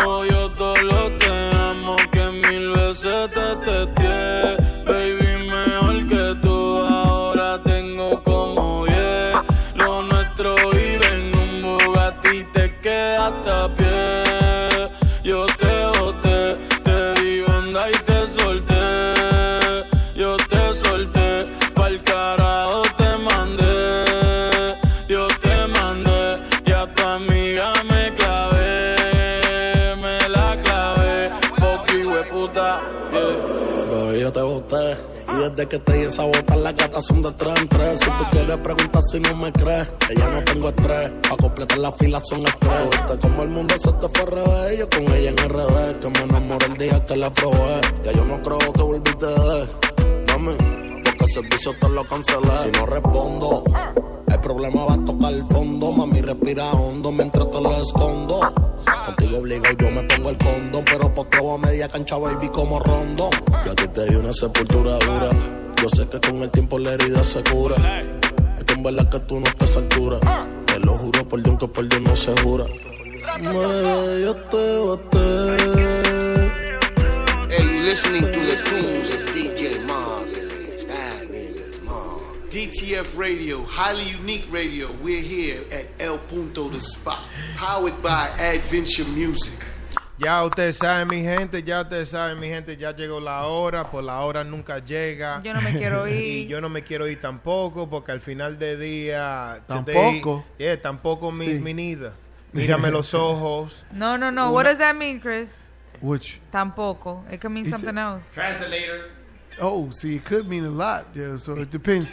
Odio todo lo te amo que mil veces te testé. Baby, mejor que tú ahora tengo como 10. Lo nuestro vive en un Bugatti y te quedaste a pie. Yo te boté, te di banda y te solté. Yo te solté, pa'l carajo te mandé. Yo te boté y desde que te di esa bota las gatas son de 3 en 3. Si tú quieres preguntar si no me crees, que ya no tengo estrés. Pa' completar la fila son estrés. Viste como el mundo se te fue al revés. Yo con ella en RD, que me enamoré el día que la probé. Ya yo no creo que volviste de mami, porque el servicio te lo cancelé. Si no respondo es problema va a tocar el fondo. Mami, respira hondo mientras te lo escondo. Contigo obligado yo me pongo el condón, pero posteo a media cancha, baby, como rondón. Yo a ti te di una sepultura dura. Yo sé que con el tiempo la herida se cura. Es que en verdad que tú no estás a altura. Te lo juro por Dios que por Dios no se jura. Yo te boté. Hey, you listening to the tunes of DJ Marvelous. That nigga's Marvelous. DTF Radio, highly unique radio. We're here at ELPUNTO THE SPOT, powered by Adventure Music. Ya ustedes saben, mi gente, ya llegó la hora, pues la hora nunca llega. Yo no me quiero ir. Y yo no me quiero ir tampoco, porque al final del día... ¿Tampoco? Tampoco mi nida. Mírame los ojos. No. What does that mean, Chris? Which? Tampoco. It could mean something else. Translator. Oh, see, it could mean a lot. Yeah, so it depends.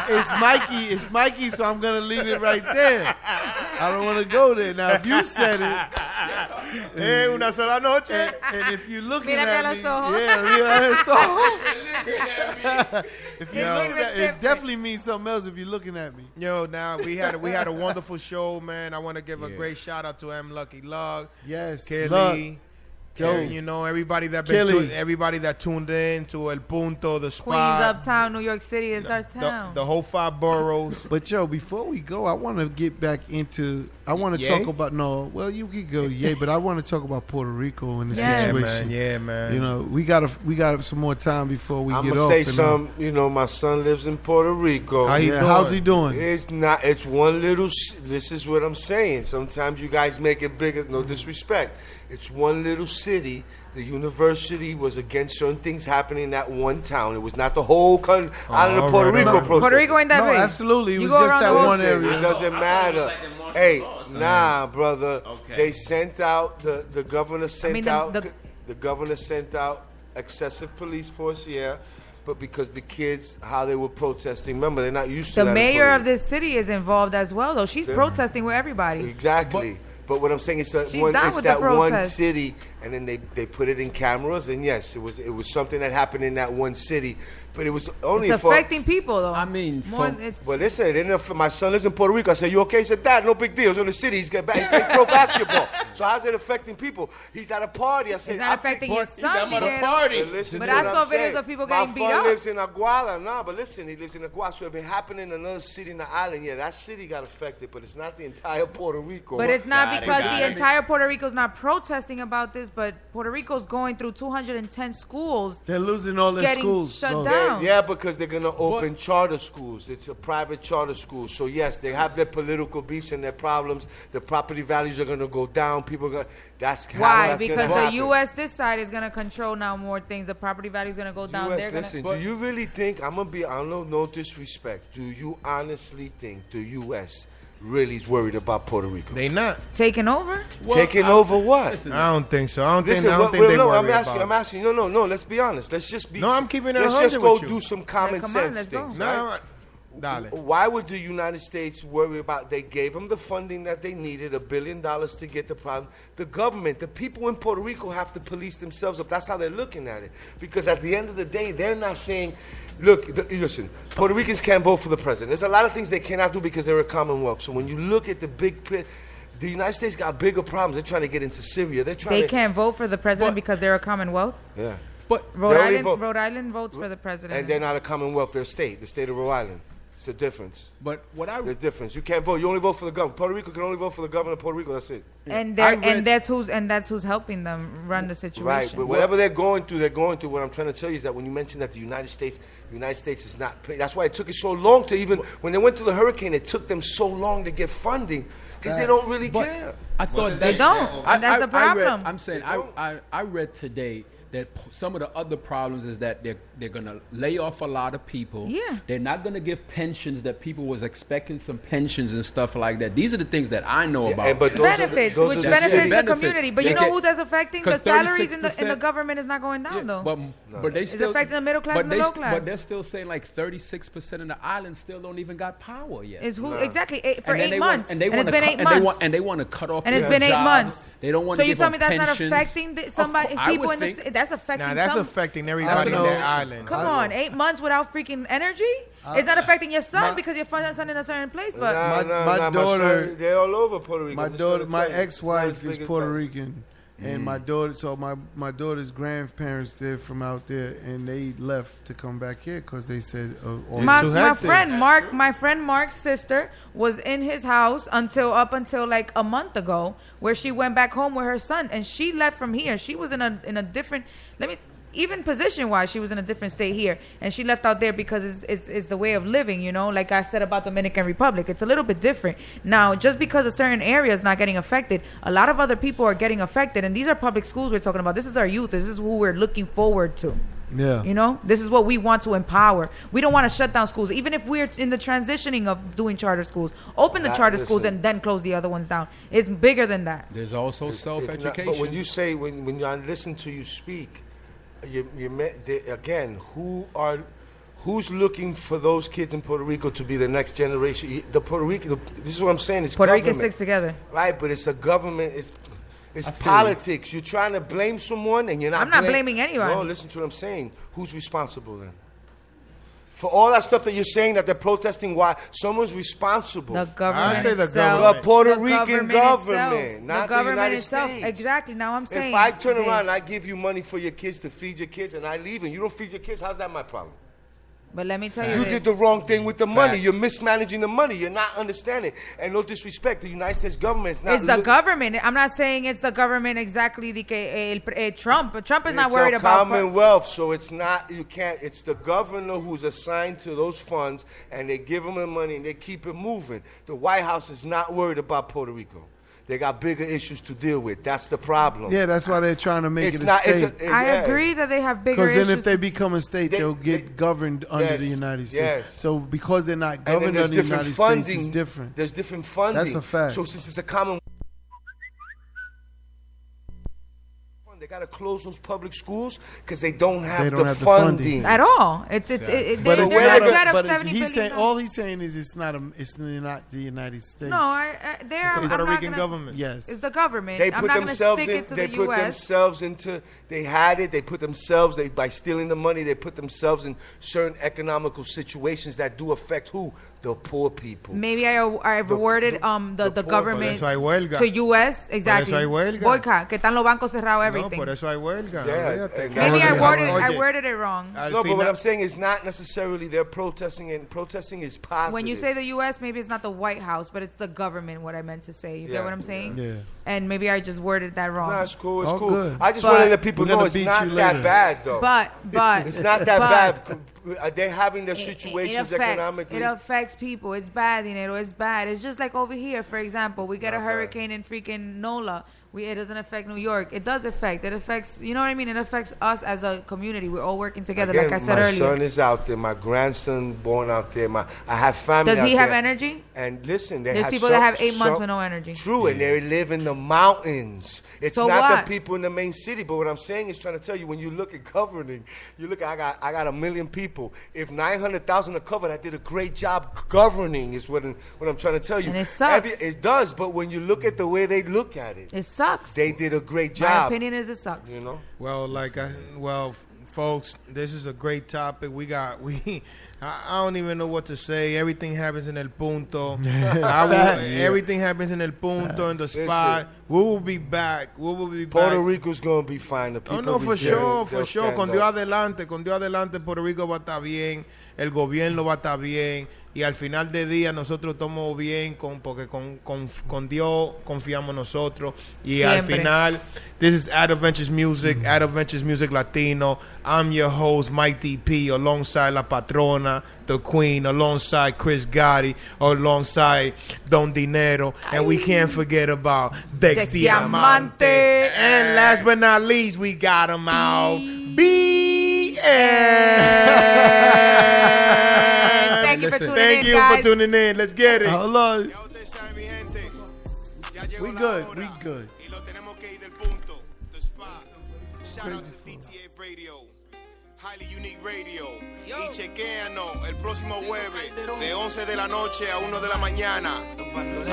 It's Mikey, so I'm gonna leave it right there. I don't want to go there. Now, if you said it, una sola noche, and if you're looking Mírame at a me, los ojos. mira los ojos. If you're looking at, it definitely means something else if you're looking at me. Yo, now we had a wonderful show, man. I want to give a great shout out to M Lucky Lug, yes, Kelly. You know, everybody that tuned in to El Punto, the Spot. Queens, Uptown, New York City is our town. The whole 5 boroughs. But yo, before we go, I want to get back into. I want to talk about you could go but I want to talk about Puerto Rico and the situation. Yeah, man. You know, we got some more time before we get off. I'm gonna say something. You know, my son lives in Puerto Rico. How's he doing? It's one little. This is what I'm saying. Sometimes you guys make it bigger. No disrespect. It's one little city. The university was against certain things happening in that one town. It was not the whole island of Puerto Rico protest. Puerto Rico ain't that big. Absolutely. It was just that one area. It doesn't matter. Hey, brother. Okay. They sent out the governor sent out the governor sent out excessive police force. Yeah. But because the kids, how they were protesting, remember, they're not used to that. The mayor of this city is involved as well, though. She's protesting with everybody. Exactly. But what I'm saying is that one city, and then they put it in cameras, and yes, it was something that happened in that one city, but it was only affecting people, though. I mean, well, listen, my son lives in Puerto Rico. I said, "You okay?" He said, "Dad, no big deal. He's in the city. He plays pro basketball. So how's it affecting people? He's at a party." I said, "It's not affecting your son." He's at a party. But I saw videos of people getting beat up. My son lives in Aguada. But listen, he lives in Aguada. So if it happened in another city in the island, that city got affected. But it's not the entire Puerto Rico. But it's not because the entire Puerto Rico's not protesting about this, but Puerto Rico's going through 210 schools. They're losing all their schools. Shut down. Yeah, because they're going to open charter schools. It's a private charter school. So, yes, they have their political beefs and their problems. The property values are going to go down. People are going to... That's why? Because the U.S. this side is going to control now more things. The property value is going to go down. Listen, do you really think... I don't know disrespect. Do you honestly think the U.S. really is worried about Puerto Rico? They not. Taking over? Taking over what? Listen, I don't think so. I don't think they worried about it. I'm asking. No, let's be honest. Let's just be... No, I'm keeping it 100 Let's just go with you. do some common sense things. No, Dale. Why would the United States worry about... They gave them the funding that they needed, $1 billion to get the problem. The government, the people in Puerto Rico have to police themselves up. That's how they're looking at it. Because at the end of the day, they're not saying... Look, listen, Puerto Ricans can't vote for the president. There's a lot of things they cannot do because they're a commonwealth. So when you look at the big picture... The United States got bigger problems. They're trying to get into Syria. They can't vote for the president because they're a commonwealth? Yeah. But Rhode Island votes for the president. And they're not a commonwealth. They're a state. The state of Rhode Island. It's a difference. But the difference. You can't vote. You only vote for the governor. Puerto Rico can only vote for the governor of Puerto Rico. That's it. And that's who's helping them run the situation. Right. But whatever they're going through. What I'm trying to tell you is that when you mention that the United States is not. That's why it took it so long to even when they went through the hurricane. It took them so long to get funding because they don't really care. I thought they don't. That's the problem. I read today that some of the other problems is that they're going to lay off a lot of people. Yeah. They're not going to give pensions that people was expecting some pensions and stuff like that. These are the things that I know about. But benefits, which benefits the community. But you know who that's affecting? The salaries in the government is not going down, though. But they still... It's affecting the middle class and the low class. But they're still saying like 36% of the island still don't even got power yet. Exactly, for 8 months. And it's been 8 months. And they want to cut off and it's been 8 months. They don't want to give them pensions. So you tell me that's not affecting somebody, people in the... that's affecting. Nah, that's affecting everybody in that island. Come on, 8 months without freaking energy. It's not affecting your son because your son in a certain place. But my daughter, son, they're all over Puerto Rico. My daughter, my ex-wife is Puerto Rican. And my daughter, so my daughter's grandparents, they're from out there, and they left to come back here because they said, my friend Mark's sister was in his house up until like a month ago, where she went back home with her son, and she left from here. She was in a different, even position-wise, she was in a different state here, and she left out there because it's the way of living, you know. Like I said about Dominican Republic, it's a little bit different. Now, just because a certain area is not getting affected, a lot of other people are getting affected, and these are public schools we're talking about. This is our youth. This is who we're looking forward to. Yeah. You know, this is what we want to empower. We don't want to shut down schools, even if we're in the transitioning of doing charter schools. Open the charter schools and then close the other ones down. It's bigger than that. There's also self-education. But when you say, when I listen to you speak, again, who's looking for those kids in Puerto Rico to be the next generation? The Puerto Rican, this is what I'm saying. It's Puerto Rico sticks together, right? But it's a government. It's politics. You're trying to blame someone, and you're not. I'm not blaming anyone. No, listen to what I'm saying. Who's responsible then? For all that stuff that you're saying that they're protesting, why someone's responsible? The government. I say the government. The Puerto Rican government, not the United States. Exactly. Now I'm saying, if I turn around and I give you money for your kids to feed your kids, and I leave and you don't feed your kids, how's that my problem? But let me tell you, you did the wrong thing with the money. You're mismanaging the money. You're not understanding. And no disrespect, the United States government is not. It's the government. I'm not saying it's the government exactly. Trump. Trump is not worried about Commonwealth. So it's not. You can't. It's the governor who's assigned to those funds, and they give them the money and they keep it moving. The White House is not worried about Puerto Rico. They got bigger issues to deal with. That's the problem. Yeah, that's why they're trying to make it a state. I agree that they have bigger issues. Because then if they become a state, they'll get governed under the United States. Yes. So because they're not governed under the United States, it's different. There's different funding. That's a fact. So since it's a common... They got to close those public schools because they don't have the funding at all. But he's saying all he's saying is it's not the United States. No, they're the Puerto Rican government. Yes, it's the government. They put themselves in. They put themselves into. They had it. They put themselves. By stealing the money, they put themselves in certain economical situations that do affect who? The poor people. Maybe I've worded the government to U.S. exactly. Boycott, que están los bancos cerrados, everything. Por eso hay huelga. Yeah, maybe I worded it wrong. No, but what I'm saying is not necessarily they're protesting, and protesting is positive. When you say the U.S., maybe it's not the White House, but it's the government, what I meant to say. You get what I'm saying? Yeah. And maybe I just worded that wrong. No, it's cool. It's cool. Good. I just wanted to let people know it's not that bad, though. But it's not that bad. They're having their situations economically. It affects people. It's bad, dinero. It's bad. It's just like over here, for example. We get a hurricane in freaking NOLA. It doesn't affect New York. It does affect. It affects, you know what I mean? It affects us as a community. We're all working together, Again, like I said earlier. My son is out there. My grandson born out there. I have family. Does he have energy? And listen, there's people that have 8 months with no energy. True, and they live in the mountains. It's so not what? the people in the main city. But what I'm saying is trying to tell you, when you look at governing, you look at I got 1 million people. If 900,000 are covered, I did a great job governing. Is what I'm trying to tell you. And it sucks. It does, but when you look at the way they look at it, it sucks. They did a great job. My opinion is it sucks. You know. Well, folks, this is a great topic. I don't even know what to say. Everything happens in El Punto. Everything happens in El Punto, in the spot. We will be back. Puerto Rico's going to be fine. For sure. Con Dios adelante, Puerto Rico va a estar bien. El gobierno va a estar bien. Y al final de día nosotros estamos bien porque con Dios confiamos nosotros. Y Siempre. Al final, this is Adventures Music, Adventures Music Latino. I'm your host, Mike DP, alongside La Patrona, the Queen, alongside Chris Gotti, alongside Don Dinero. And we can't forget about Dex Diamante. And last but not least, we got him out. Thank you for tuning in. Let's get it. Hold on. We good. Y lo tenemos que ir del punto. The spot. Shout out to DTA Radio. Highly Unique Radio. Y chequéanos el próximo jueves de 11 de la noche a 1 de la mañana.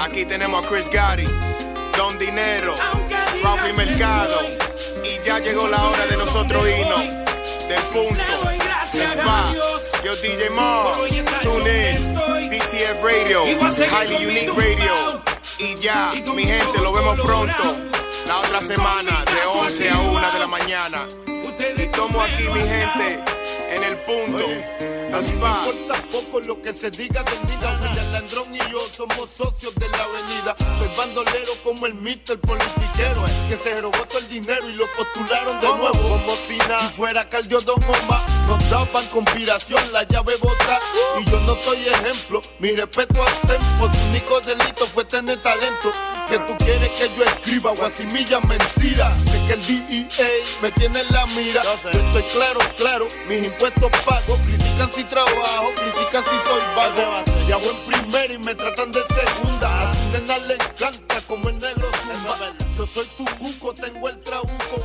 Aquí tenemos a Chris Gotti, Don Dinero, Rafi Mercado y ya llegó la hora de nosotros irnos del punto, the spot. Yo, DJ Mar, tune in, DTF Radio, Highly Unique Radio. Y ya, mi gente, lo vemos pronto, la otra semana, de 11 a 1 de la mañana. Y tomo aquí, mi gente, en el punto. A mí me importa poco lo que se diga del Nida. William Landrón y yo somos socios de la avenida. Soy bandolero como el Mr. politiquero, que se robó todo el dinero y lo postularon de nuevo. Como si nada, si fuera Caldiodón Oma, nos daban conspiración, la llave bota. Y yo no soy ejemplo, mi respeto al tempo. Su único delito fue tener talento. Que tú quieres que yo escriba guasimilla mentira. Es que el DEA me tiene en la mira. Yo estoy claro, mis impuestos pago. Critican si trabajo, critican si soy vago. Y hago en primera y me tratan de segunda. A su nena le encanta como el negro zumba. Yo soy tu cuco, tengo el trabuco.